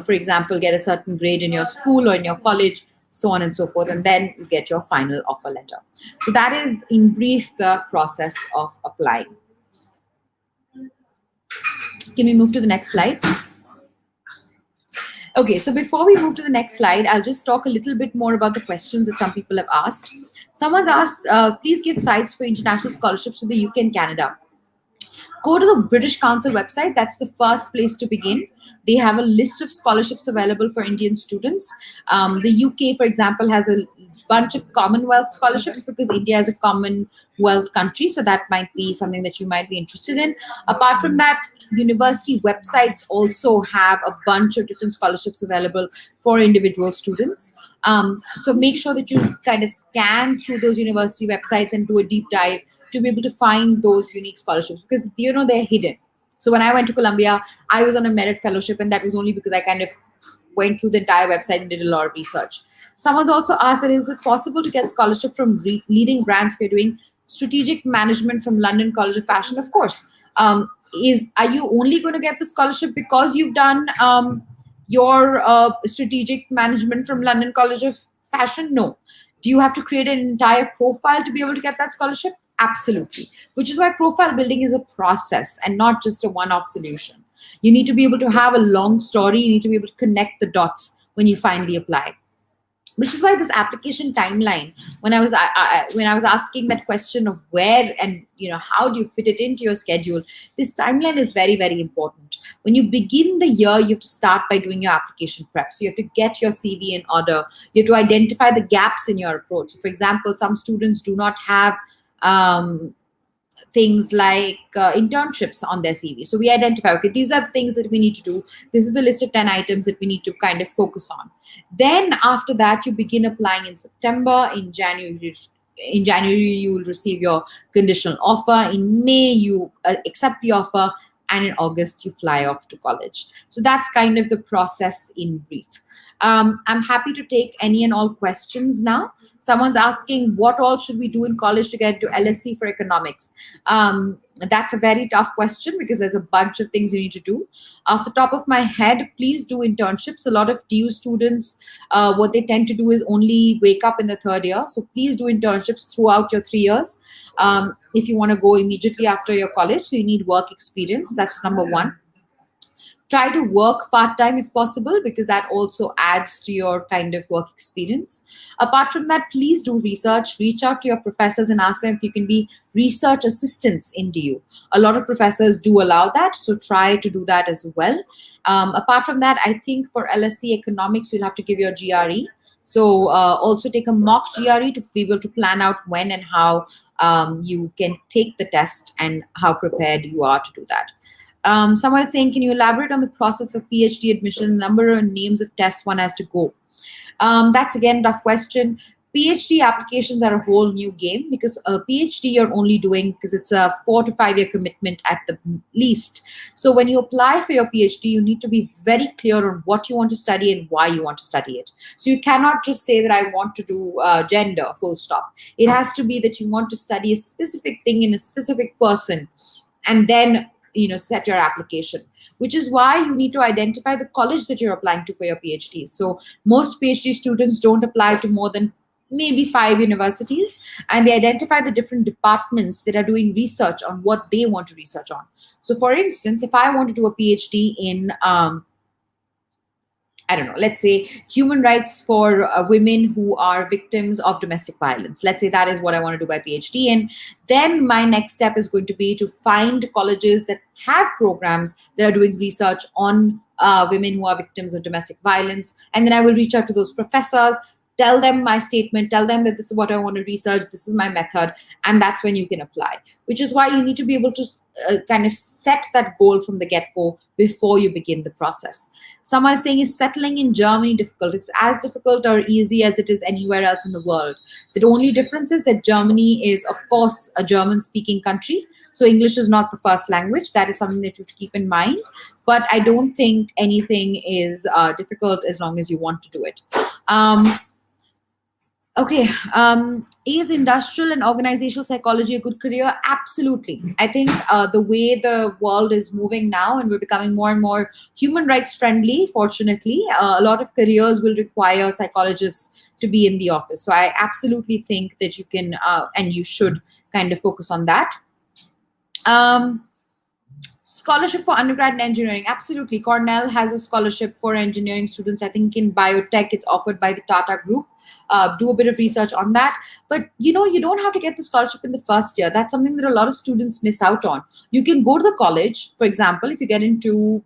for example, get a certain grade in your school or in your college, so on and so forth. And then you get your final offer letter. So that is, in brief, the process of applying. Can we move to the next slide? Okay, so before we move to the next slide, I'll just talk a little bit more about the questions that some people have asked. Someone's asked, please give sites for international scholarships to the UK and Canada. Go to the British Council website. That's the first place to begin. They have a list of scholarships available for Indian students. The UK, for example, has a bunch of Commonwealth scholarships because India is a Commonwealth country. So that might be something that you might be interested in. Apart from that, university websites also have a bunch of different scholarships available for individual students. So make sure that you kind of scan through those university websites and do a deep dive to be able to find those unique scholarships because, they're hidden. So when I went to Columbia, I was on a merit fellowship, and that was only because I kind of went through the entire website and did a lot of research. Someone's also asked that is it possible to get scholarship from leading brands if you're doing strategic management from London College of Fashion? Of course. Are you only going to get the scholarship because you've done your strategic management from London College of Fashion? No. Do you have to create an entire profile to be able to get that scholarship? Absolutely. Which is why profile building is a process and not just a one-off solution. You need to be able to have a long story. You need to be able to connect the dots when you finally apply. Which is why this application timeline, when I was asking that question of where and how do you fit it into your schedule, this timeline is very, very important. When you begin the year, you have to start by doing your application prep. So you have to get your CV in order. You have to identify the gaps in your approach. So for example, some students do not have things like internships on their CV. So we identify, okay, these are things that we need to do. This is the list of 10 items that we need to kind of focus on. Then after that, you begin applying in September. In January, you will receive your conditional offer. In May, you accept the offer. And in August, you fly off to college. So that's kind of the process in brief. I'm happy to take any and all questions now. Someone's asking, what all should we do in college to get to LSE for economics? That's a very tough question because there's a bunch of things you need to do. Off the top of my head, please do internships. A lot of DU students, what they tend to do is only wake up in the third year. So please do internships throughout your 3 years. If you want to go immediately after your college, so you need work experience. That's number one. Try to work part-time if possible because that also adds to your kind of work experience. Apart from that, please do research. Reach out to your professors and ask them if you can be research assistants in DU. A lot of professors do allow that, so try to do that as well. Apart from that, I think for LSE economics, you'll have to give your GRE. So also take a mock GRE to be able to plan out when and how you can take the test and how prepared you are to do that. Someone is saying, can you elaborate on the process of PhD admission, number and names of tests one has to go? That's again a tough question. PhD applications are a whole new game because a PhD you're only doing because it's a 4 to 5 year commitment at the least. So when you apply for your PhD, you need to be very clear on what you want to study and why you want to study it. So you cannot just say that I want to do gender, full stop. It has to be that you want to study a specific thing in a specific person and then set your application. which is why you need to identify the college that you're applying to for your PhD. So most PhD students don't apply to more than maybe 5 universities, and they identify the different departments that are doing research on what they want to research on. So for instance, if I want to do a PhD in I don't know, let's say human rights for women who are victims of domestic violence. Let's say that is what I want to do by PhD in. Then my next step is going to be to find colleges that have programs that are doing research on women who are victims of domestic violence. And then I will reach out to those professors, tell them my statement, tell them that this is what I want to research, this is my method, and that's when you can apply. Which is why you need to be able to kind of set that goal from the get-go before you begin the process. Someone is saying, is settling in Germany difficult? It's as difficult or easy as it is anywhere else in the world. The only difference is that Germany is, of course, a German-speaking country, so English is not the first language. That is something that you have to keep in mind. But I don't think anything is difficult as long as you want to do it. Okay, is industrial and organizational psychology a good career? Absolutely. I think the way the world is moving now, and we're becoming more and more human rights friendly, fortunately, a lot of careers will require psychologists to be in the office. So I absolutely think that you can and you should kind of focus on that. Scholarship for undergrad in engineering. Absolutely. Cornell has a scholarship for engineering students. I think in biotech, it's offered by the Tata Group. Do a bit of research on that. But, you don't have to get the scholarship in the first year. That's something that a lot of students miss out on. You can go to the college, for example, if you get into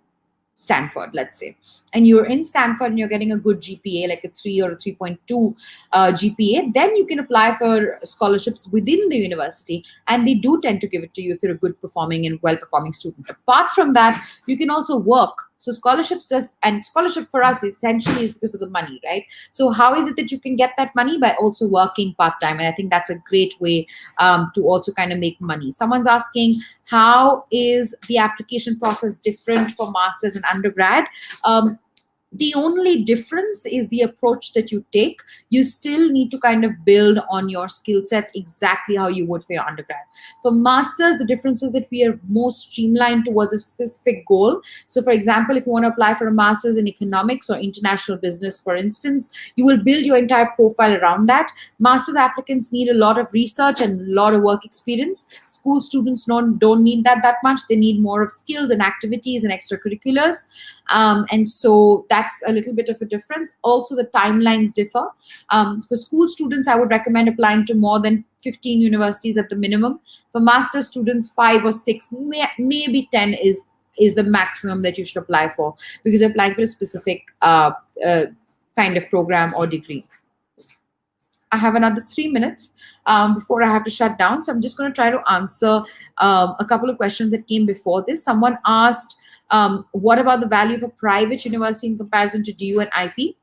Stanford, let's say, and you're in Stanford and you're getting a good GPA, like a 3 or a 3.2 GPA, then you can apply for scholarships within the university, and they do tend to give it to you if you're a good performing and well-performing student. Apart from that, you can also work. So scholarship for us essentially is because of the money, right? So how is it that you can get that money? By also working part-time, and I think that's a great way to also kind of make money. Someone's asking, how is the application process different for masters and undergrad? The only difference is the approach that you take. You still need to kind of build on your skill set exactly how you would for your undergrad. For masters, the difference is that we are more streamlined towards a specific goal. So for example, if you want to apply for a master's in economics or international business, for instance, you will build your entire profile around that. Master's applicants need a lot of research and a lot of work experience. School students don't need that much. They need more of skills and activities and extracurriculars. And so that's a little bit of a difference. Also, the timelines differ. For school students, I would recommend applying to more than 15 universities at the minimum. For master's students, 5 or 6, maybe 10 is the maximum that you should apply for, because you're applying for a specific kind of program or degree. I have another 3 minutes before I have to shut down. So I'm just going to try to answer a couple of questions that came before this. Someone asked, what about the value of a private university in comparison to DU and IP?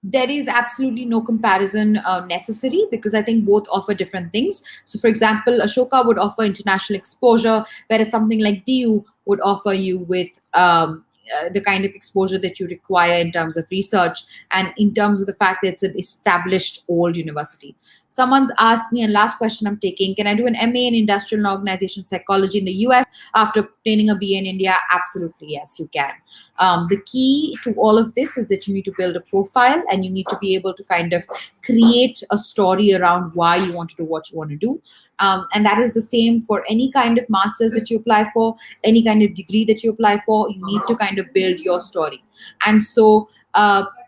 There is absolutely no comparison necessary, because I think both offer different things. So for example, Ashoka would offer international exposure, whereas something like DU would offer you with the kind of exposure that you require in terms of research and in terms of the fact that it's an established old university. Someone's asked me, and last question I'm taking, can I do an MA in Industrial and Organization Psychology in the US after obtaining a BA in India? Absolutely, yes, you can. The key to all of this is that you need to build a profile, and you need to be able to kind of create a story around why you want to do what you want to do. And that is the same for any kind of master's that you apply for, any kind of degree that you apply for. You need to kind of build your story. And so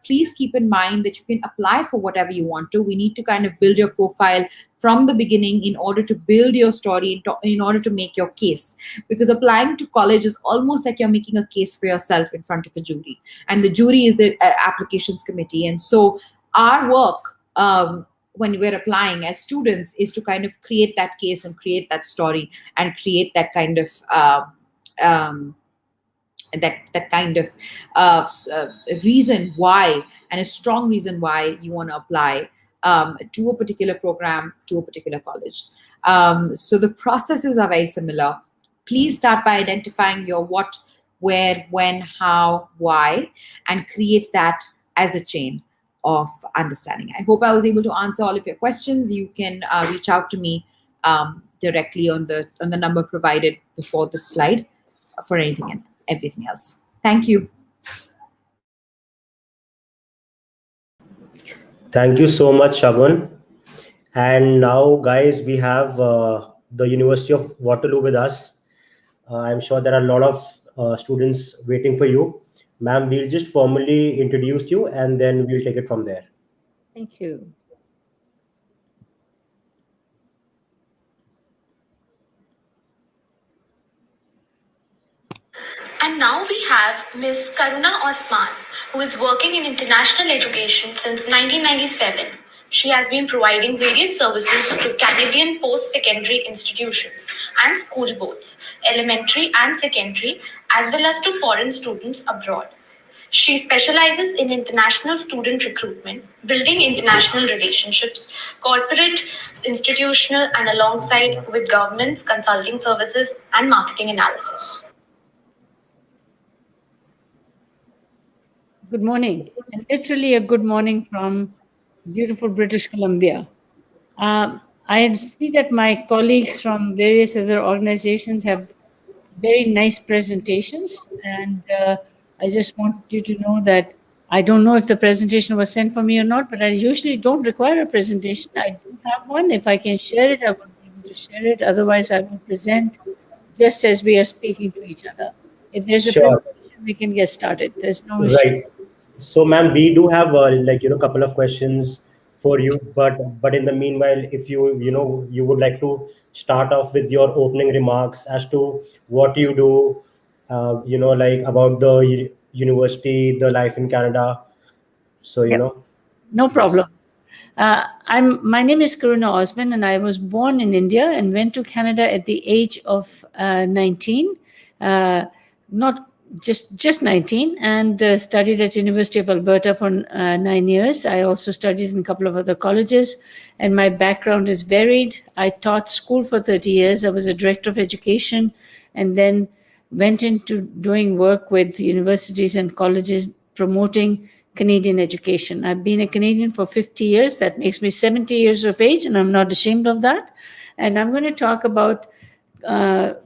please keep in mind that you can apply for whatever you want to. We need to kind of build your profile from the beginning in order to build your story, in order to make your case. Because applying to college is almost like you're making a case for yourself in front of a jury. And the jury is the applications committee. And so our work, when we're applying as students, is to kind of create that case and create that story and create that kind of reason why, and a strong reason why you want to apply to a particular program, to a particular college. So the processes are very similar. Please start by identifying your what, where, when, how, why, and create that as a chain of understanding. I hope I was able to answer all of your questions. You can reach out to me directly on the number provided before the slide for anything and everything else. Thank you. Thank you so much, Shagun. And now, guys, we have the University of Waterloo with us. I'm sure there are a lot of students waiting for you. Ma'am, we'll just formally introduce you and then we'll take it from there. Thank you. And now we have Ms. Karuna Osman, who is working in international education since 1997. She has been providing various services to Canadian post-secondary institutions and school boards, elementary and secondary, as well as to foreign students abroad. She specializes in international student recruitment, building international relationships, corporate, institutional, and alongside with governments, consulting services, and marketing analysis. Good morning, and literally a good morning from beautiful British Columbia. I see that my colleagues from various other organizations have very nice presentations, and I just want you to know that I don't know if the presentation was sent for me or not, but I usually don't require a presentation. I do have one. If I can share it, I will be able to share it. Otherwise, I will present just as we are speaking to each other. If there's a Sure. presentation, we can get started. There's no issue. Right. So, ma'am, we do have couple of questions for you, but in the meanwhile, if you would like to start off with your opening remarks as to what you do, like about the university, the life in Canada. So Yep. No problem. Yes. My name is Karuna Osman, and I was born in India and went to Canada at the age of 19, not just 19, and studied at University of Alberta for 9 years. I also studied in a couple of other colleges, and my background is varied. I taught school for 30 years. I was a director of education, and then went into doing work with universities and colleges promoting Canadian education. I've been a Canadian for 50 years. That makes me 70 years of age, and I'm not ashamed of that. And I'm going to talk about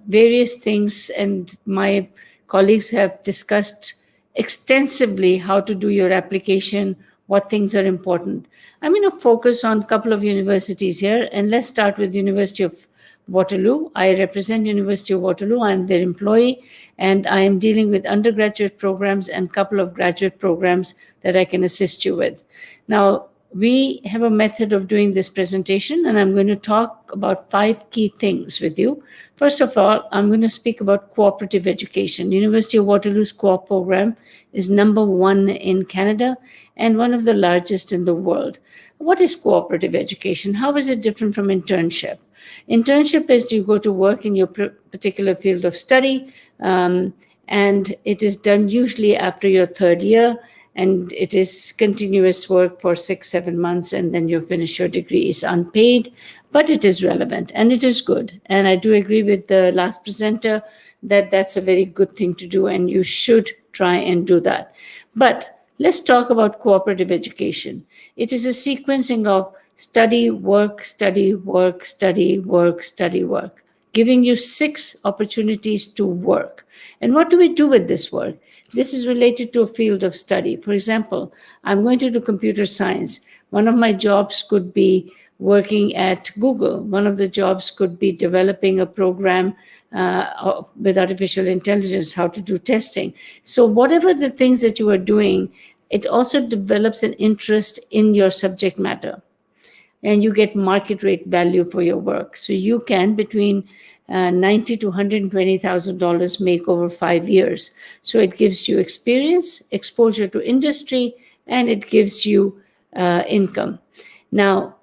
various things, and my colleagues have discussed extensively how to do your application, what things are important. I'm going to focus on a couple of universities here, and let's start with University of Waterloo. I represent University of Waterloo. I'm their employee, and I am dealing with undergraduate programs and a couple of graduate programs that I can assist you with. Now, we have a method of doing this presentation, and I'm going to talk about 5 key things with you. First of all, I'm going to speak about cooperative education. University of Waterloo's co-op program is #1 in Canada and one of the largest in the world. What is cooperative education? How is it different from internship? Internship is you go to work in your particular field of study, and it is done usually after your 3rd year, and it is continuous work for 6-7 months, and then you finish your degree. It's unpaid, but it is relevant and it is good. And I do agree with the last presenter that that's a very good thing to do, and you should try and do that. But let's talk about cooperative education. It is a sequencing of study, work, study, work, study, work, study, work, giving you 6 opportunities to work. And what do we do with this work? This is related to a field of study. For example, I'm going to do computer science. One of my jobs could be working at Google. One of the jobs could be developing a program with artificial intelligence, how to do testing. So whatever the things that you are doing, it also develops an interest in your subject matter, and you get market rate value for your work. So you can, between $90,000 to $120,000 make over 5 years. So it gives you experience, exposure to industry, and it gives you income. Now,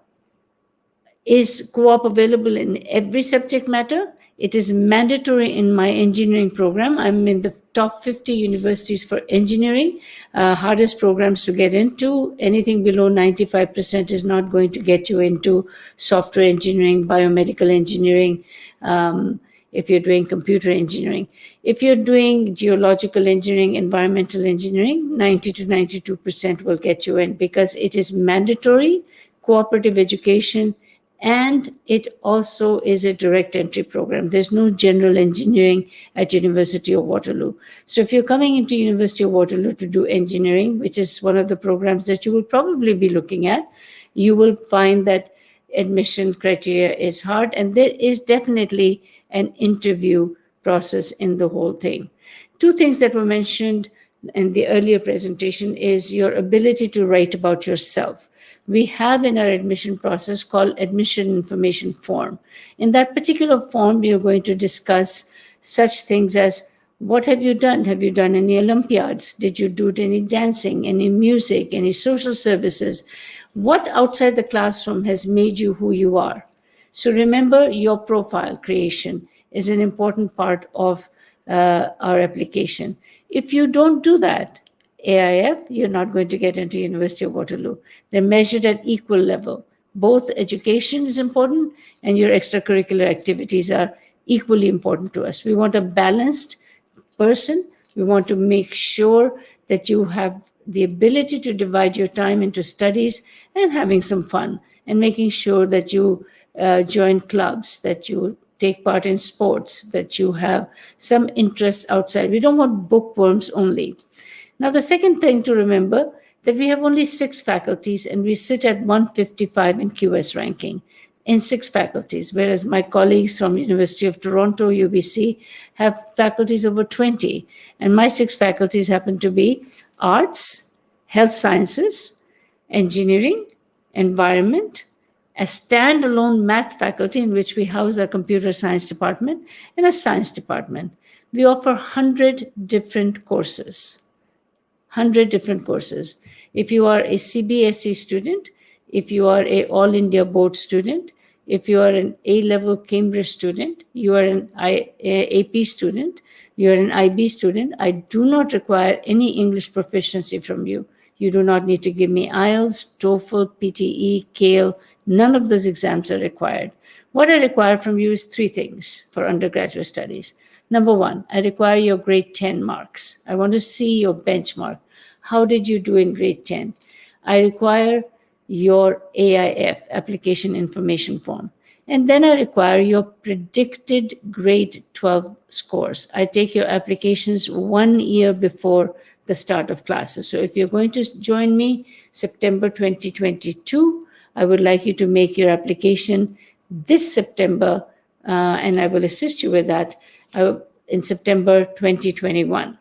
is co-op available in every subject matter? It is mandatory in my engineering program. I'm in the top 50 universities for engineering, hardest programs to get into. Anything below 95% is not going to get you into software engineering, biomedical engineering, if you're doing computer engineering. If you're doing geological engineering, environmental engineering, 90 to 92% will get you in, because it is mandatory, cooperative education, And it also is a direct entry program. There's no general engineering at University of Waterloo. So if you're coming into University of Waterloo to do engineering, which is one of the programs that you will probably be looking at, you will find that admission criteria is hard, and there is definitely an interview process in the whole thing. Two things that were mentioned in the earlier presentation is your ability to write about yourself. We have in our admission process called admission information form. In that particular form, we are going to discuss such things as, what have you done? Have you done any Olympiads? Did you do any dancing, any music, any social services? What outside the classroom has made you who you are? So remember, your profile creation is an important part of our application. If you don't do that, AIF, you're not going to get into University of Waterloo. They're measured at equal level. Both education is important and your extracurricular activities are equally important to us. We want a balanced person. We want to make sure that you have the ability to divide your time into studies and having some fun, and making sure that you join clubs, that you take part in sports, that you have some interest outside. We don't want bookworms only. Now, the second thing to remember, that we have only 6 faculties and we sit at 155 in QS ranking in 6 faculties, whereas my colleagues from University of Toronto, UBC, have faculties over 20. And my 6 faculties happen to be arts, health sciences, engineering, environment, a standalone math faculty in which we house our computer science department, and a science department. We offer 100 different courses. 100 different courses. If you are a CBSE student, if you are a All India Board student, if you are an A-level Cambridge student, you are an AP student, you are an IB student, I do not require any English proficiency from you. You do not need to give me IELTS, TOEFL, PTE, CALE. None of those exams are required. What I require from you is 3 things for undergraduate studies. Number 1, I require your grade 10 marks. I want to see your benchmark. How did you do in grade 10? I require your AIF, application information form. And then I require your predicted grade 12 scores. I take your applications 1 year before the start of classes. So if you're going to join me September 2022, I would like you to make your application this September, and I will assist you with that in September 2021.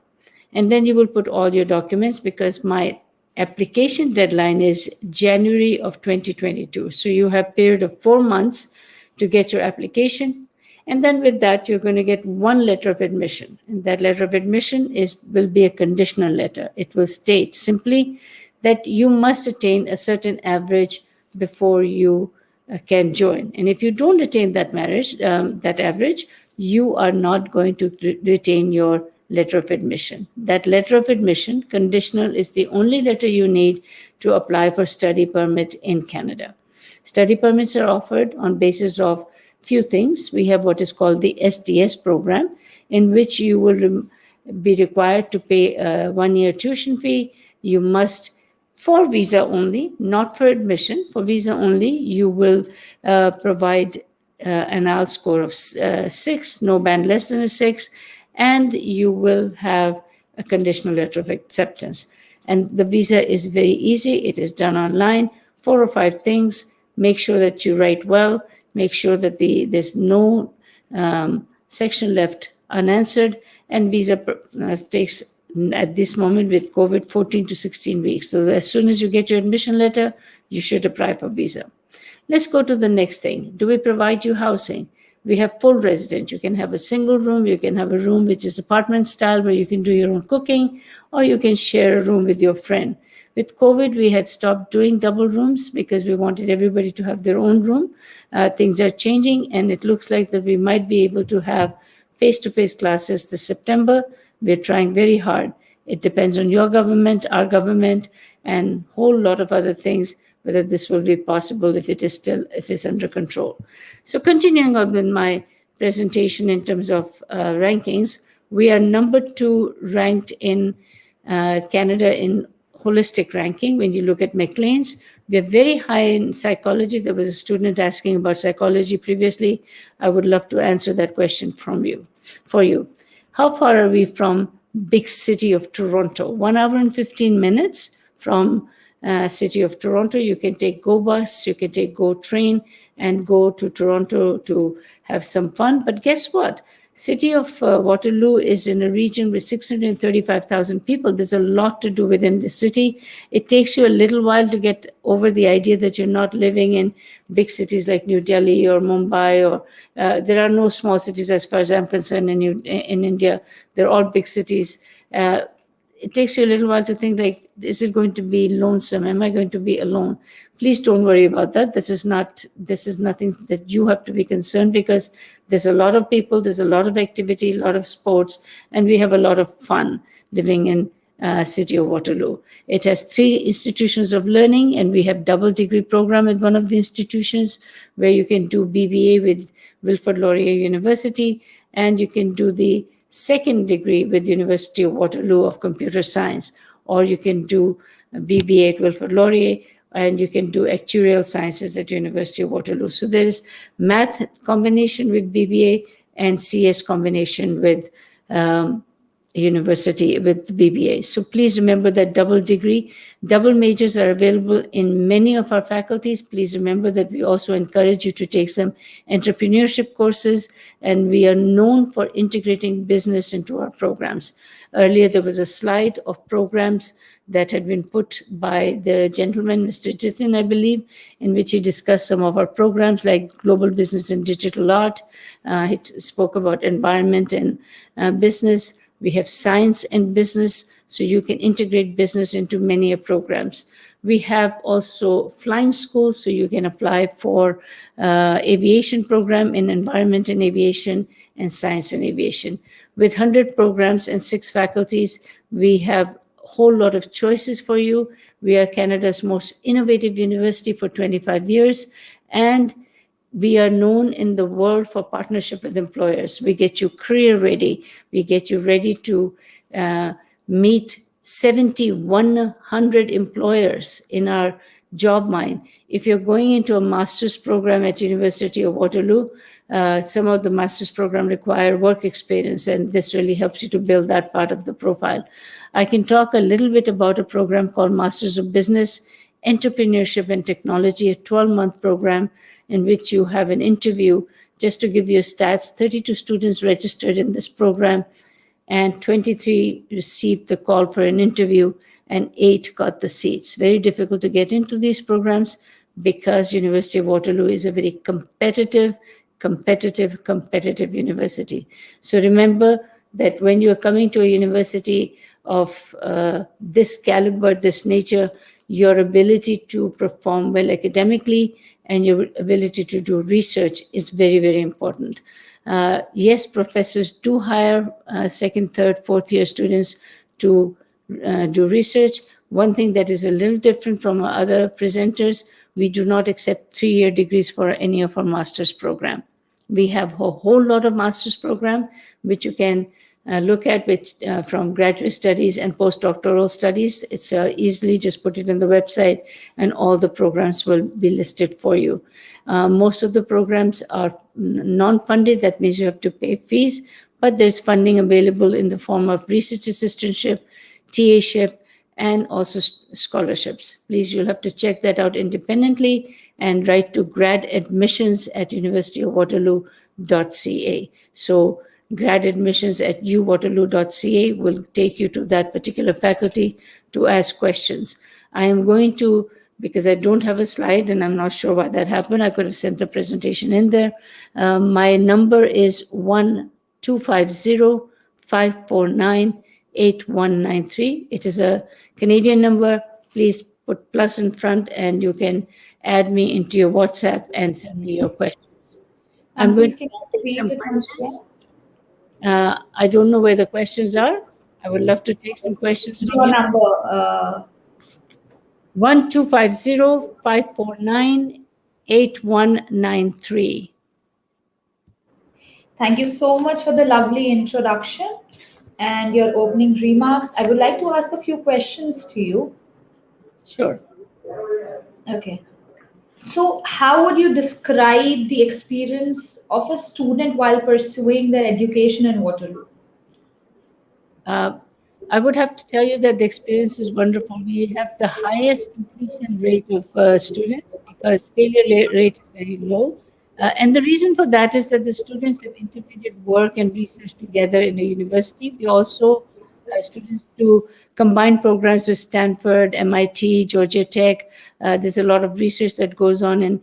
And then you will put all your documents, because my application deadline is January of 2022. So you have a period of 4 months to get your application. And then with that, you're going to get 1 letter of admission. And that letter of admission will be a conditional letter. It will state simply that you must attain a certain average before you can join. And if you don't attain that average, you are not going to retain your letter of admission. That letter of admission, conditional, is the only letter you need to apply for study permit in Canada. Study permits are offered on basis of few things. We have what is called the SDS program, in which you will be required to pay a 1-year tuition fee. You must, for visa only, not for admission, for visa only, you will provide an IELTS score of 6, no band less than a 6, and you will have a conditional letter of acceptance. And the visa is very easy. It is done online. 4 or 5 things. Make sure that you write well. Make sure that there's no section left unanswered. And visa takes, at this moment with COVID, 14 to 16 weeks. So as soon as you get your admission letter, you should apply for visa. Let's go to the next thing. Do we provide you housing? We have full resident. You can have a single room. You can have a room which is apartment style where you can do your own cooking, or you can share a room with your friend. With COVID, we had stopped doing double rooms because we wanted everybody to have their own room. Things are changing, and it looks like that we might be able to have face-to-face classes this September. We're trying very hard. It depends on your government, our government, and a whole lot of other things, whether this will be possible if it's under control. So continuing on with my presentation in terms of rankings, we are number 2 ranked in Canada in holistic ranking. When you look at McLean's, We are very high in psychology. There was a student asking about psychology previously. I would love to answer that question for you. How far are we from big city of Toronto? 1 hour and 15 minutes from city of Toronto. You can take Go bus, you can take Go train, and go to Toronto to have some fun. But guess what? City of Waterloo is in a region with 635,000 people. There's a lot to do within the city. It takes you a little while to get over the idea that you're not living in big cities like New Delhi or Mumbai, or there are no small cities as far as I'm concerned in India. They're all big cities. It takes you a little while to think, like, is it going to be lonesome? Am I going to be alone? Please don't worry about that. This is nothing that you have to be concerned, because there's a lot of people, there's a lot of activity, a lot of sports, and we have a lot of fun living in city of Waterloo. It has 3 institutions of learning, and we have double degree program at one of the institutions where you can do BBA with Wilfrid Laurier University, and you can do the second degree with University of Waterloo of Computer Science, or you can do BBA at Wilfrid Laurier, and you can do actuarial sciences at University of Waterloo. So there is math combination with BBA and CS combination with university with BBA. So please remember that double majors are available in many of our faculties. Please remember that we also encourage you to take some entrepreneurship courses, and we are known for integrating business into our programs. Earlier, there was a slide of programs that had been put by the gentleman, Mr. Jitin, I believe, in which he discussed some of our programs like Global Business and Digital Art. He spoke about environment and business. We have science and business, so you can integrate business into many programs. We have also flying schools, so you can apply for aviation program in environment and aviation and science and aviation. With 100 programs and 6 faculties, we have a whole lot of choices for you. We are Canada's most innovative university for 25 years, and we are known in the world for partnership with employers. We get you career ready. We get you ready to meet 7,100 employers in our job mine. If you're going into a master's program at University of Waterloo, some of the master's program require work experience, and this really helps you to build that part of the profile. I can talk a little bit about a program called Masters of Business, Entrepreneurship and Technology, a 12-month program in which you have an interview. Just to give you stats, 32 students registered in this program, and 23 received the call for an interview, and 8 got the seats. Very difficult to get into these programs because University of Waterloo is a very competitive university. So remember that when you are coming to a university of this caliber, this nature, your ability to perform well academically and your ability to do research is very, very important. Yes, professors do hire second, third, fourth year students to do research. One thing that is a little different from our other presenters, we do not accept 3-year degrees for any of our master's program. We have a whole lot of master's program, which you can look at, which from graduate studies and postdoctoral studies. It's easily just put it on the website, and all the programs will be listed for you. Most of the programs are non-funded. That means you have to pay fees, but there's funding available in the form of research assistantship, TA-ship, and also scholarships. Please, you'll have to check that out independently and write to gradadmissions@universityofwaterloo.ca. So gradadmissions@uwaterloo.ca will take you to that particular faculty to ask questions. I am going to, because I don't have a slide and I'm not sure why that happened, I could have sent the presentation in there. My number is 1-250-549-8193. It is a Canadian number. Please put plus in front and you can add me into your WhatsApp and send me your questions. I'm going to take some questions. I don't know where the questions are. I would love to take some questions. Your number. 1-250-549-8193. Thank you so much for the lovely introduction and your opening remarks. I would like to ask a few questions to you. Sure. Okay. So, how would you describe the experience of a student while pursuing their education in Waterloo? Uh, I would have to tell you that the experience is wonderful. We have the highest completion rate of students because failure rate is very low. And the reason for that is that the students have integrated work and research together in a university. We also students do combined programs with Stanford, MIT, Georgia Tech. There's a lot of research that goes on in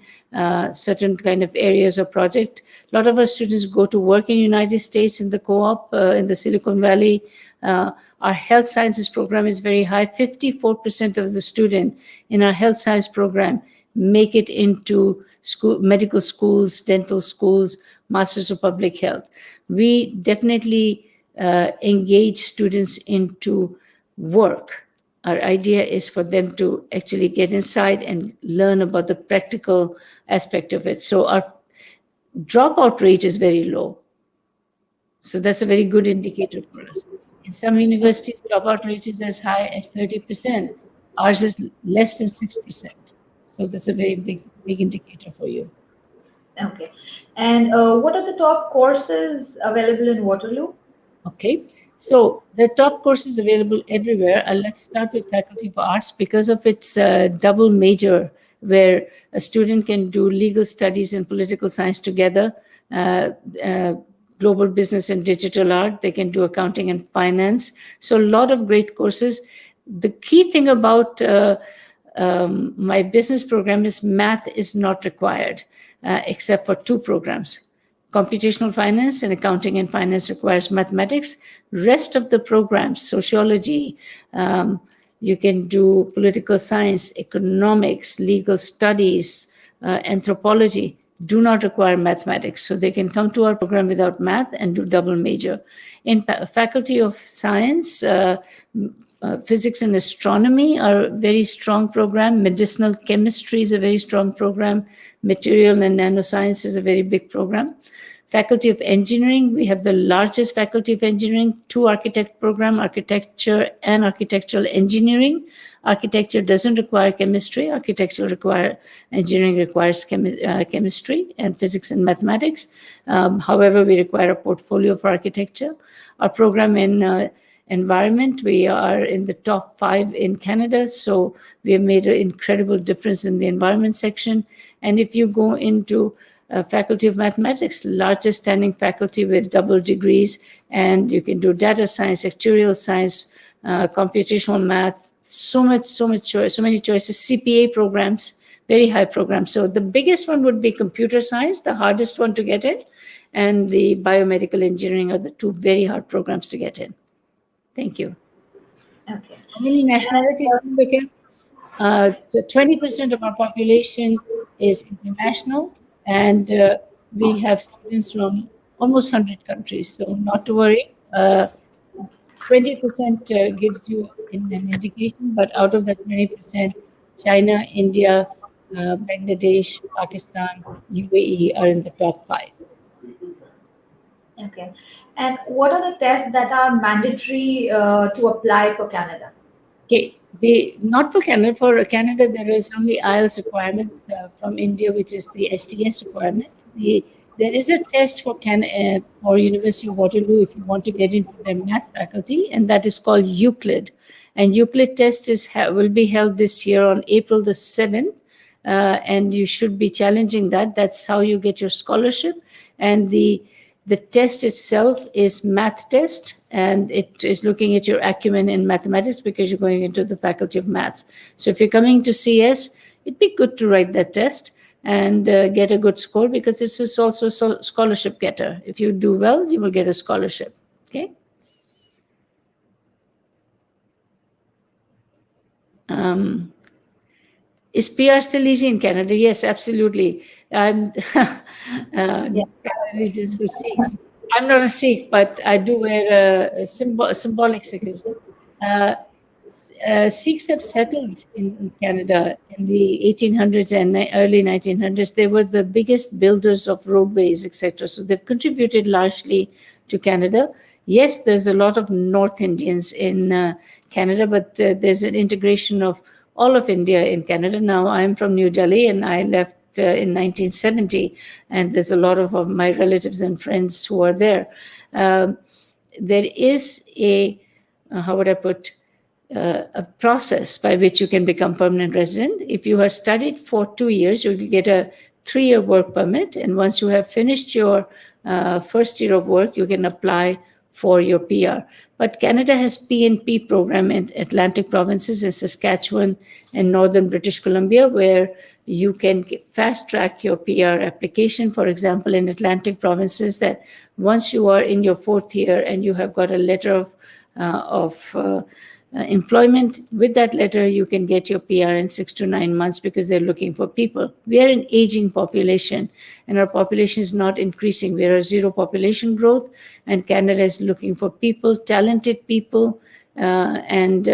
certain kind of areas or project. A lot of our students go to work in United States in the co-op in the Silicon Valley. Our health sciences program is very high. 54% of the student in our health science program make it into school, medical schools, dental schools, masters of public health. We definitely engage students into work. Our idea is for them to actually get inside and learn about the practical aspect of it. So our dropout rate is very low. So that's a very good indicator for us. In some universities, dropout rate is as high as 30%. Ours is less than 6%. So that's a very big indicator for you. Okay. And what are the top courses available in Waterloo? Okay, so there are top courses available everywhere. Let's start with Faculty of Arts because of its double major, where a student can do legal studies and political science together, global business and digital art. They can do accounting and finance. So a lot of great courses. The key thing about my business program is math is not required, except for two programs. Computational finance and accounting and finance requires mathematics. Rest of the programs, sociology, you can do political science, economics, legal studies, anthropology, do not require mathematics. So they can come to our program without math and do double major. In Faculty of Science, physics and astronomy are a very strong program. Medicinal chemistry is a very strong program. Material and nanoscience is a very big program. Faculty of Engineering, we have the largest Faculty of Engineering, 2 architect program, architecture and architectural engineering. Architecture doesn't require chemistry. Engineering requires chemistry and physics and mathematics. However, we require a portfolio for architecture. Our program in environment, we are in the top 5 in Canada, so we have made an incredible difference in the environment section. And if you go into Faculty of Mathematics, largest standing faculty with double degrees, and you can do data science, actuarial science, computational math, so much choice, so many choices, CPA programs, very high programs. So the biggest one would be computer science, the hardest one to get in, and the biomedical engineering are the 2 very hard programs to get in. Thank you. Okay. How many nationalities in the campus? So 20% of our population is international, and we have students from almost 100 countries. So not to worry. 20% gives you an indication, but out of that 20%, China, India, Bangladesh, Pakistan, UAE are in the top 5. Okay. And what are the tests that are mandatory to apply for Canada? Okay, not for Canada. For Canada, there is only IELTS requirements. From India, which is the STS requirement. There is a test for University of Waterloo if you want to get into their math faculty, and that is called Euclid. And Euclid test will be held this year on April the 7th, and you should be challenging that. That's how you get your scholarship. And the test itself is math test, and it is looking at your acumen in mathematics because you're going into the Faculty of Maths. So if you're coming to CS, it'd be good to write that test and get a good score, because this is also a scholarship getter. If you do well, you will get a scholarship. Okay. Is PR still easy in Canada? Yes, absolutely. I'm religious for Sikhs. I'm not a Sikh, but I do wear a symbolic Sikhism. Sikhs have settled in Canada in the 1800s and early 1900s. They were the biggest builders of roadways, etc. So they've contributed largely to Canada. Yes, there's a lot of North Indians in Canada, but there's an integration of all of India in Canada. Now, I'm from New Delhi, and I left in 1970, and there's a lot of my relatives and friends who are there. There is a, how would I put, a process by which you can become permanent resident. If you have studied for 2 years, you will get a 3-year work permit. And once you have finished your first year of work, you can apply for your PR. But Canada has PNP program in Atlantic provinces in Saskatchewan and Northern British Columbia, where you can fast track your PR application. For example, in Atlantic provinces, that once you are in your 4th year and you have got a letter of employment, with that letter you can get your PR in 6 to 9 months, because they're looking for people. We are an aging population, and our population is not increasing. We are a zero population growth, and Canada is looking for people, talented people, and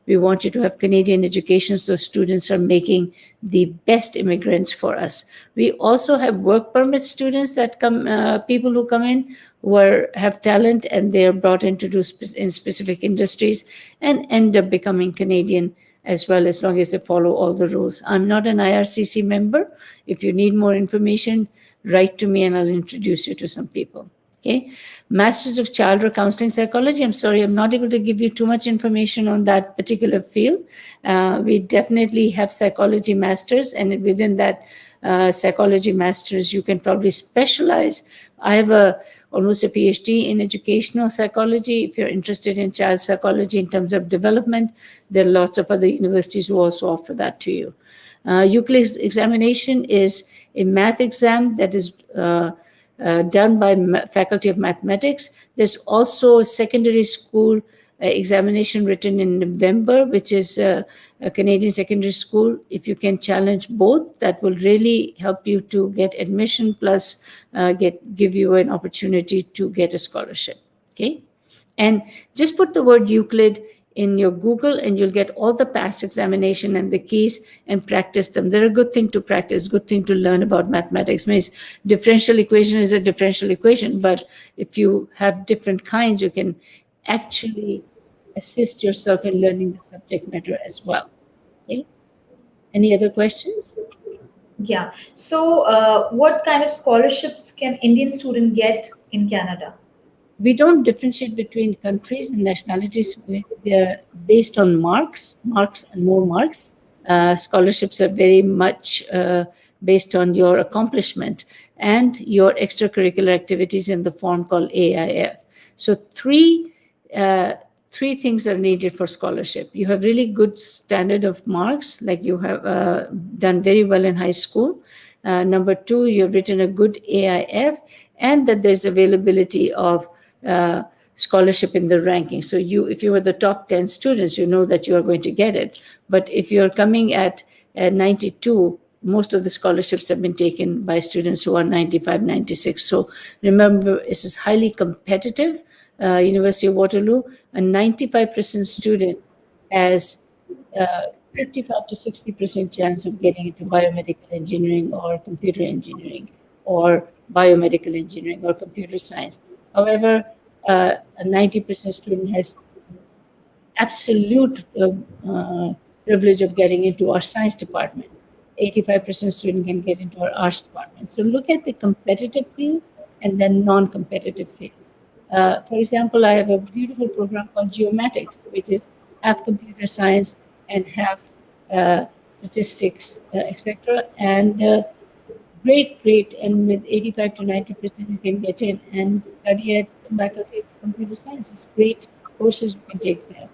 we want you to have Canadian education, so students are making the best immigrants for us. We also have work permit students that come, people who come in who have talent, and they are brought in to do in specific industries and end up becoming Canadian as well, as long as they follow all the rules. I'm not an IRCC member. If you need more information, write to me and I'll introduce you to some people. Okay. Masters of Child or Counseling Psychology. I'm sorry, I'm not able to give you too much information on that particular field. We definitely have psychology masters, and within that psychology masters, you can probably specialize. I have almost a PhD in educational psychology. If you're interested in child psychology in terms of development, there are lots of other universities who also offer that to you. Euclid's examination is a math exam that is done by Faculty of Mathematics. There's also a secondary school examination written in November, which is a Canadian secondary school. If you can challenge both, that will really help you to get admission, plus give you an opportunity to get a scholarship. Okay, and just put the word Euclid in your Google and you'll get all the past examination and the keys and practice them. They're a good thing to practice, good thing to learn about mathematics. Means differential equation is a differential equation, but if you have different kinds, you can actually assist yourself in learning the subject matter as well. Okay. Any other questions? Yeah. So what kind of scholarships can Indian student get in Canada? We don't differentiate between countries and nationalities. They're based on marks and more marks. Scholarships are very much based on your accomplishment and your extracurricular activities in the form called AIF. So three things are needed for scholarship. You have really good standard of marks, like you have done very well in high school. Number 2, you have written a good AIF, and that there's availability of scholarship in the ranking. So if you were the top 10 students, you know that you are going to get it. But if you're coming at 92, most of the scholarships have been taken by students who are 95, 96. So remember, this is highly competitive. University of Waterloo, a 95% student has 55 to 60% chance of getting into biomedical engineering or computer engineering or biomedical engineering or computer science. However, a 90% student has absolute privilege of getting into our science department. 85% student can get into our arts department. So look at the competitive fields and then non-competitive fields. For example, I have a beautiful program called Geomatics, which is half computer science and half statistics, etc. And great, and with 85 to 90% you can get in and study at the Faculty of Computer Sciences. Great courses you can take there.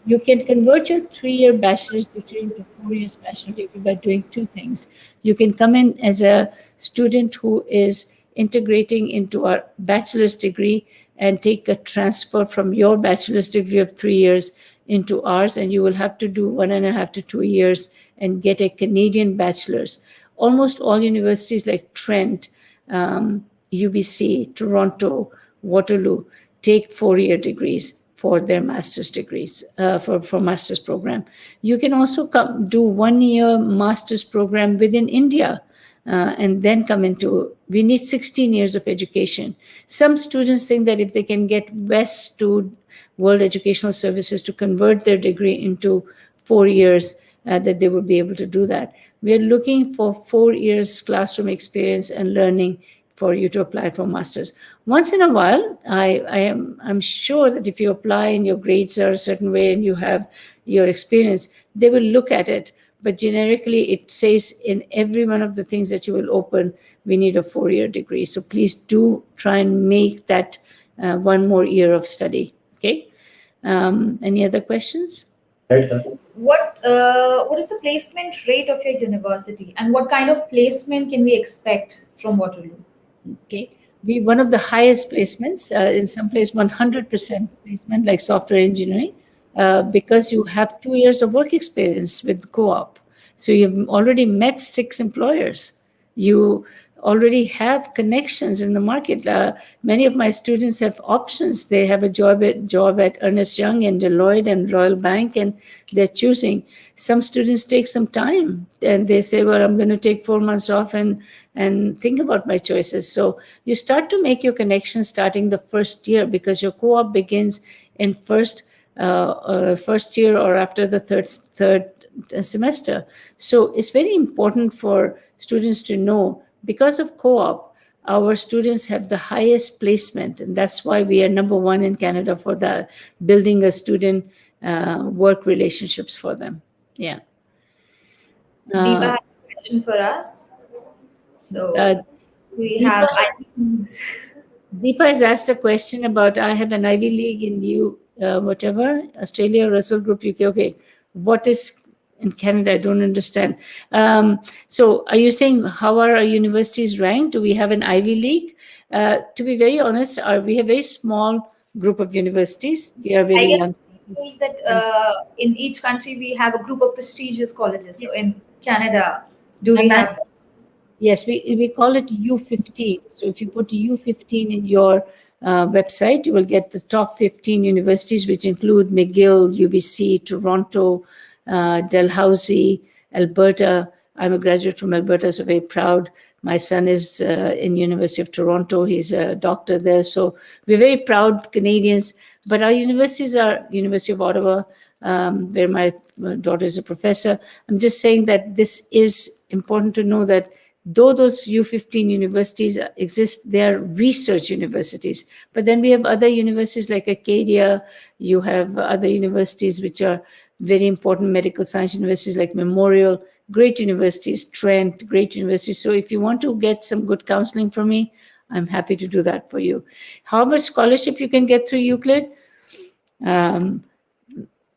You can convert your 3-year bachelor's degree into 4 years bachelor's degree by doing 2 things. You can come in as a student who is integrating into our bachelor's degree and take a transfer from your bachelor's degree of 3 years into ours, and you will have to do 1.5 to 2 years and get a Canadian bachelor's. Almost all universities like Trent, UBC, Toronto, Waterloo take 4-year degrees for their master's degrees, for master's program. You can also do 1-year master's program within India and then come into, we need 16 years of education. Some students think that if they can get WES to World Educational Services to convert their degree into 4 years, that they would be able to do that. We are looking for 4 years classroom experience and learning for you to apply for masters. Once in a while, I'm sure that if you apply and your grades are a certain way and you have your experience, they will look at it. But generically, it says in every one of the things that you will open, we need a 4-year degree. So please do try and make that one more year of study. Okay. Any other questions? Right. What is the placement rate of your university, and what kind of placement can we expect from Waterloo? Okay, we one of the highest placements, in some place 100% placement, like software engineering, because you have 2 years of work experience with co-op. So you've already met 6 employers. You already have connections in the market. Many of my students have options. They have a job at Ernst Young and Deloitte and Royal Bank, and they're choosing. Some students take some time and they say, well, I'm going to take 4 months off and think about my choices. So you start to make your connections starting the first year, because your co-op begins in first year or after the third semester. So it's very important for students to know, because of co-op, our students have the highest placement, and that's why we are number 1 in Canada for the building a student work relationships for them. Yeah. Deepa has a question for us. So we Deepa, have Deepa has asked a question about, I have an Ivy League in whatever, Australia, Russell Group, UK. Okay, what is in Canada? I don't understand. So are you saying how are our universities ranked? Do we have an Ivy League? To be very honest, we have a very small group of universities. We are I very guess it means that in each country we have a group of prestigious colleges. So in Canada, do we have? Yes, we call it U15. So if you put U15 in your website, you will get the top 15 universities, which include McGill, UBC, Toronto, Dalhousie, Alberta. I'm a graduate from Alberta, so very proud. My son is in University of Toronto. He's a doctor there. So we're very proud Canadians. But our universities are University of Ottawa, where my daughter is a professor. I'm just saying that this is important to know, that though those U15 universities exist, they are research universities. But then we have other universities like Acadia. You have other universities which are very important medical science universities like Memorial, great universities, Trent, great universities. So if you want to get some good counseling from me, I'm happy to do that for you. How much scholarship you can get through Euclid?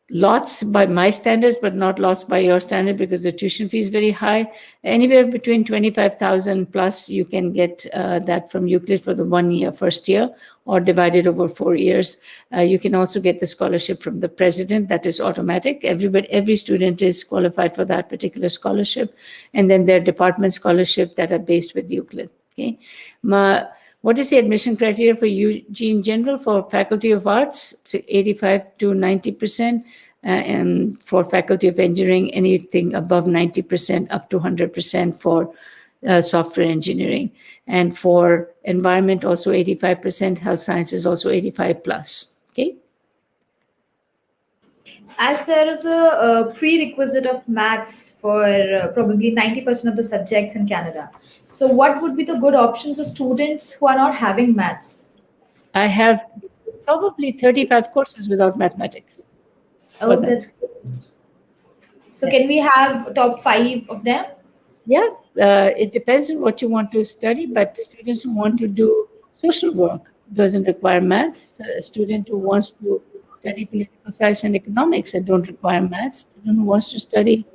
Lots by my standards, but not lots by your standard, because the tuition fee is very high. Anywhere between 25,000 plus, you can get that from Euclid for the 1 year, first year, or divided over 4 years. You can also get the scholarship from the president. That is automatic. Every student is qualified for that particular scholarship. And then there are department scholarships that are based with Euclid. Okay. What is the admission criteria for UG in general? For Faculty of Arts, 85 to 90%, and for Faculty of Engineering, anything above 90% up to 100% for software engineering. And for environment, also 85%, health sciences also 85 plus. Okay. As there is a prerequisite of maths for probably 90% of the subjects in Canada. So what would be the good option for students who are not having maths? I have probably 35 courses without mathematics. Oh, that's good. So can we have top 5 of them? Yeah, it depends on what you want to study, but students who want to do social work doesn't require maths. A student who wants to study political science and economics and don't require maths. Student who wants to study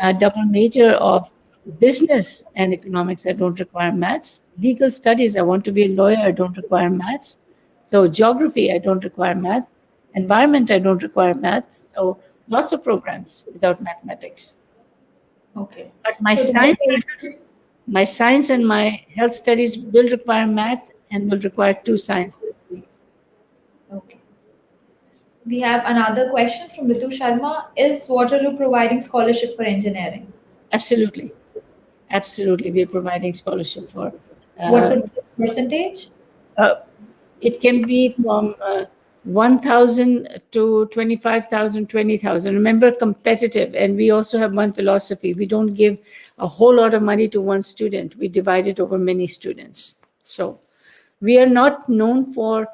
a double major of business and economics, I don't require maths. Legal studies, I want to be a lawyer, I don't require maths. So geography, I don't require math. Environment, I don't require maths. So lots of programs without mathematics. Okay. But my science and my health studies will require math and will require 2 sciences, please. Okay. We have another question from Ritu Sharma. Is Waterloo providing scholarship for engineering? Absolutely. Absolutely. We're providing scholarship for. What would be the percentage? It can be from 1,000 to 25,000, 20,000. Remember, competitive. And we also have one philosophy. We don't give a whole lot of money to one student. We divide it over many students. So we are not known for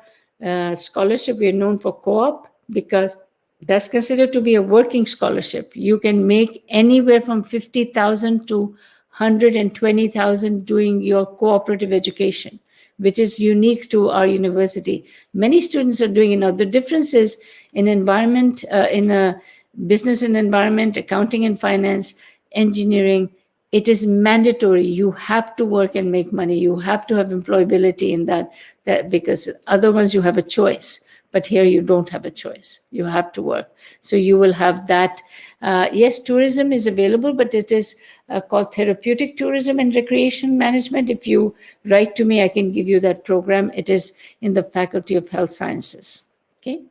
scholarship. We are known for co-op because that's considered to be a working scholarship. You can make anywhere from 50,000 to 120,000 doing your cooperative education, which is unique to our university. Many students are doing it now. The difference is in environment, in a business and environment, accounting and finance, engineering, it is mandatory. You have to work and make money. You have to have employability in that because otherwise you have a choice. But here you don't have a choice. You have to work. So you will have that. Yes, tourism is available, but it is called therapeutic tourism and recreation management. If you write to me, I can give you that program. It is in the Faculty of Health Sciences. Okay.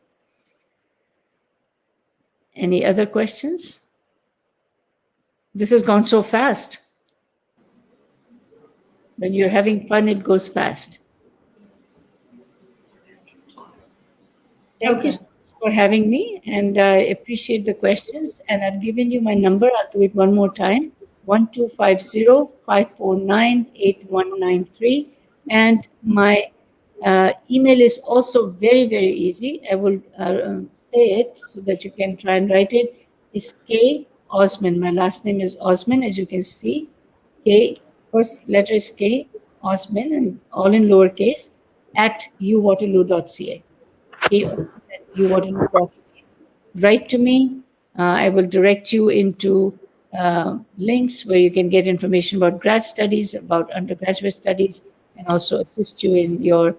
Any other questions? This has gone so fast. When you're having fun, it goes fast. Thank you so much for having me, and I appreciate the questions. And I've given you my number. I'll do it one more time: 1250-549-8193. And my email is also very, very easy. I will say it so that you can try and write it. It's K Osman. My last name is Osman, as you can see. K, first letter is K Osman, and all in lowercase, at uwaterloo.ca. Write to me. I will direct you into links where you can get information about grad studies, about undergraduate studies, and also assist you in your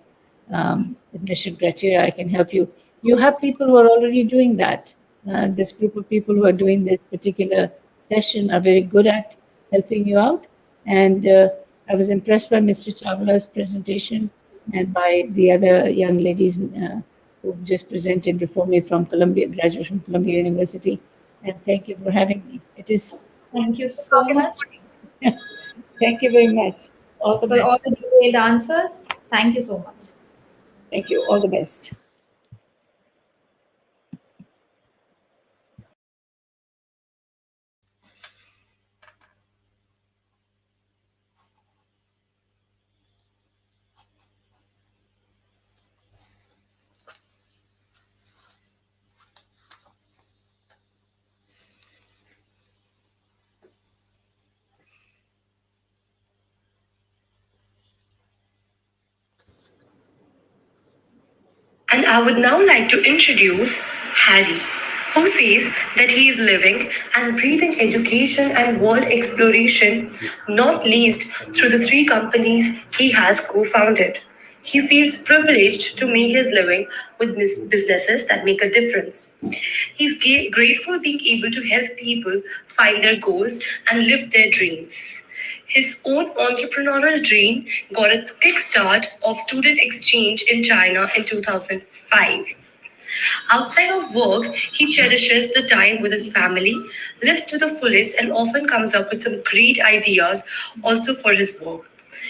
admission criteria. I can help you. You have people who are already doing that. This group of people who are doing this particular session are very good at helping you out. And I was impressed by Mr. Chawla's presentation and by the other young ladies who just presented before me from Columbia, graduate from Columbia University. And thank you for having me. It is. Thank you so much. Thank you very much. All the for best. all the detailed answers. Thank you so much. Thank you. All the best. And I would now like to introduce Harry, who says that he is living and breathing education and world exploration, not least through the 3 companies he has co-founded. He feels privileged to make his living with businesses that make a difference. He's grateful being able to help people find their goals and live their dreams. His own entrepreneurial dream got its kickstart of student exchange in China in 2005. Outside of work, he cherishes the time with his family, lives to the fullest, and often comes up with some great ideas also for his work.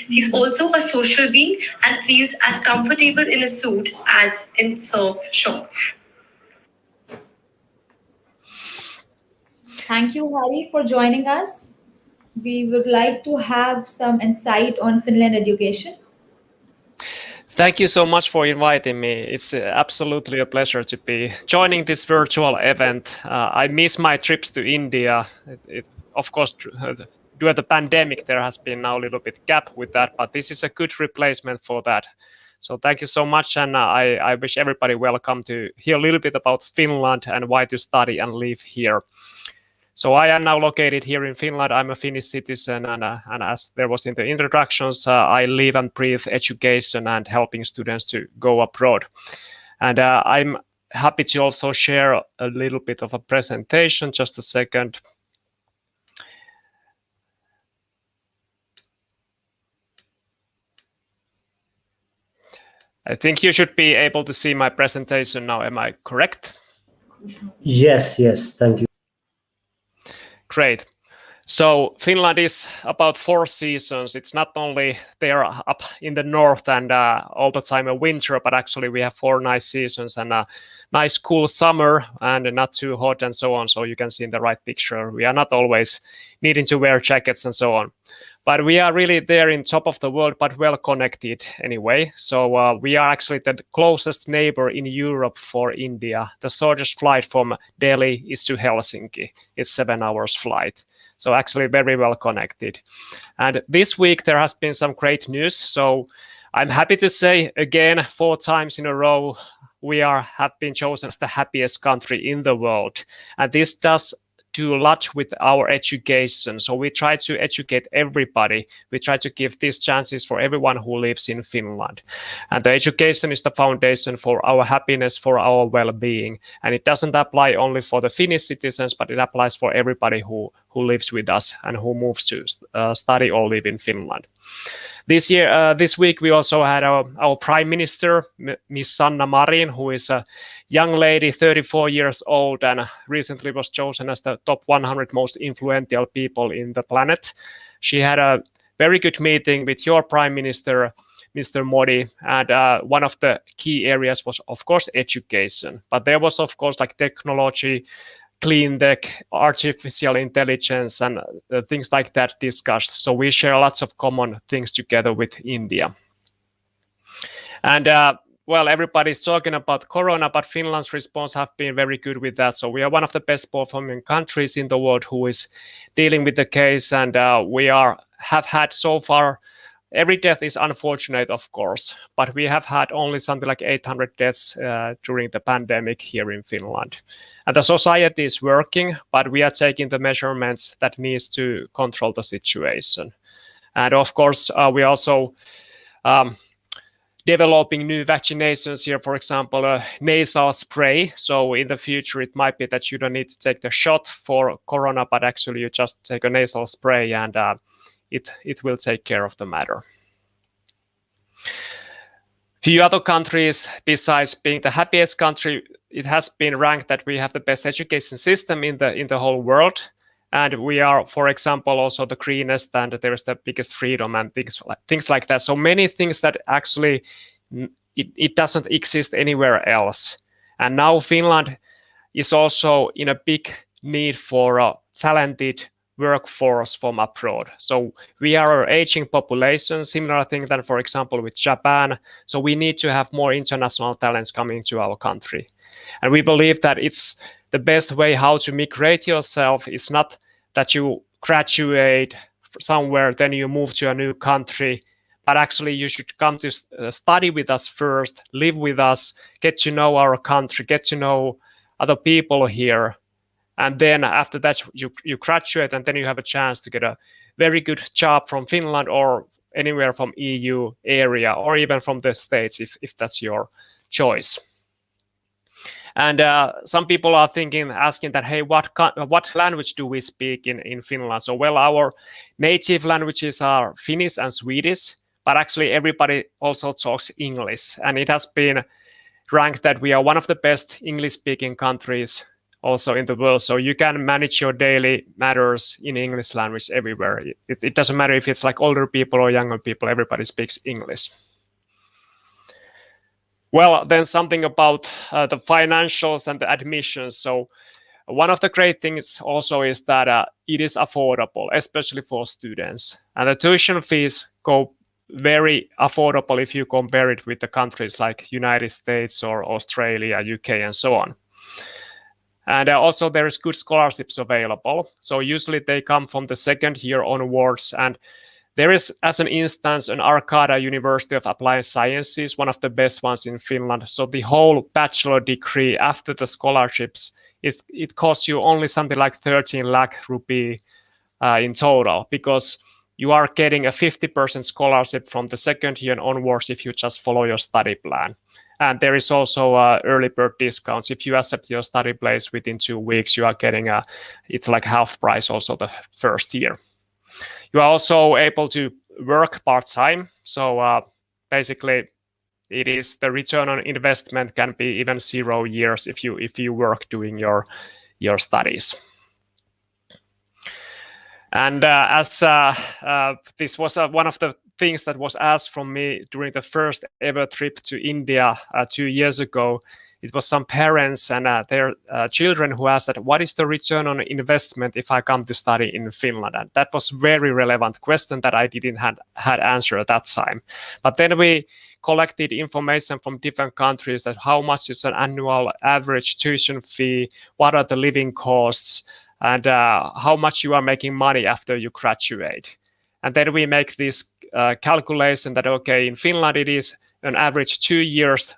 He's also a social being and feels as comfortable in a suit as in surf shorts. Thank you, Hari, for joining us. We would like to have some insight on Finland education. Thank you so much for inviting me. It's absolutely a pleasure to be joining this virtual event. I miss my trips to India. Of course, due to the pandemic, there has been now a little bit gap with that, but this is a good replacement for that. So thank you so much, and I wish everybody welcome to hear a little bit about Finland and why to study and live here. So I am now located here in Finland. I'm a Finnish citizen, and as there was in the introductions, I live and breathe education and helping students to go abroad. And I'm happy to also share a little bit of a presentation. Just a second. I think you should be able to see my presentation now. Am I correct? Yes, thank you. Great. So Finland is about 4 seasons. It's not only there up in the north and all the time a winter, but actually we have 4 nice seasons and a nice cool summer and not too hot and so on. So you can see in the right picture, we are not always needing to wear jackets and so on. But we are really there in top of the world, but well connected anyway. So we are actually the closest neighbor in Europe for India. The shortest flight from Delhi is to Helsinki. It's 7 hours flight. So actually very well connected. And this week there has been some great news. So I'm happy to say again, 4 times in a row, we have been chosen as the happiest country in the world. And this does do a lot with our education. So we try to educate everybody. We try to give these chances for everyone who lives in Finland. And the education is the foundation for our happiness, for our well-being. And it doesn't apply only for the Finnish citizens, but it applies for everybody who lives with us and who moves to study or live in Finland. This week, we also had our Prime Minister, Miss Sanna Marin, who is a young lady, 34 years old, and recently was chosen as the top 100 most influential people in the planet. She had a very good meeting with your Prime Minister, Mr. Modi, and one of the key areas was, of course, education. But there was, of course, like technology, clean tech, artificial intelligence, and things like that discussed. So we share lots of common things together with India. And well, everybody's talking about Corona, but Finland's response have been very good with that. So we are one of the best performing countries in the world who is dealing with the case, and we have had so far. Every death is unfortunate, of course, but we have had only something like 800 deaths during the pandemic here in Finland. And the society is working, but we are taking the measurements that needs to control the situation. And of course, we also developing new vaccinations here, for example, a nasal spray. So in the future, it might be that you don't need to take the shot for Corona, but actually you just take a nasal spray and it will take care of the matter. Few other countries, besides being the happiest country, it has been ranked that we have the best education system in the whole world. And we are, for example, also the greenest, and there is the biggest freedom and things like that. So many things that actually it doesn't exist anywhere else. And now Finland is also in a big need for a talented workforce from abroad. So we are an aging population, similar thing than, for example, with Japan. So we need to have more international talents coming to our country. And we believe that it's the best way how to migrate yourself is not that you graduate somewhere, then you move to a new country, but actually you should come to study with us first, live with us, get to know our country, get to know other people here. And then after that, you graduate, and then you have a chance to get a very good job from Finland or anywhere from EU area, or even from the States, if that's your choice. And some people are asking that, hey, what language do we speak in Finland? So, well, our native languages are Finnish and Swedish, but actually everybody also talks English. And it has been ranked that we are one of the best English-speaking countries also in the world. So you can manage your daily matters in English language everywhere. It doesn't matter if it's like older people or younger people, everybody speaks English. Well, then something about the financials and the admissions. So one of the great things also is that it is affordable, especially for students. And the tuition fees go very affordable if you compare it with the countries like United States or Australia, UK, and so on. And also there is good scholarships available. So usually they come from the second year onwards. And there is, as an instance, an Arcada University of Applied Sciences, one of the best ones in Finland. So the whole bachelor degree after the scholarships, it costs you only something like 13 lakh rupee in total, because you are getting a 50% scholarship from the second year onwards if you just follow your study plan. And there is also early bird discounts. If you accept your study place within 2 weeks, you are getting it's like half price also the first year. You are also able to work part-time. So basically, it is the return on investment can be even 0 years if you work doing your studies. And this was one of the things that was asked from me during the first ever trip to India 2 years ago. It was some parents and their children who asked that, what is the return on investment if I come to study in Finland? And that was very relevant question that I didn't had answer at that time. But then we collected information from different countries that how much is an annual average tuition fee, what are the living costs, and how much you are making money after you graduate. And then we make this calculation that, okay, in Finland it is an average 2 years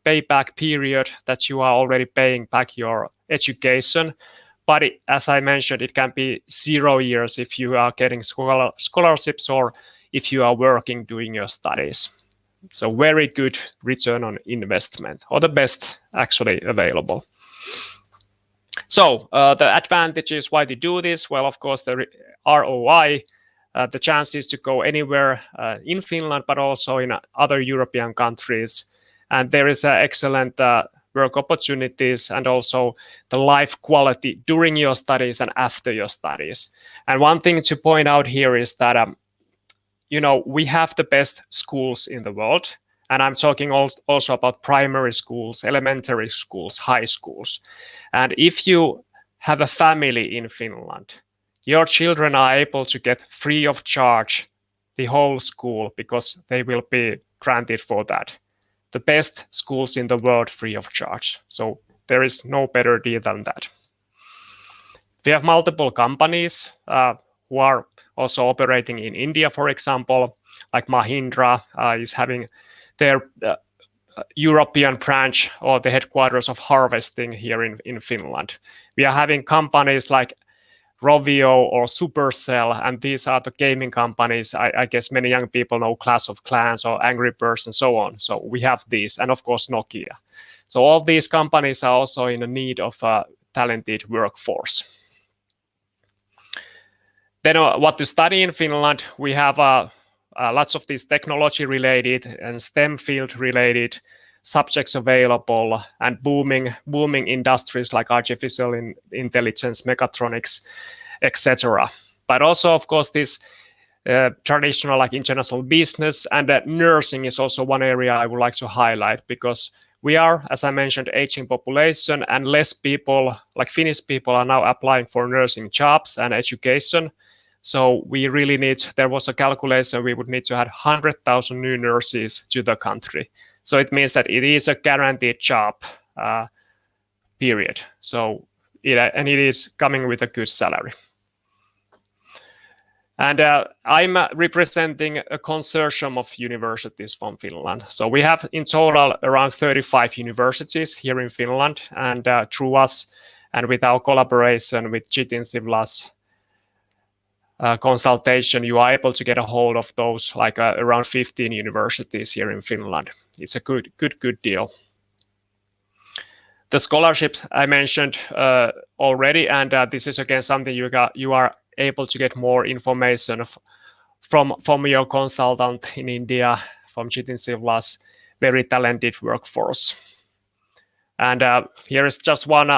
payback period that you are already paying back your education. But as I mentioned, it can be 0 years if you are getting scholarships or if you are working doing your studies. So very good return on investment, or the best actually available. So the advantages why to do this? Well, of course, the ROI, the chances to go anywhere in Finland, but also in other European countries. And there is excellent work opportunities and also the life quality during your studies and after your studies. And one thing to point out here is that, we have the best schools in the world. And I'm talking also about primary schools, elementary schools, high schools. And if you have a family in Finland, your children are able to get free of charge the whole school because they will be granted for that. The best schools in the world free of charge. So there is no better deal than that. We have multiple companies who are also operating in India, for example, like Mahindra is having their European branch or the headquarters of harvesting here in Finland. We are having companies like Rovio or Supercell, and these are the gaming companies. I guess many young people know Clash of Clans or Angry Birds and so on. So we have these, and of course Nokia. So all these companies are also in need of a talented workforce. Then what to study in Finland? We have lots of these technology-related and STEM field-related subjects available, and booming industries like artificial intelligence, mechatronics, etc. But also, of course, this traditional like international business and nursing is also one area I would like to highlight, because we are, as I mentioned, aging population, and less people, like Finnish people, are now applying for nursing jobs and education. So we really there was a calculation, we would need to add 100,000 new nurses to the country. So it means that it is a guaranteed job period. So it is coming with a good salary. And I'm representing a consortium of universities from Finland. So we have in total around 35 universities here in Finland. And through us and with our collaboration with Syllabus consultation, you are able to get a hold of those, like around 15 universities here in Finland. It's a good deal. The scholarships I mentioned already, and this is again something you are able to get more information from your consultant in India, from Syllabus, very talented workforce. And here is just one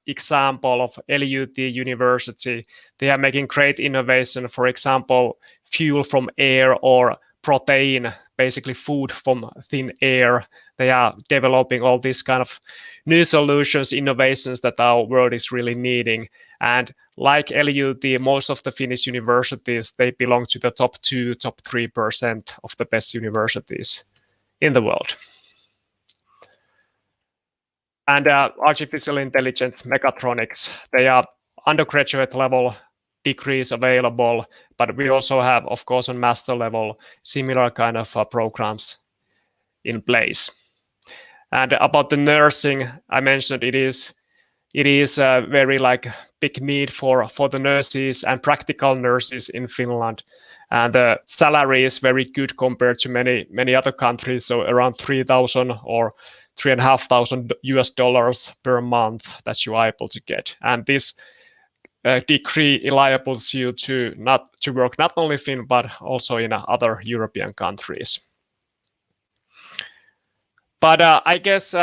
example of LUT University. They are making great innovation, for example, fuel from air or protein, basically food from thin air. They are developing all these kind of new solutions, innovations that our world is really needing. And like LUT, most of the Finnish universities, they belong to the top 2, top 3% of the best universities in the world. And artificial intelligence, mechatronics, they are undergraduate level degrees available, but we also have, of course, on master level, similar kind of programs in place. And about the nursing, I mentioned it is a very big need for the nurses and practical nurses in Finland. And the salary is very good compared to many other countries, so around 3,000 or $3,500 per month that you are able to get. And this degree enables you to work not only in Finland, but also in other European countries. But I guess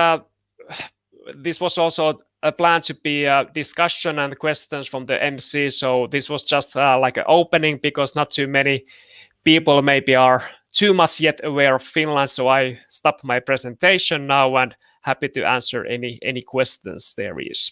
this was also planned to be a discussion and questions from the MC. So this was just like an opening, because not too many people maybe are too much yet aware of Finland. So I stop my presentation now and happy to answer any questions there is.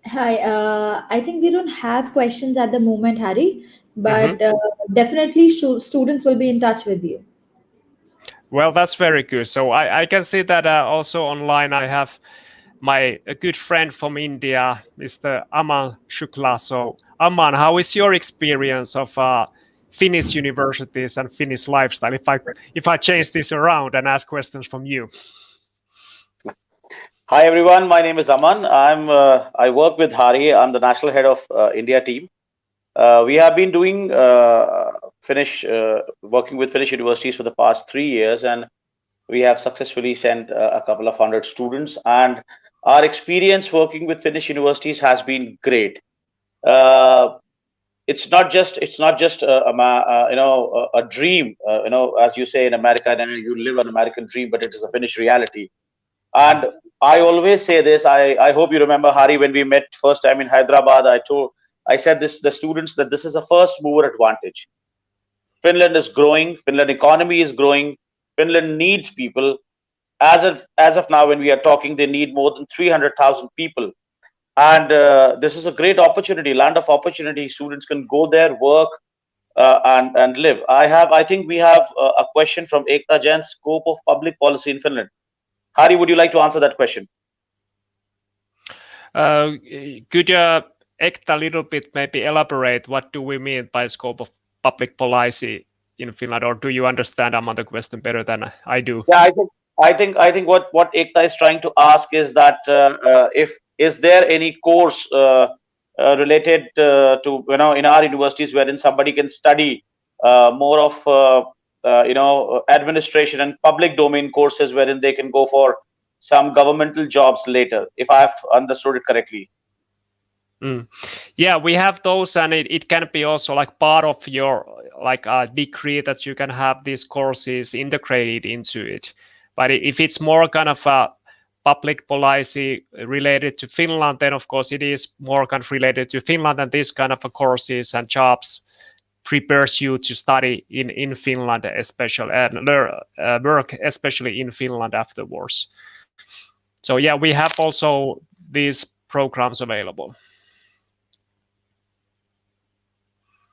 Hi, I think we don't have questions at the moment, Harry, but definitely students will be in touch with you. Well, that's very good. So I can see that also online I have a good friend from India, Mr. Aman Shukla. So Aman, how is your experience of Finnish universities and Finnish lifestyle? If I change this around and ask questions from you. Hi everyone, my name is Aman. I work with Hari. I'm the national head of India team. We have been doing working with Finnish universities for the past 3 years, and we have successfully sent a couple of hundred students. And our experience working with Finnish universities has been great. It's not just a dream, as you say in America, and you live an American dream, but it is a Finnish reality. And I always say this. I hope you remember, Hari, when we met first time in Hyderabad. I said this the students that this is a first mover advantage. Finland is growing. Finland economy is growing. Finland needs people. As of now, when we are talking, they need more than 300,000 people. And this is a great opportunity, land of opportunity. Students can go there, work, and live. I think we have a question from Ekta Jain: scope of public policy in Finland. Hari, would you like to answer that question? Could you Ekta a little bit maybe elaborate what do we mean by scope of public policy in Finland, or do you understand the question better than I do? Yeah, I think what Ekta is trying to ask is that is there any course related to in our universities wherein somebody can study more of administration and public domain courses wherein they can go for some governmental jobs later, if I've understood it correctly. Yeah, we have those, and it can be also like part of your degree that you can have these courses integrated into it. But if it's more kind of a public policy related to Finland, then of course it is more kind of related to Finland, and these kind of courses and jobs prepares you to study in Finland especially, and work especially in Finland afterwards. So yeah, we have also these programs available.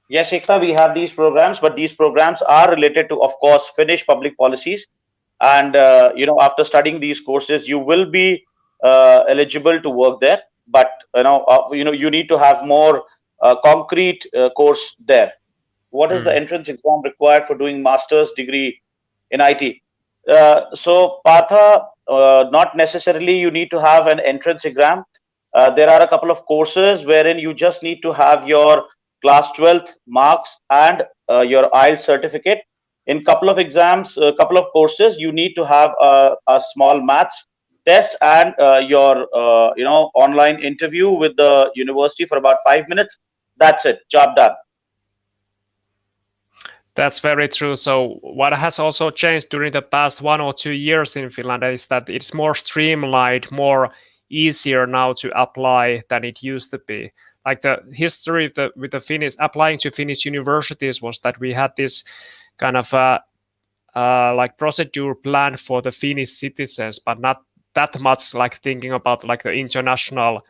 Yes, Ekta, we have these programs, but these programs are related to, of course, Finnish public policies. And after studying these courses, you will be eligible to work there. But you need to have more concrete course there. What is the entrance exam required for doing master's degree in IT? So Partha, not necessarily you need to have an entrance exam. There are a couple of courses wherein you just need to have your class 12th marks and your IELTS certificate. In couple of exams, a couple of courses, you need to have a small maths test and your online interview with the university for about 5 minutes. That's it, job done. That's very true. So what has also changed during the past 1 or 2 years in Finland is that it's more streamlined, more easier now to apply than it used to be. Like the history with the Finnish applying to Finnish universities was that we had this kind of like procedure planned for the Finnish citizens, but not that much like thinking about like the international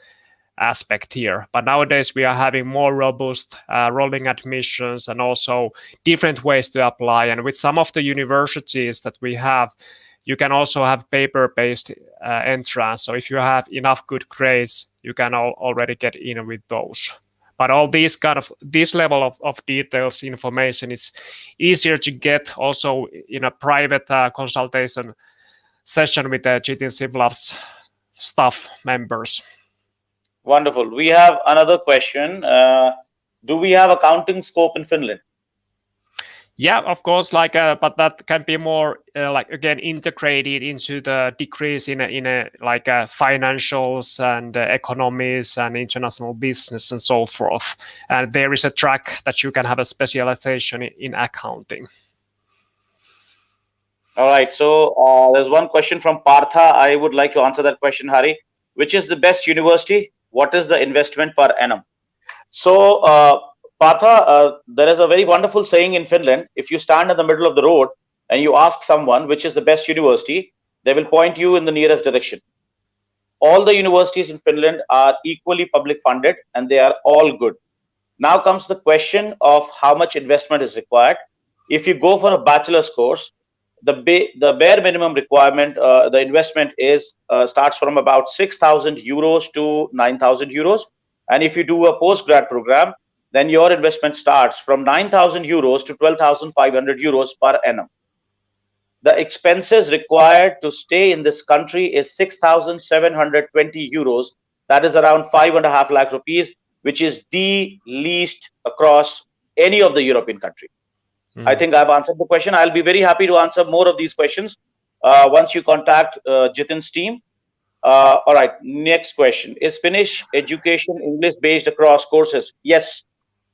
aspect here. But nowadays we are having more robust rolling admissions and also different ways to apply. And with some of the universities that we have, you can also have paper-based entrance. So if you have enough good grades, you can already get in with those. But all these this level of details information, it's easier to get also in a private consultation session with the Jitin Sivlav's staff members. Wonderful. We have another question. Do we have accounting scope in Finland? Yeah, of course. But that can be more again integrated into the degrees in a financials and economies and international business and so forth. And there is a track that you can have a specialization in accounting. All right. So there's one question from Partha. I would like to answer that question, Hari. Which is the best university? What is the investment per annum? So, Partha, there is a very wonderful saying in Finland. If you stand in the middle of the road and you ask someone which is the best university, they will point you in the nearest direction. All the universities in Finland are equally public funded and they are all good. Now comes the question of how much investment is required. If you go for a bachelor's course, the bare minimum requirement, the investment is starts from about 6,000 euros to 9,000 euros. And if you do a postgrad program, then your investment starts from 9,000 euros to 12,500 euros per annum. The expenses required to stay in this country is 6,720 euros. That is around 5.5 lakh rupees, which is the least across any of the European country. I think I've answered the question. I'll be very happy to answer more of these questions once you contact Jitin's team. All right, next question. Is Finnish education English based across courses? Yes.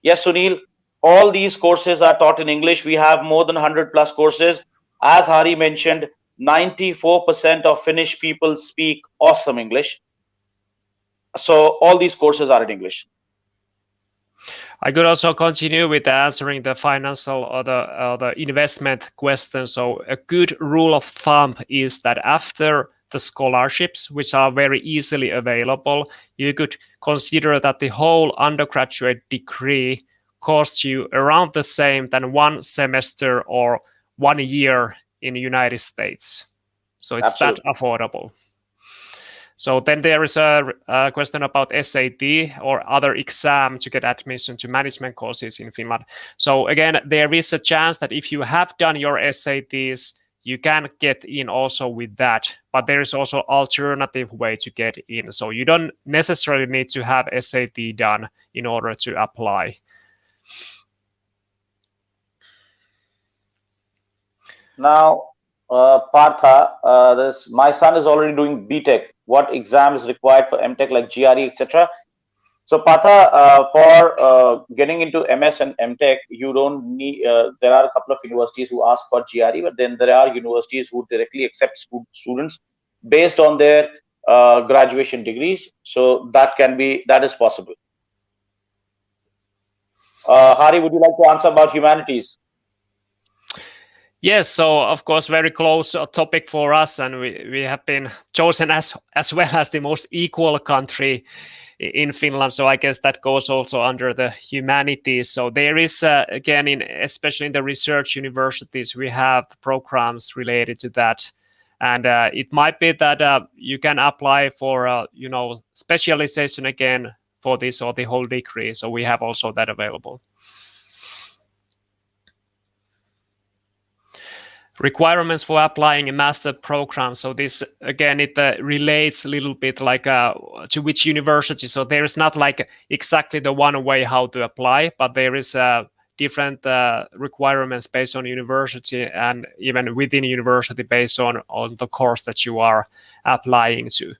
Yes, Sunil. All these courses are taught in English. We have more than 100 plus courses. As Hari mentioned, 94% of Finnish people speak awesome English. So all these courses are in English. I could also continue with answering the financial or the investment question. So a good rule of thumb is that after the scholarships, which are very easily available, you could consider that the whole undergraduate degree costs you around the same than one semester or 1 year in the United States. So it's Absolutely. That affordable. So then there is a question about SAT or other exam to get admission to management courses in Finland. So again, there is a chance that if you have done your SATs, you can get in also with that. But there is also alternative way to get in. So you don't necessarily need to have SAT done in order to apply. Now, Partha, my son is already doing BTech. What exam is required for MTech, like GRE, etc.? So, Partha, for getting into MS and MTech, you don't need. There are a couple of universities who ask for GRE, but then there are universities who directly accept students based on their graduation degrees. So that is possible. Hari, would you like to answer about humanities? Yes, so of course, very close topic for us, and we have been chosen as well as the most equal country in Finland. So I guess that goes also under the humanities. So there is again, especially in the research universities, we have programs related to that, and it might be that you can apply for specialization again for this or the whole degree. So we have also that available. Requirements for applying a master program. So this again, it relates a little bit like to which university. So there is not like exactly the one way how to apply, but there is different requirements based on university and even within university based on the course that you are applying to.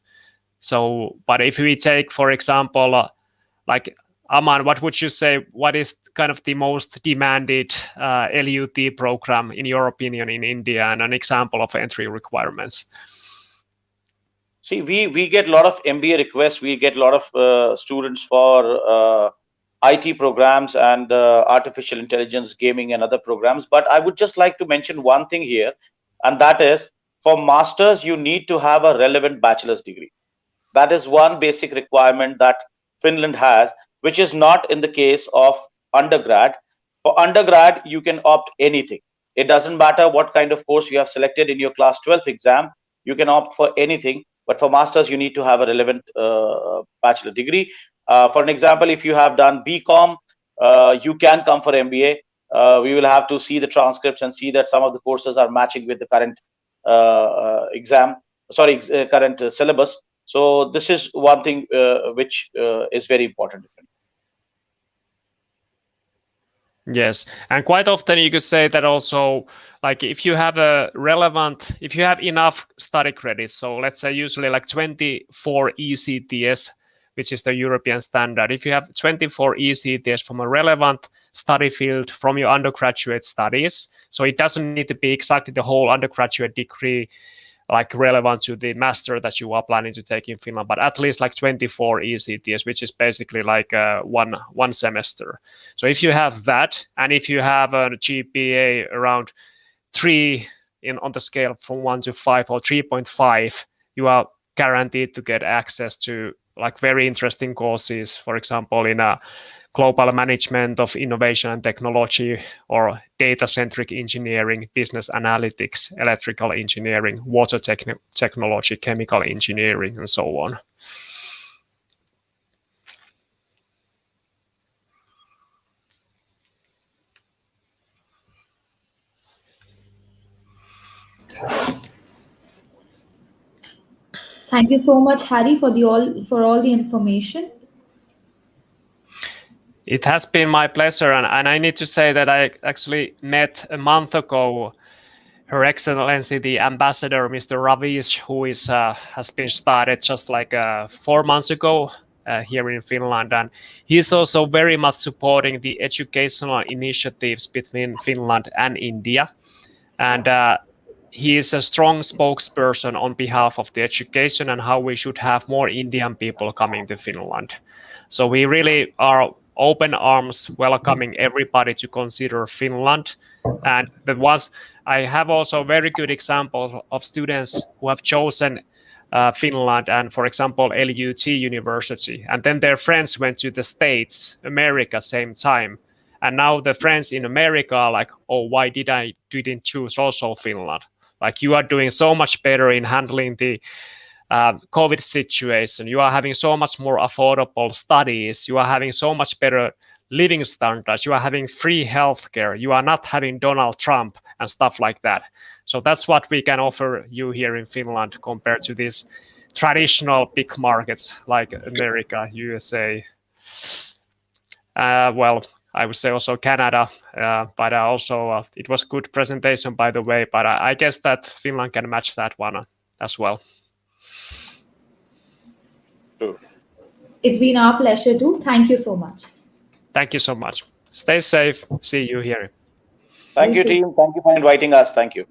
So, but if we take, for example, like Aman, what would you say? What is kind of the most demanded LUT program, in your opinion, in India, and an example of entry requirements? See, we get a lot of MBA requests. We get a lot of students for IT programs and artificial intelligence, gaming, and other programs. But I would just like to mention one thing here, and that is for masters, you need to have a relevant bachelor's degree. That is one basic requirement that Finland has, which is not in the case of undergrad. For undergrad, you can opt anything. It doesn't matter what kind of course you have selected in your class 12th exam. You can opt for anything. But for masters, you need to have a relevant bachelor degree. For an example, if you have done BCom, you can come for MBA. We will have to see the transcripts and see that some of the courses are matching with the current current syllabus. So this is one thing which is very important. Yes, and quite often you could say that also, like if you have enough study credits, so let's say usually like 24 ECTS, which is the European standard. If you have 24 ECTS from a relevant study field from your undergraduate studies, so it doesn't need to be exactly the whole undergraduate degree like relevant to the master that you are planning to take in Finland, but at least like 24 ECTS, which is basically like one semester. So if you have that, and if you have a GPA around 3 on the scale from 1 to 5 or 3.5, you are guaranteed to get access to like very interesting courses, for example, in a global management of innovation and technology, or data-centric engineering, business analytics, electrical engineering, water technology, chemical engineering, and so on. Thank you so much, Harry, for all the information. It has been my pleasure, and I need to say that I actually met a month ago Her Excellency the Ambassador, Mr. Ravish, who has been started just like 4 months ago here in Finland, and he's also very much supporting the educational initiatives between Finland and India, and he is a strong spokesperson on behalf of the education and how we should have more Indian people coming to Finland. So we really are open arms welcoming everybody to consider Finland. And I have also very good examples of students who have chosen Finland and, for example, LUT University, and then their friends went to the States, America, same time. And now the friends in America are like, oh, why didn't choose also Finland? Like, you are doing so much better in handling the COVID situation. You are having so much more affordable studies. You are having so much better living standards. You are having free healthcare. You are not having Donald Trump and stuff like that. So that's what we can offer you here in Finland compared to these traditional big markets like America, USA. Well, I would say also Canada, but also it was good presentation, by the way. But I guess that Finland can match that one as well. It's been our pleasure too. Thank you so much. Thank you so much. Stay safe. See you here. Thank you, team. Thank you for inviting us. Thank you.